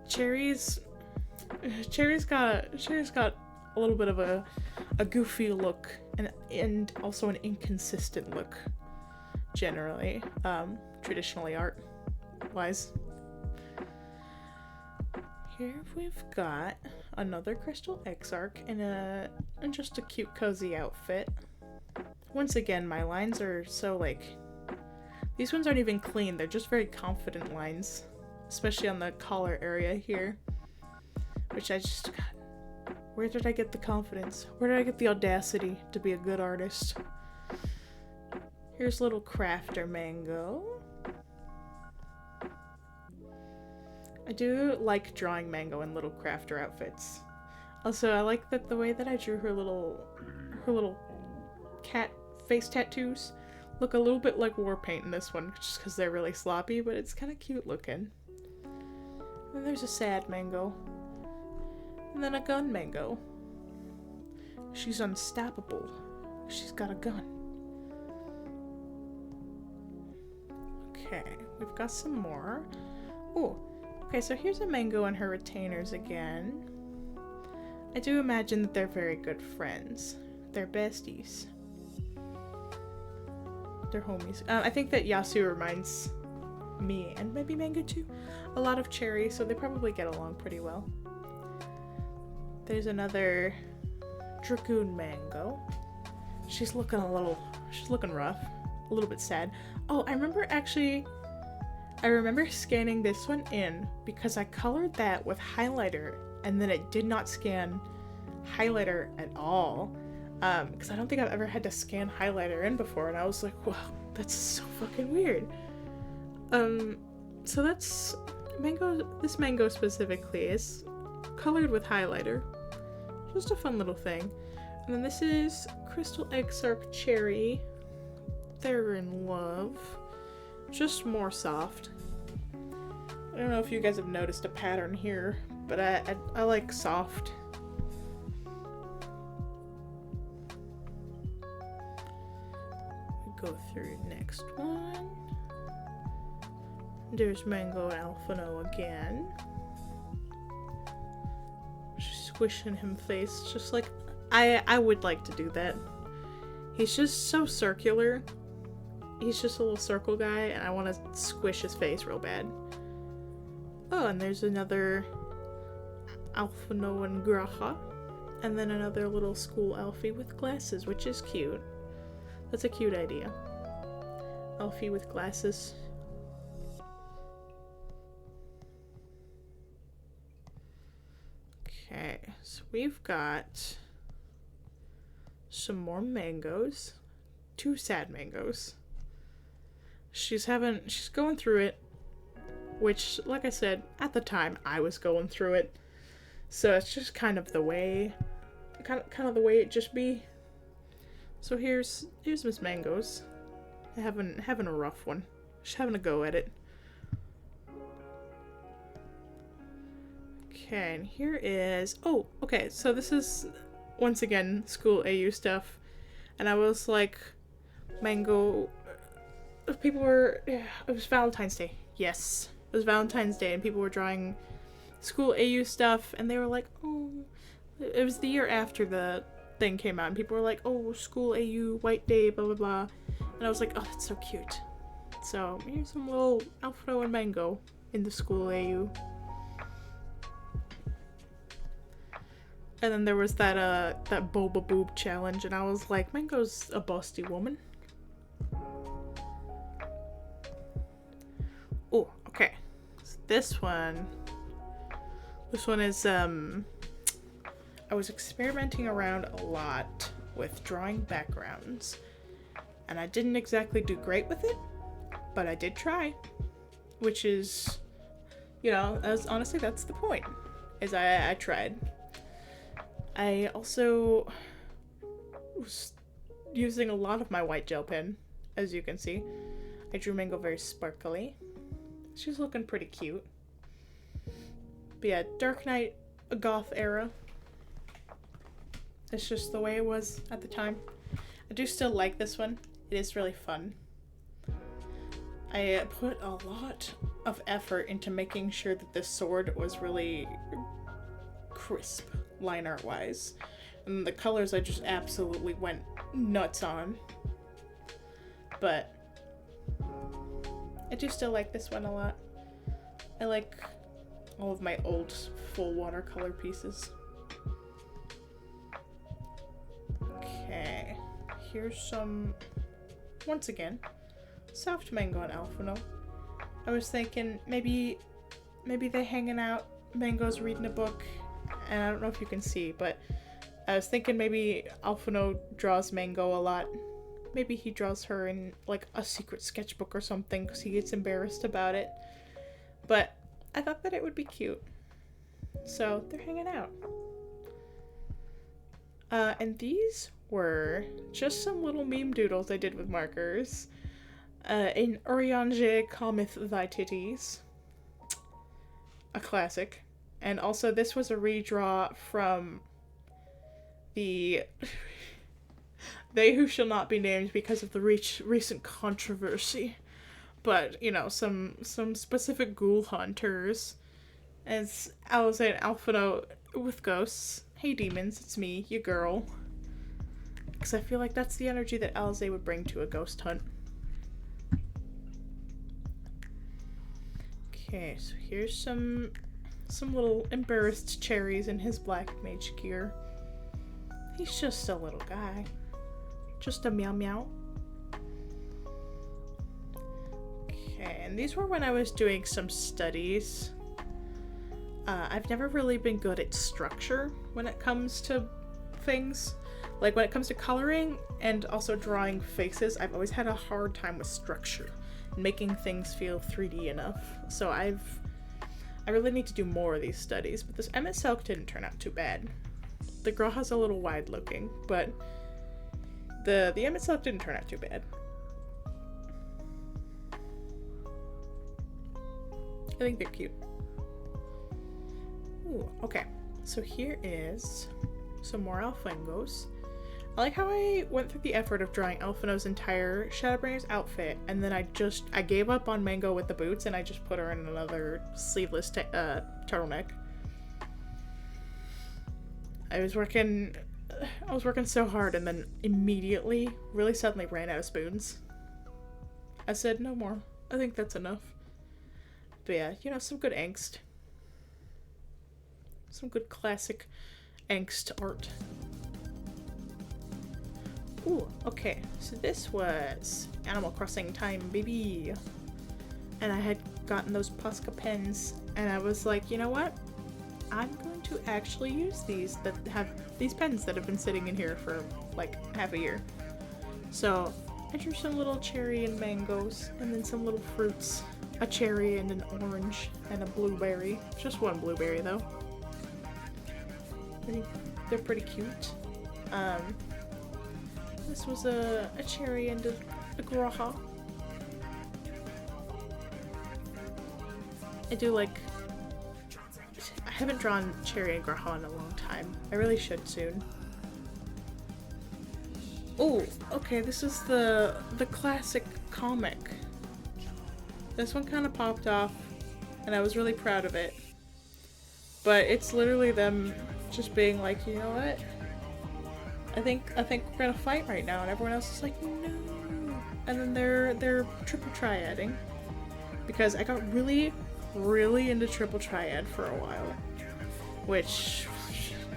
Cherry's got a little bit of a goofy look and also an inconsistent look. Generally, traditionally art wise. Here we've got another Crystal Exarch in just a cute cozy outfit. Once again, my lines are so like, these ones aren't even clean, they're just very confident lines, especially on the collar area here. which I just got. Where did I get the confidence? Where did I get the audacity to be a good artist? Here's little crafter Mango. I do like drawing Mango in little crafter outfits. Also, I like that the way that I drew her little cat face tattoos look a little bit like war paint in this one, just because they're really sloppy, but it's kind of cute looking. And then there's a sad Mango. And then a gun Mango. She's unstoppable. She's got a gun. Okay, we've got some more. Oh, okay, so here's a Mango and her retainers again. I do imagine that they're very good friends. They're besties. They're homies. I think that Yasu reminds me, and maybe Mango too, a lot of Cherry, so they probably get along pretty well. There's another Dragoon Mango. She's looking rough. A little bit sad. Oh, I remember scanning this one in because I colored that with highlighter and then it did not scan highlighter at all. Because I don't think I've ever had to scan highlighter in before, and I was like, wow, that's so fucking weird. So that's Mango. This Mango specifically is colored with highlighter. Just a fun little thing. And then this is Crystal Exarch Cherry. They're in love. Just more soft. I don't know if you guys have noticed a pattern here, but I like soft. Go through next one. There's Mango and Alphino again. She's squishing him face, just like I would like to do that. He's just so circular. He's just a little circle guy, and I want to squish his face real bad. Oh, and there's another Alphino and Graha, and then another little school Alfie with glasses, which is cute. That's a cute idea. Alfie with glasses. Okay, so we've got some more Mangoes. 2 sad Mangoes. She's going through it, which, like I said, at the time I was going through it. So it's just kind of the way it just be. So here's Miss Mangoes, having a rough one. She's having a go at it. Okay, and here is, oh, okay, so this is once again school AU stuff, and I was like, Mango, it was Valentine's Day. Yes, it was Valentine's Day, and people were drawing school AU stuff, and they were like, oh, it was the year after the thing came out, and people were like, oh, school AU, white day, blah blah blah, and I was like, oh, that's so cute. So here's some little Alfredo and Mango in the school AU. And then there was that boba boob challenge, and I was like, Mango's a busty woman. Oh, okay. So this one is I was experimenting around a lot with drawing backgrounds, and I didn't exactly do great with it, but I did try, which is, honestly, that's the point, is I tried. I also was using a lot of my white gel pen, as you can see. I drew Mango very sparkly. She's looking pretty cute. But yeah, Dark Knight, a goth era. It's just the way it was at the time. I do still like this one. It is really fun. I put a lot of effort into making sure that this sword was really crisp, line art wise. And the colors I just absolutely went nuts on. But I do still like this one a lot. I like all of my old full watercolor pieces. Okay, here's some, once again, soft Mango and Alphino. I was thinking maybe they're hanging out, Mango's reading a book, and I don't know if you can see, but I was thinking maybe Alphino draws Mango a lot. Maybe he draws her in like a secret sketchbook or something because he gets embarrassed about it. But I thought that it would be cute. So they're hanging out. And these were just some little meme doodles I did with markers. In Oriange Calmeth Thy Titties. A classic. And also this was a redraw from the They Who Shall Not Be Named because of the recent controversy. But, you know, some specific ghoul hunters. As Alize and Alphino with ghosts. Hey demons, it's me, your girl. Because I feel like that's the energy that Alize would bring to a ghost hunt. Okay, so here's some little embarrassed cherries in his black mage gear. He's just a little guy. Just a meow meow. Okay, and these were when I was doing some studies. I've never really been good at structure when it comes to things. Like when it comes to coloring and also drawing faces, I've always had a hard time with structure. Making things feel 3D enough. So I really need to do more of these studies, but this Emmet Silk didn't turn out too bad. The Graha's a little wide looking, but the Emmet Silk didn't turn out too bad. I think they're cute. Ooh, okay. So here is some more Alfengos. I like how I went through the effort of drawing Alphino's entire Shadowbringer's outfit, and then I gave up on Mango with the boots, and I just put her in another sleeveless turtleneck. I was working so hard, and then immediately, really suddenly ran out of spoons. I said, no more. I think that's enough. But yeah, you know, some good angst. Some good classic angst art. Ooh, okay, so this was Animal Crossing time, baby. And I had gotten those Posca pens, and I was like, you know what? I'm going to actually use these pens that have been sitting in here for like half a year. So I drew some little cherry and mangoes, and then some little fruits. A cherry and an orange and a blueberry. Just one blueberry though. I think they're pretty cute. This was a cherry and a Graha. I haven't drawn cherry and Graha in a long time. I really should soon. Oh, okay, this is the classic comic. This one kind of popped off, and I was really proud of it. But it's literally them just being like, you know what? I think we're gonna fight right now, and everyone else is like, no. And then they're triple triading, because I got really, really into triple triad for a while. Which,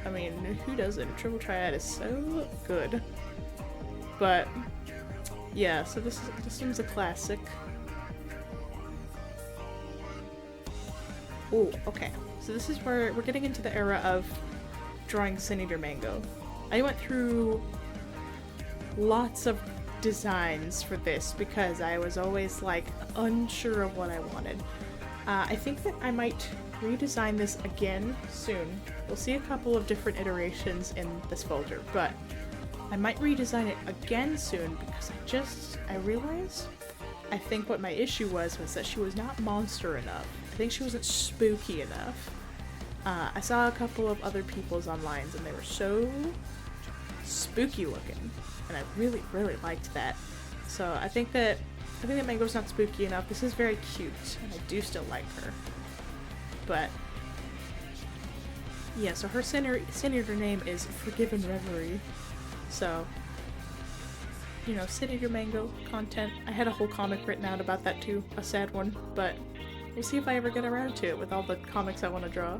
I mean, who doesn't? Triple triad is so good. But yeah, so this one's a classic. Ooh, okay. So this is where we're getting into the era of drawing Sin Eater Mango. I went through lots of designs for this because I was always like unsure of what I wanted. I think that I might redesign this again soon. We'll see a couple of different iterations in this folder, but I might redesign it again soon because I realized I think what my issue was that she was not monster enough. I think she wasn't spooky enough. I saw a couple of other people's online and they were so spooky looking, and I really, really liked that. So I think that Mango's not spooky enough. This is very cute, and I do still like her. But yeah, so her Sin Eater name is Forgiven Reverie. So, you know, Sin Eater Mango content. I had a whole comic written out about that too, a sad one, but we'll see if I ever get around to it with all the comics I want to draw.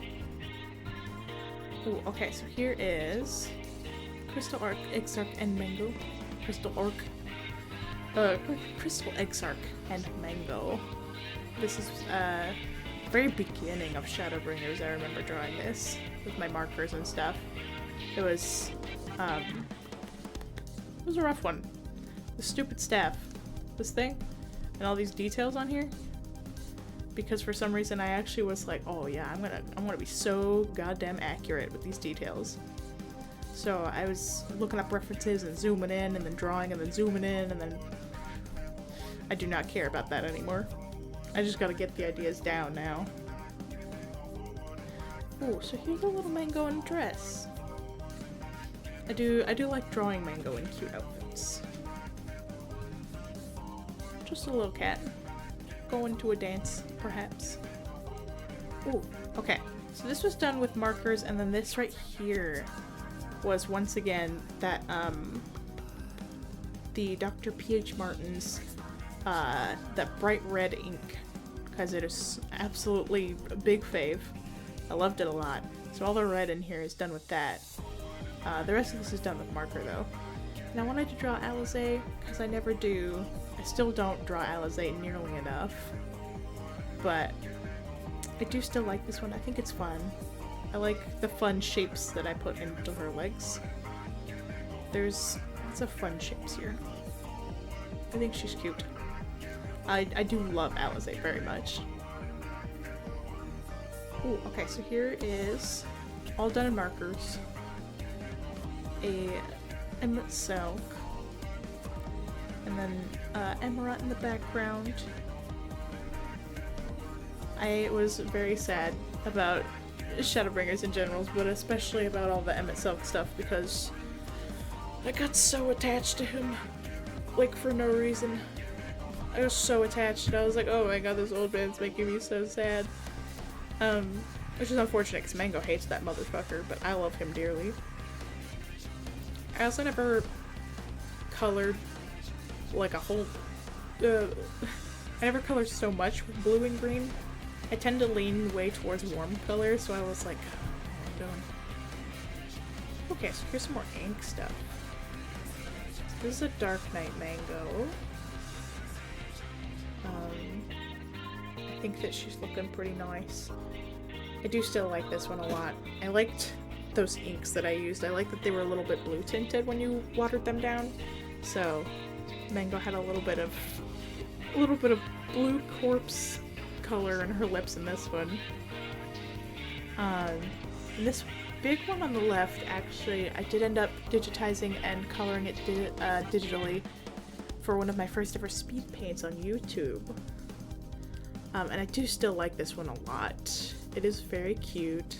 Ooh, okay, so here is Crystal Exarch and Mango. Crystal Exarch and Mango. This is very beginning of Shadowbringers, I remember drawing this with my markers and stuff. It was a rough one. The stupid staff. This thing. And all these details on here. Because for some reason I actually was like, oh yeah, I'm gonna be so goddamn accurate with these details. So I was looking up references and zooming in and then drawing and then zooming in and then I do not care about that anymore. I just gotta get the ideas down now. Oh, so here's a little Mango in a dress. I do like drawing Mango in cute outfits. Just a little cat. Going to a dance, perhaps. Ooh, okay. So this was done with markers, and then this right here was once again that, the Dr. P.H. Martin's, that bright red ink. Because it is absolutely a big fave. I loved it a lot. So all the red in here is done with that. The rest of this is done with marker though. And I wanted to draw Alizé because I never do. I still don't draw Alizé nearly enough. But I do still like this one. I think it's fun. I like the fun shapes that I put into her legs. There's lots of fun shapes here. I think she's cute. I do love Alizé very much. Ooh, okay, so here is all done in markers. A Emerald Silk. And then Emerald in the background. I was very sad about Shadowbringers in general, but especially about all the Emmett Silk stuff because I got so attached to him. Like, for no reason. I was so attached. I was like, oh my god, this old man's making me so sad. Which is unfortunate because Mango hates that motherfucker, but I love him dearly. I also never colored like a whole, I never colored so much with blue and green. I tend to lean way towards warm colors, so I was like, what am I doing? Okay, so here's some more ink stuff. So this is a Dark Knight Mango. I think that she's looking pretty nice. I do still like this one a lot. I liked those inks that I used. I like that they were a little bit blue tinted when you watered them down. So Mango had a little bit of blue corpse color in her lips in this one. And this big one on the left, actually, I did end up digitizing and coloring it digitally for one of my first ever speed paints on YouTube. And I do still like this one a lot. It is very cute.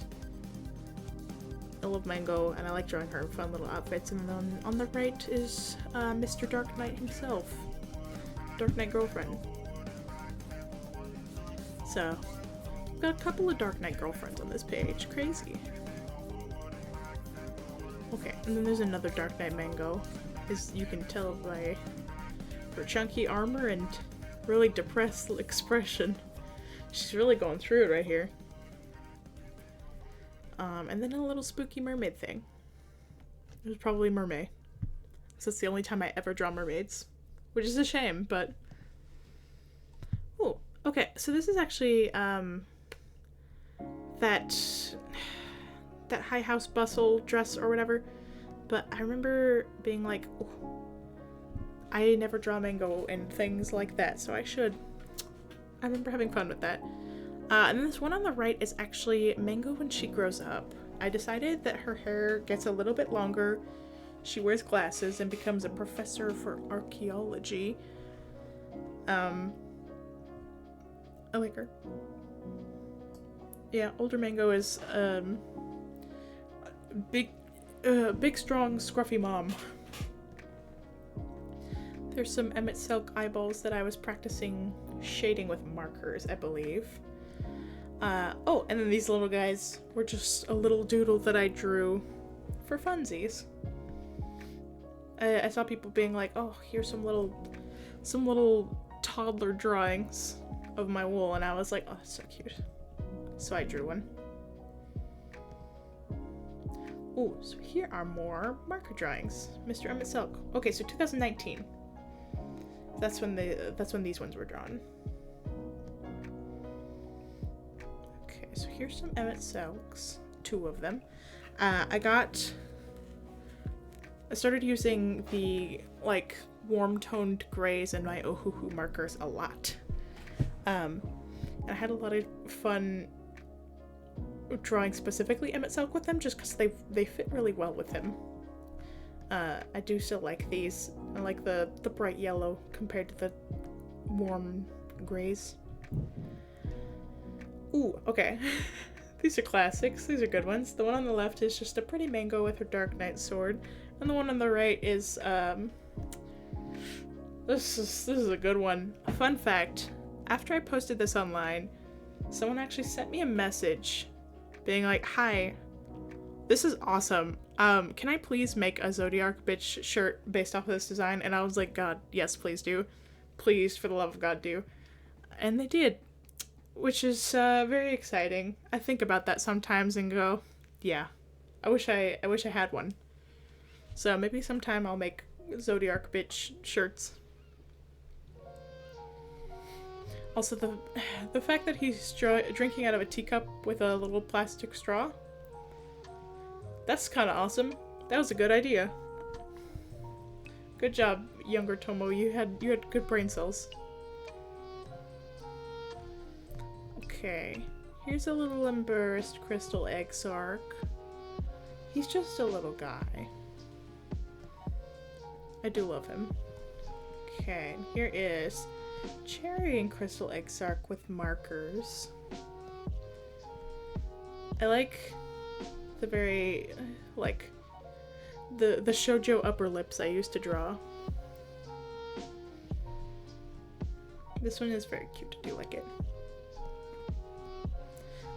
I love Mango, and I like drawing her in fun little outfits. And then on the right is Mr. Dark Knight himself. Dark Knight girlfriend. So, I've got a couple of Dark Knight girlfriends on this page. Crazy. Okay, and then there's another Dark Knight Mango. As you can tell by her chunky armor and really depressed expression. She's really going through it right here. And then a little spooky mermaid thing. It was probably mermaid. So that's the only time I ever draw mermaids. Which is a shame, but... Oh, okay. So this is actually, that High House Bustle dress or whatever. But I remember being like, oh, I never draw Mango in things like that, so I should. I remember having fun with that. And then this one on the right is actually Mango when she grows up. I decided that her hair gets a little bit longer, she wears glasses, and becomes a professor for archaeology. I like her. Yeah, older Mango is, big, strong, scruffy mom. There's some Emmett Silk eyeballs that I was practicing shading with markers, I believe. Oh, and then these little guys were just a little doodle that I drew for funsies. I saw people being like, oh, here's some little toddler drawings of my wool, and I was like, oh, that's so cute. So I drew one. Oh, so here are more marker drawings. Mr. Emmett Silk. Okay, so 2019. That's when these ones were drawn. so here's some Emmett Silks, 2 of them. I started using the like warm toned grays in my Ohuhu markers a lot. And I had a lot of fun drawing specifically Emmett Silk with them just because they fit really well with him. I do still like these. I like the bright yellow compared to the warm grays. Ooh, okay. These are classics. These are good ones. The one on the left is just a pretty Mango with her Dark Knight sword. And the one on the right is, this is a good one. A fun fact, after I posted this online, someone actually sent me a message being like, "Hi, this is awesome. Can I please make a Zodiac bitch shirt based off of this design?" And I was like, "God, yes, please do. Please, for the love of God, do." And they did, which is very exciting. I think about that sometimes and go, yeah, I wish I had one. So maybe sometime I'll make Zodiac bitch shirts. Also, the fact that he's drinking out of a teacup with a little plastic straw, that's kind of awesome. That was a good idea. Good job, younger Tomo. You had good brain cells. Okay, here's a little embarrassed Crystal Exarch. He's just a little guy. I do love him. Okay, and here is Cherry and Crystal Exarch with markers. I like the very, like, the shoujo upper lips I used to draw. This one is very cute. I do like it.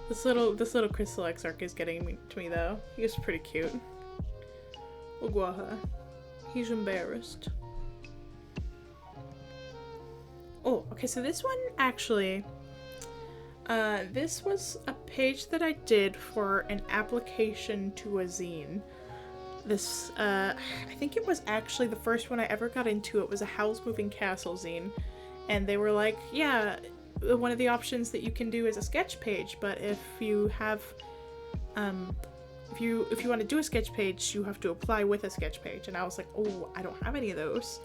This little Crystal Exarch is getting to me though. He's pretty cute. Oguaha. He's embarrassed. Oh, okay, so this one actually, this was a page that I did for an application to a zine. This, I think it was actually the first one I ever got into. It was a Howl's Moving Castle zine. And they were like, yeah, one of the options that you can do is a sketch page, but if you have, if you want to do a sketch page, you have to apply with a sketch page. And I was like, oh, I don't have any of those.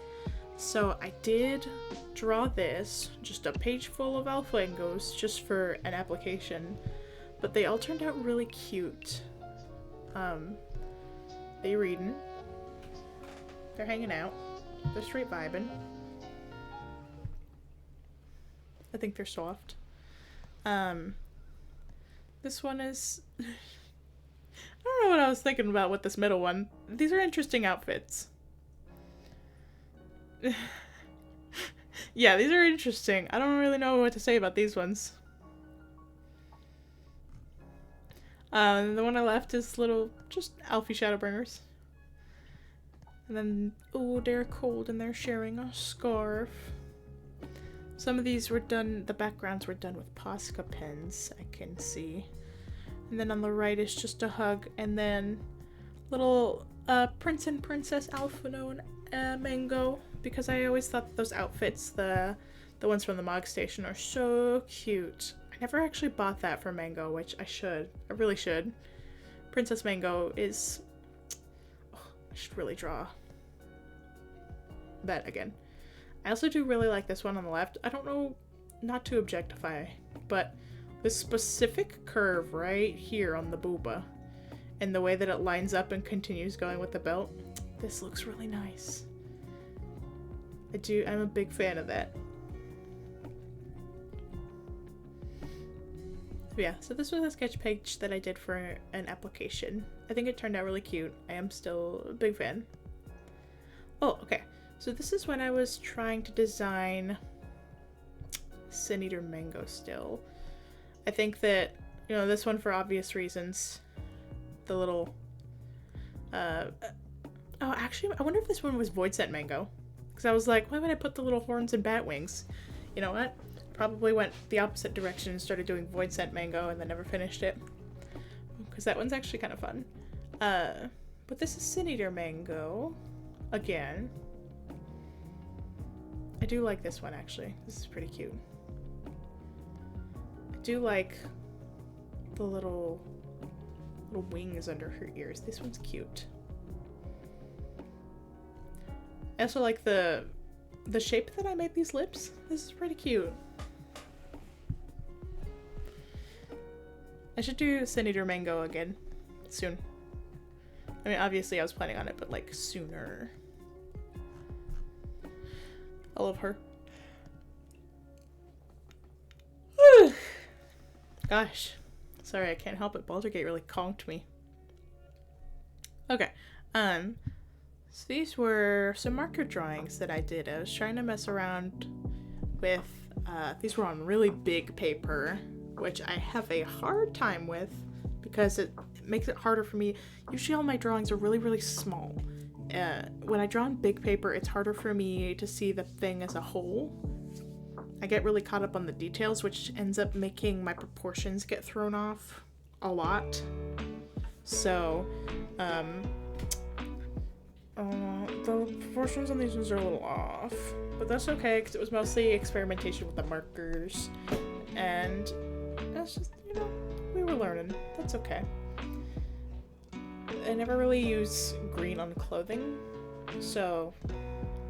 So I did draw this, just a page full of alfangos, just for an application. But they all turned out really cute. They reading. They're hanging out. They're straight vibing. I think they're soft. This one is... I don't know what I was thinking about with this middle one. These are interesting outfits. Yeah, these are interesting. I don't really know what to say about these ones. The one I left is little, just Alfie Shadowbringers. And then, oh, they're cold and they're sharing a scarf. Some of these were done, the backgrounds were done with Posca pens, I can see. And then on the right is just a hug, and then little Prince and Princess Alphino and Mango, because I always thought those outfits, the ones from the Mog Station, are so cute. I never actually bought that for Mango, which I should. I really should. Princess Mango is... Oh, I should really draw that again. I also do really like this one on the left. I don't know, not to objectify, but this specific curve right here on the booba and the way that it lines up and continues going with the belt, this looks really nice. I'm a big fan of that. Yeah, so this was a sketch page that I did for an application. I think it turned out really cute. I am still a big fan. Oh, okay. So this is when I was trying to design Sin Eater Mango still. I think that, you know, this one for obvious reasons. The little... oh, actually, I wonder if this one was Void Set Mango. Because I was like, why would I put the little horns and bat wings? You know what? Probably went the opposite direction and started doing Void Scent Mango and then never finished it. Because that one's actually kind of fun. But this is Sin Eater Mango. Again. I do like this one, actually. This is pretty cute. I do like the little wings under her ears. This one's cute. I also like the shape that I made these lips. This is pretty cute. I should do Senator Mango again soon. I mean, obviously I was planning on it, but like sooner. I love her. Gosh. Sorry, I can't help it. Baldur's Gate really conked me. Okay. So these were some marker drawings that I did. I was trying to mess around with, these were on really big paper, which I have a hard time with because it makes it harder for me. Usually all my drawings are really, really small. When I draw on big paper, it's harder for me to see the thing as a whole. I get really caught up on the details, which ends up making my proportions get thrown off a lot. So, the proportions on these ones are a little off, but that's okay because it was mostly experimentation with the markers, and that's just, you know, we were learning. That's okay. I never really use green on clothing, so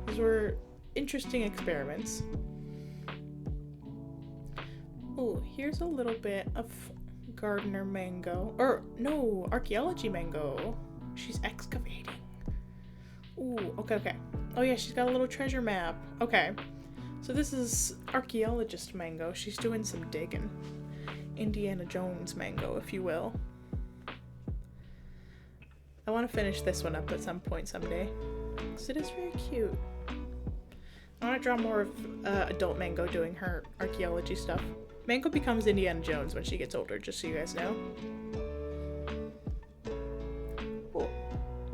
these were interesting experiments. Oh, here's a little bit of gardener mango, or no, archaeology mango. She's excavating. Ooh, okay. Oh yeah, she's got a little treasure map. Okay, so this is archaeologist mango. She's doing some digging. Indiana Jones mango, if you will. I want to finish this one up at some point someday, because it is very cute. I want to draw more of adult Mango doing her archaeology stuff. Mango becomes Indiana Jones when she gets older, just so you guys know. Oh,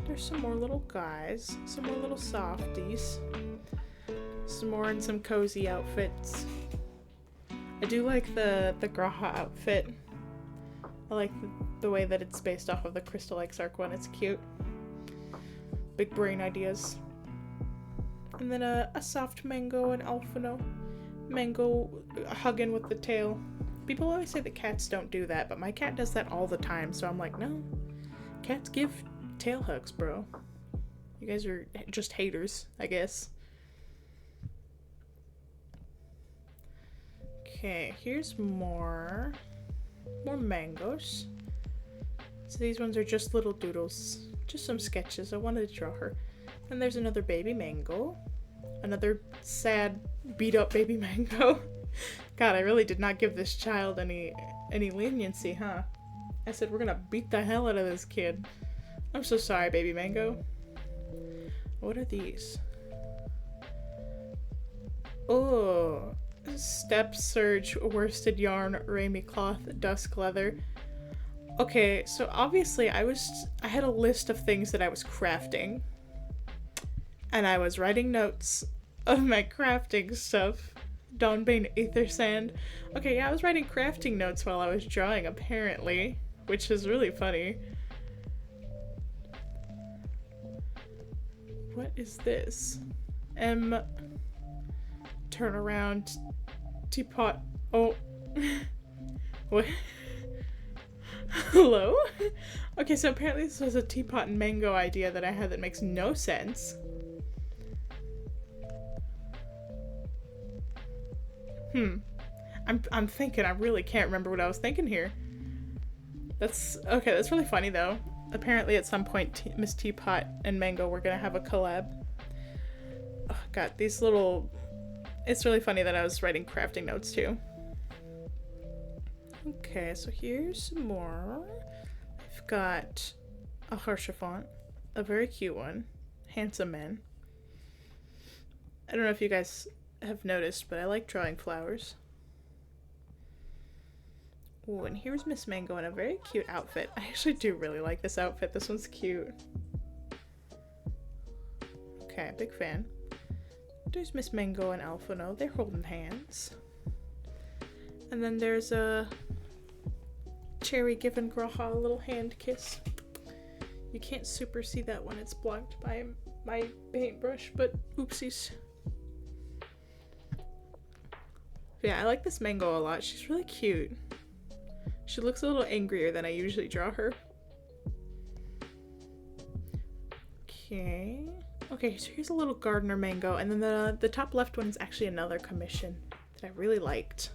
there's some more little guys, some more little softies, some more in some cozy outfits. I do like the Graha outfit. I like the way that it's based off of the Crystal Exarch one. It's cute. Big brain ideas. And then a soft Mango and Alphino. Mango hugging with the tail. People always say that cats don't do that, but my cat does that all the time, so I'm like, no. Cats give tail hugs, bro. You guys are just haters, I guess. Okay, here's more mangoes. So these ones are just little doodles. Just some sketches. I wanted to draw her. And there's another baby mango. Another sad, beat up baby mango. God, I really did not give this child any leniency, huh? I said we're gonna beat the hell out of this kid. I'm so sorry, baby mango. What are these? Oh, step serge, worsted yarn, Rami cloth, dusk leather. Okay, so obviously I had a list of things that I was crafting. And I was writing notes of my crafting stuff. Dawnbane Aether Sand. Okay, yeah, I was writing crafting notes while I was drawing, apparently. Which is really funny. What is this? Turn around. Teapot. Oh. What? Hello? Okay, so apparently this was a teapot and mango idea that I had that makes no sense. I'm thinking, I really can't remember what I was thinking here. That's really funny though. Apparently at some point Miss Teapot and Mango were gonna have a collab. Oh god, these little... It's really funny that I was writing crafting notes too. Okay, so here's some more. I've got a Harsha a very cute one. Handsome man. I don't know if you guys have noticed, but I like drawing flowers. Ooh, and here's Miss Mango in a very cute outfit. I actually do really like this outfit. This one's cute. Okay, big fan. There's Miss Mango and Alphino. They're holding hands. And then there's a Cherry giving Graha a little hand kiss. You can't super see that when it's blocked by my paintbrush, but oopsies. Yeah, I like this Mango a lot. She's really cute. She looks a little angrier than I usually draw her. Okay. Okay, so here's a little gardener mango, and then the top left one is actually another commission that I really liked.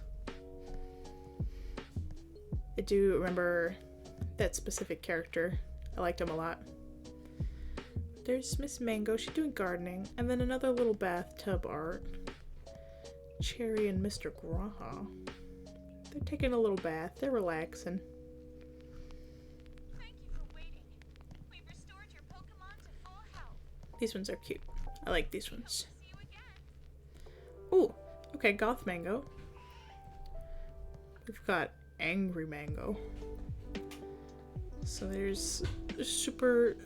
I do remember that specific character. I liked him a lot. There's Miss Mango, she's doing gardening, and then another little bathtub art. Cherry and Mr. Graha. They're taking a little bath, they're relaxing. Thank you for waiting. We've restored your Pokemon to full health. These ones are cute. I like these ones. See you again. Ooh, okay, Goth Mango. We've got Angry Mango. So there's Super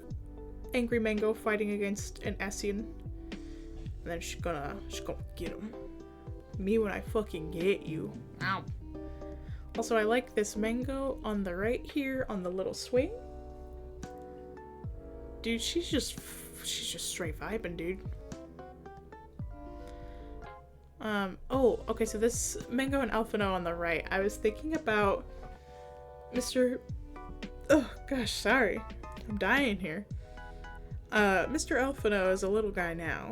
Angry Mango fighting against an Asian. And then she's gonna get him. Me when I fucking get you. Ow. Also, I like this mango on the right here on the little swing. Dude, she's just straight vibing, dude. Oh, okay, so this Mango and Alphino on the right, I was thinking about Mr. Oh, gosh, sorry. I'm dying here. Mr. Alphino is a little guy now.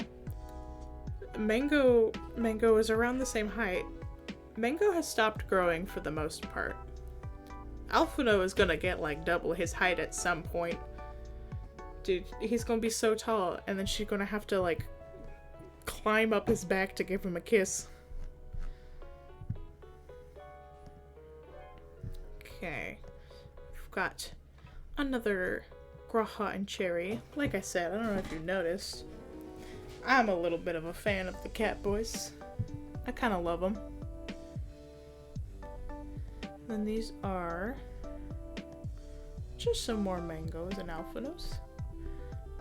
Mango is around the same height. Mango has stopped growing for the most part. Alphino is gonna get like double his height at some point. Dude, he's gonna be so tall, and then she's gonna have to like climb up his back to give him a kiss. Okay. We've got another Graha and Cherry. Like I said, I don't know if you noticed, I'm a little bit of a fan of the cat boys. I kind of love them. Then these are just some more mangoes and alphinos.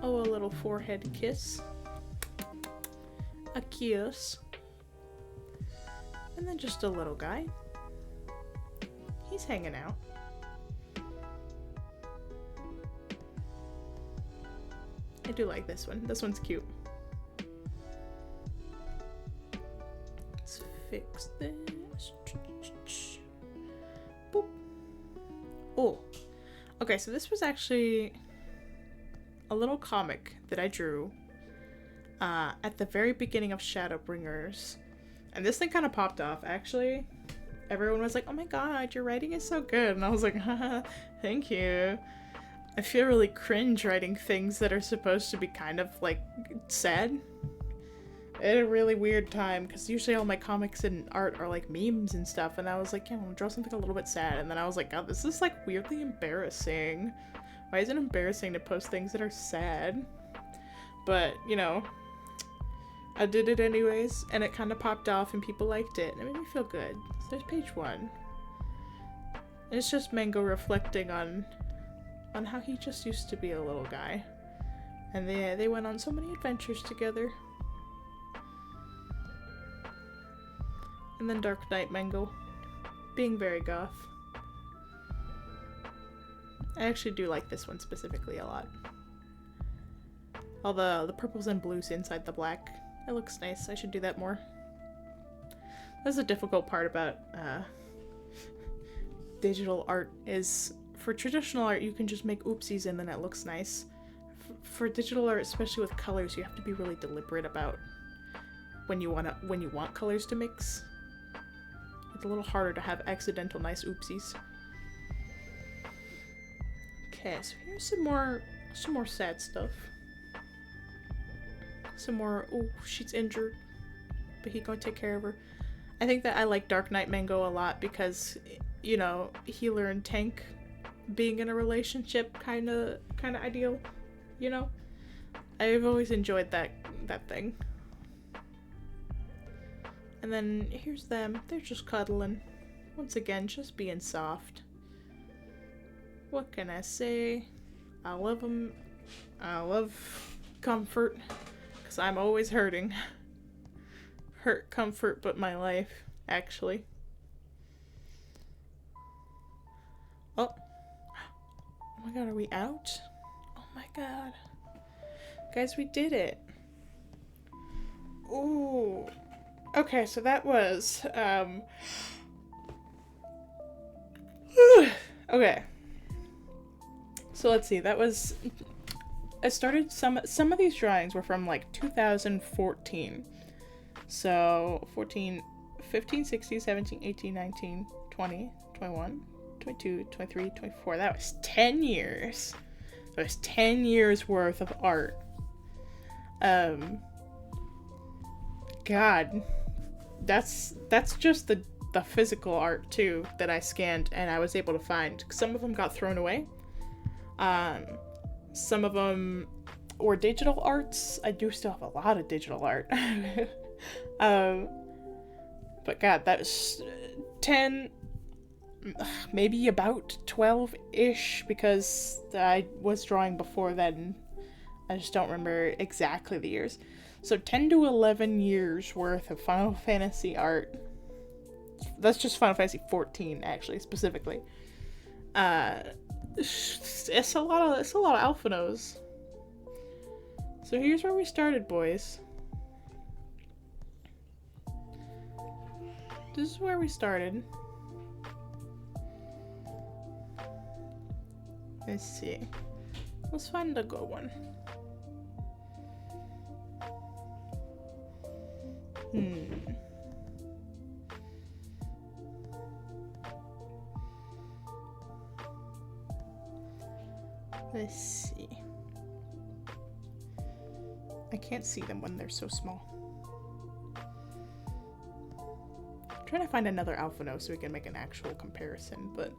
Oh, a little forehead kiss. A kiss. And then just a little guy. He's hanging out. I do like this one. This one's cute. Let's fix this. Boop. Oh. Okay, so this was actually a little comic that I drew at the very beginning of Shadowbringers. And this thing kind of popped off, actually. Everyone was like, oh my god, your writing is so good. And I was like, haha, thank you. I feel really cringe writing things that are supposed to be kind of, like, sad. At a really weird time, because usually all my comics and art are, like, memes and stuff. And I was like, yeah, I'm gonna draw something a little bit sad. And then I was like, god, this is, like, weirdly embarrassing. Why is it embarrassing to post things that are sad? But, you know, I did it anyways, and it kind of popped off and people liked it, and it made me feel good. So there's page 1. And it's just Mango reflecting on how he just used to be a little guy. And they went on so many adventures together. And then Dark Knight Mango, being very goth. I actually do like this one specifically a lot. All the purples and blues inside the black. It looks nice. I should do that more. That's the difficult part about digital art is, for traditional art you can just make oopsies and then it looks nice. For digital art, especially with colors, you have to be really deliberate about when you want colors to mix. It's a little harder to have accidental nice oopsies. Okay, so here's some more sad stuff. Some more, oh, she's injured, but he gonna take care of her. I think that I like Dark Knight Mango a lot because, you know, healer and tank being in a relationship kind of ideal, you know? I've always enjoyed that thing. And then here's them. They're just cuddling. Once again, just being soft. What can I say? I love them. I love comfort. Because I'm always hurting. Hurt, comfort, but my life, actually. Oh. Oh my god, are we out? Oh my god. Guys, we did it. Ooh. Okay, so that was, Okay. So let's see. That was. I started some of these drawings were from like 2014. So 14, 15, 16, 17, 18, 19, 20, 21, 22, 23, 24. That was 10 years. That was 10 years worth of art. God. That's just the physical art too that I scanned and I was able to find. Some of them got thrown away. Some of them were digital arts. I do still have a lot of digital art. But God, that was 10, maybe about 12-ish, because I was drawing before then. I just don't remember exactly the years. So 10 to 11 years worth of Final Fantasy art. That's just Final Fantasy 14, actually, specifically. It's a lot of Alphanos. So here's where we started, boys. This is where we started. Let's see. Let's find a good one. Let's see. I can't see them when they're so small. I'm trying to find another Alphino so we can make an actual comparison, but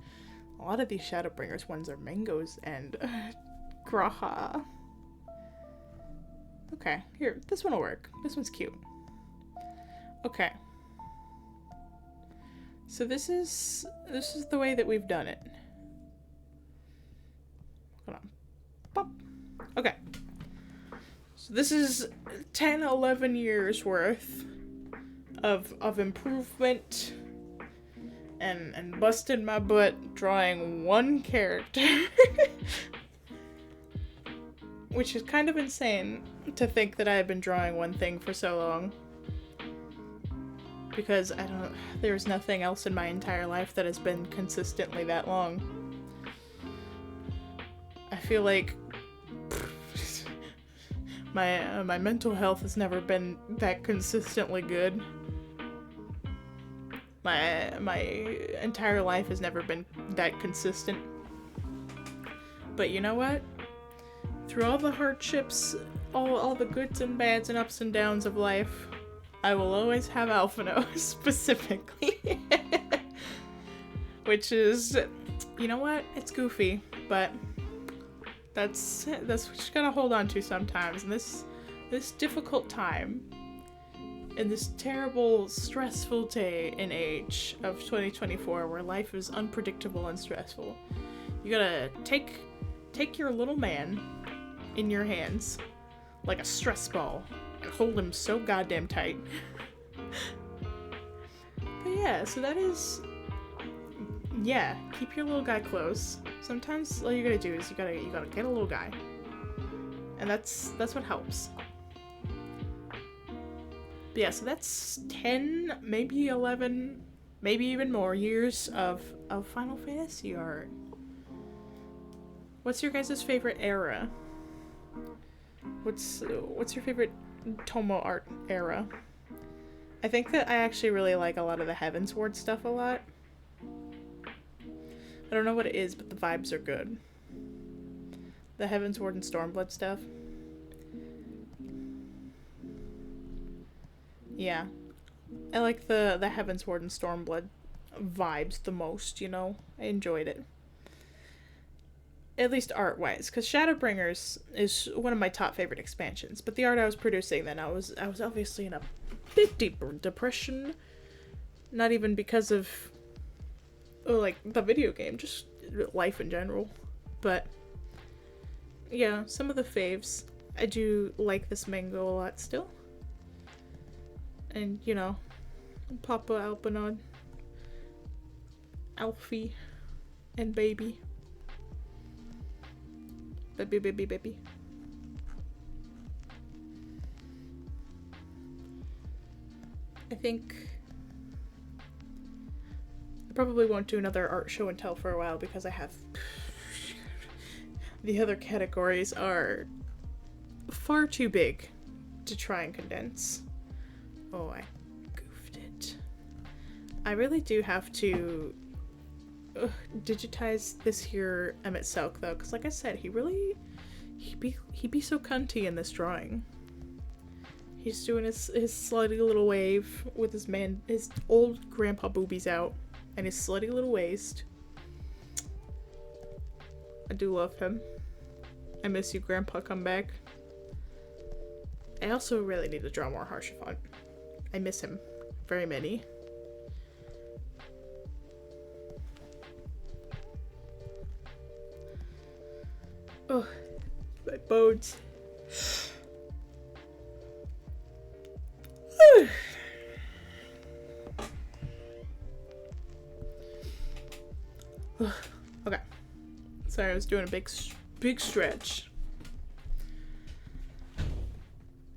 a lot of these Shadowbringers ones are mangoes and Graha. Okay, here, this one will work. This one's cute. Okay. So this is the way that we've done it. Hold on. Pop. Okay. So this is 10, 11 years worth of improvement and busted my butt drawing one character. Which is kind of insane to think that I have been drawing one thing for so long. Because there's nothing else in my entire life that has been consistently that long. I feel like my mental health has never been that consistently good. My entire life has never been that consistent. But you know what? Through all the hardships, all the goods and bads and ups and downs of life, I will always have Alphino, specifically. Which is, you know what? It's goofy, but that's what you gotta hold on to sometimes. In this difficult time, in this terrible, stressful day and age of 2024, where life is unpredictable and stressful, you gotta take your little man in your hands like a stress ball and hold him so goddamn tight. But yeah, so that is, yeah, keep your little guy close. Sometimes all you gotta do is you gotta get a little guy, and that's what helps. But yeah, so that's 10, maybe 11, maybe even more years of Final Fantasy art. What's your guys' favorite era? What's your favorite Tomo art era? I think that I actually really like a lot of the Heavensward stuff a lot. I don't know what it is, but the vibes are good. The Heavensward and Stormblood stuff. Yeah. I like the Heavensward and Stormblood vibes the most, you know? I enjoyed it. At least art-wise, because Shadowbringers is one of my top favorite expansions. But the art I was producing then, I was obviously in a bit deeper depression. Not even because of, like, the video game, just life in general. But, yeah, some of the faves. I do like this mango a lot still. And, you know, Papa Alpanod, Alfie, and Baby. Baby. I think probably won't do another art show and tell for a while because I have... The other categories are far too big to try and condense. Oh, I goofed it. I really do have to digitize this here Emmett Selk though, because like I said, he be so cunty in this drawing. He's doing his slutty little wave with his old grandpa boobies out and his slutty little waist. I do love him. I miss you, Grandpa, come back. I also really need to draw more Harshafont. I miss him very many. Oh, my bones. Okay. Sorry, I was doing a big stretch.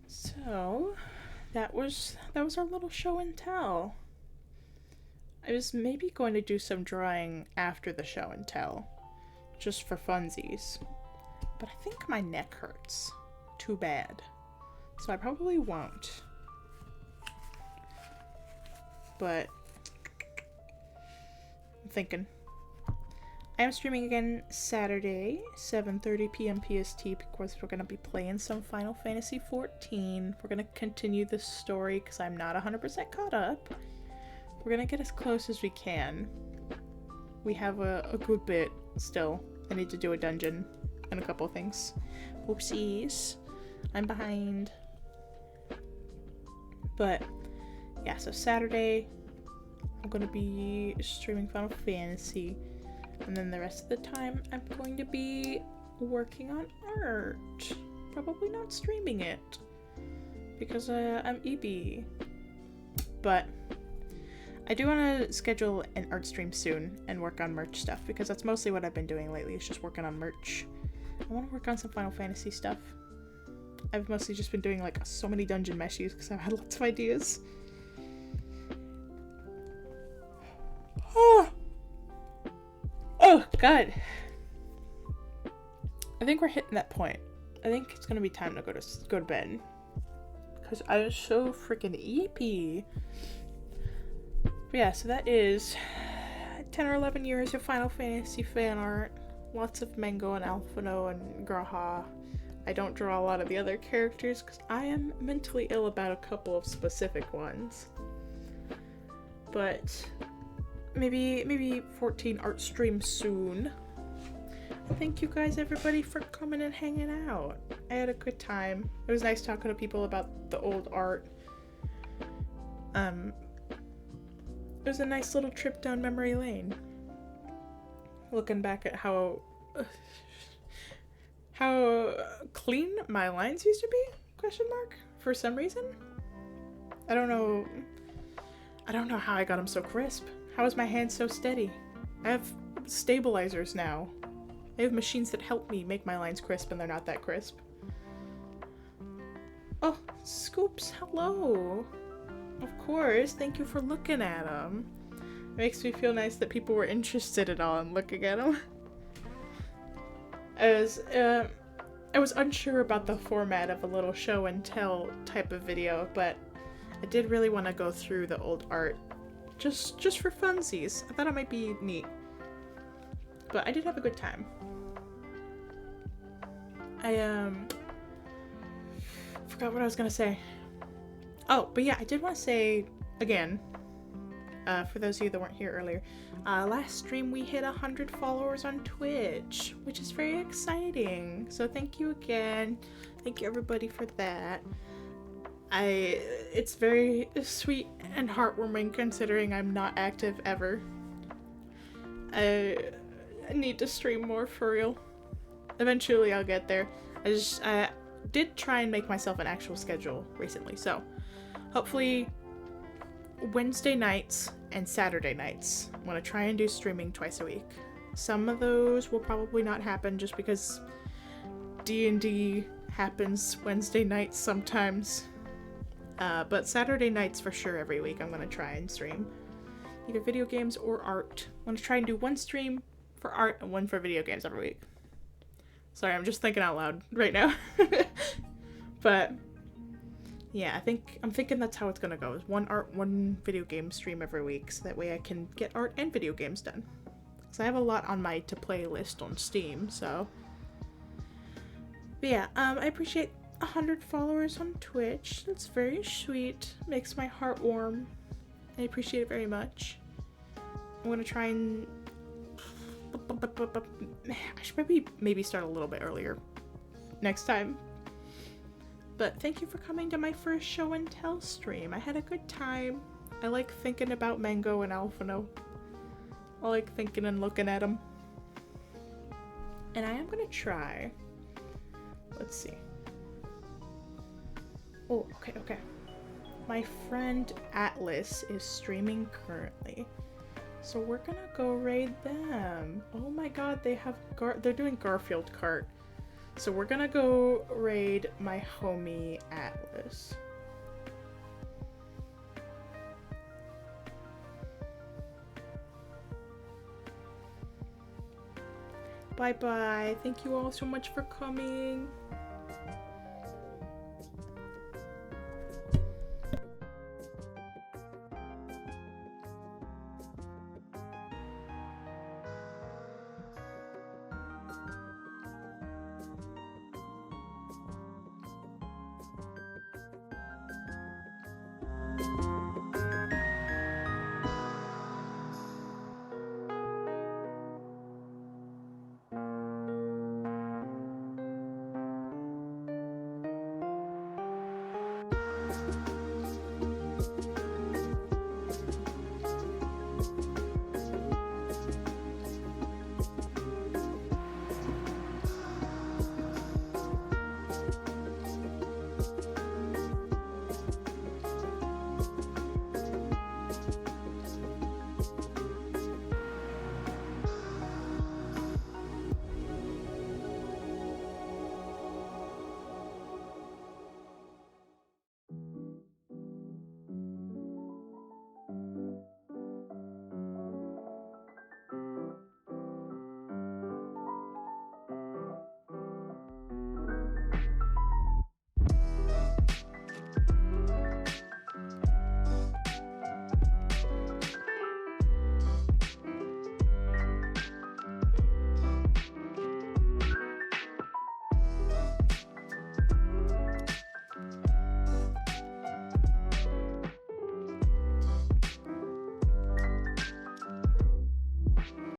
So, that was our little show and tell. I was maybe going to do some drawing after the show and tell, just for funsies. But I think my neck hurts too bad, so I probably won't. But I'm thinking. I am streaming again Saturday, 7:30 p.m. PST, because we're going to be playing some Final Fantasy XIV. We're going to continue the story because I'm not 100% caught up. We're going to get as close as we can. We have a good bit still. I need to do a dungeon and a couple things. Oopsies. I'm behind. But yeah, so Saturday I'm going to be streaming Final Fantasy. And then the rest of the time, I'm going to be working on art. Probably not streaming it. Because I'm EB. But I do want to schedule an art stream soon and work on merch stuff. Because that's mostly what I've been doing lately, is just working on merch. I want to work on some Final Fantasy stuff. I've mostly just been doing like so many dungeon meshes because I've had lots of ideas. Oh, God. I think we're hitting that point. I think it's gonna be time to go to bed. Because I was so freaking EP. But yeah, so that is 10 or 11 years of Final Fantasy fan art. Lots of Mango and Alphino and Graha. I don't draw a lot of the other characters because I am mentally ill about a couple of specific ones. But maybe 14 art streams soon. Thank you guys, everybody, for coming and hanging out. I had a good time. It was nice talking to people about the old art. It was a nice little trip down memory lane. Looking back at how clean my lines used to be? Question mark? For some reason? I don't know how I got them so crisp. How is my hand so steady? I have stabilizers now. I have machines that help me make my lines crisp and they're not that crisp. Oh, Scoops, hello. Of course, thank you for looking at them. It makes me feel nice that people were interested at all in looking at them. I was unsure about the format of a little show and tell type of video, but I did really want to go through the old art just for funsies. I thought it might be neat. But I did have a good time. I forgot what I was gonna say. Oh, but yeah, I did want to say again, for those of you that weren't here earlier, last stream we hit 100 followers on Twitch, which is very exciting. So thank you again. Thank you everybody for that. It's very sweet and heartwarming considering I'm not active ever. I need to stream more for real. Eventually I'll get there. I did try and make myself an actual schedule recently, so hopefully Wednesday nights and Saturday nights I'm gonna try and do streaming twice a week. Some of those will probably not happen just because D&D happens Wednesday nights sometimes. But Saturday nights for sure every week I'm gonna try and stream. either video games or art. I'm gonna try and do one stream for art and one for video games every week. Sorry, I'm just thinking out loud right now. But yeah, I'm thinking that's how it's gonna go. Is one art, one video game stream every week, so that way I can get art and video games done. Because I have a lot on my to play list on Steam, so. But yeah, I appreciate 100 followers on Twitch. That's very sweet. Makes my heart warm. I appreciate it very much. I'm gonna try and I should maybe start a little bit earlier next time. But thank you for coming to my first show and tell stream. I had a good time. I like thinking about Mango and Alphino. I like thinking and looking at them. And I am gonna try. Let's see. Oh, okay. My friend Atlas is streaming currently. So we're gonna go raid them. Oh my god, they're doing Garfield Kart. So we're gonna go raid my homie Atlas. Bye bye. Thank you all so much for coming.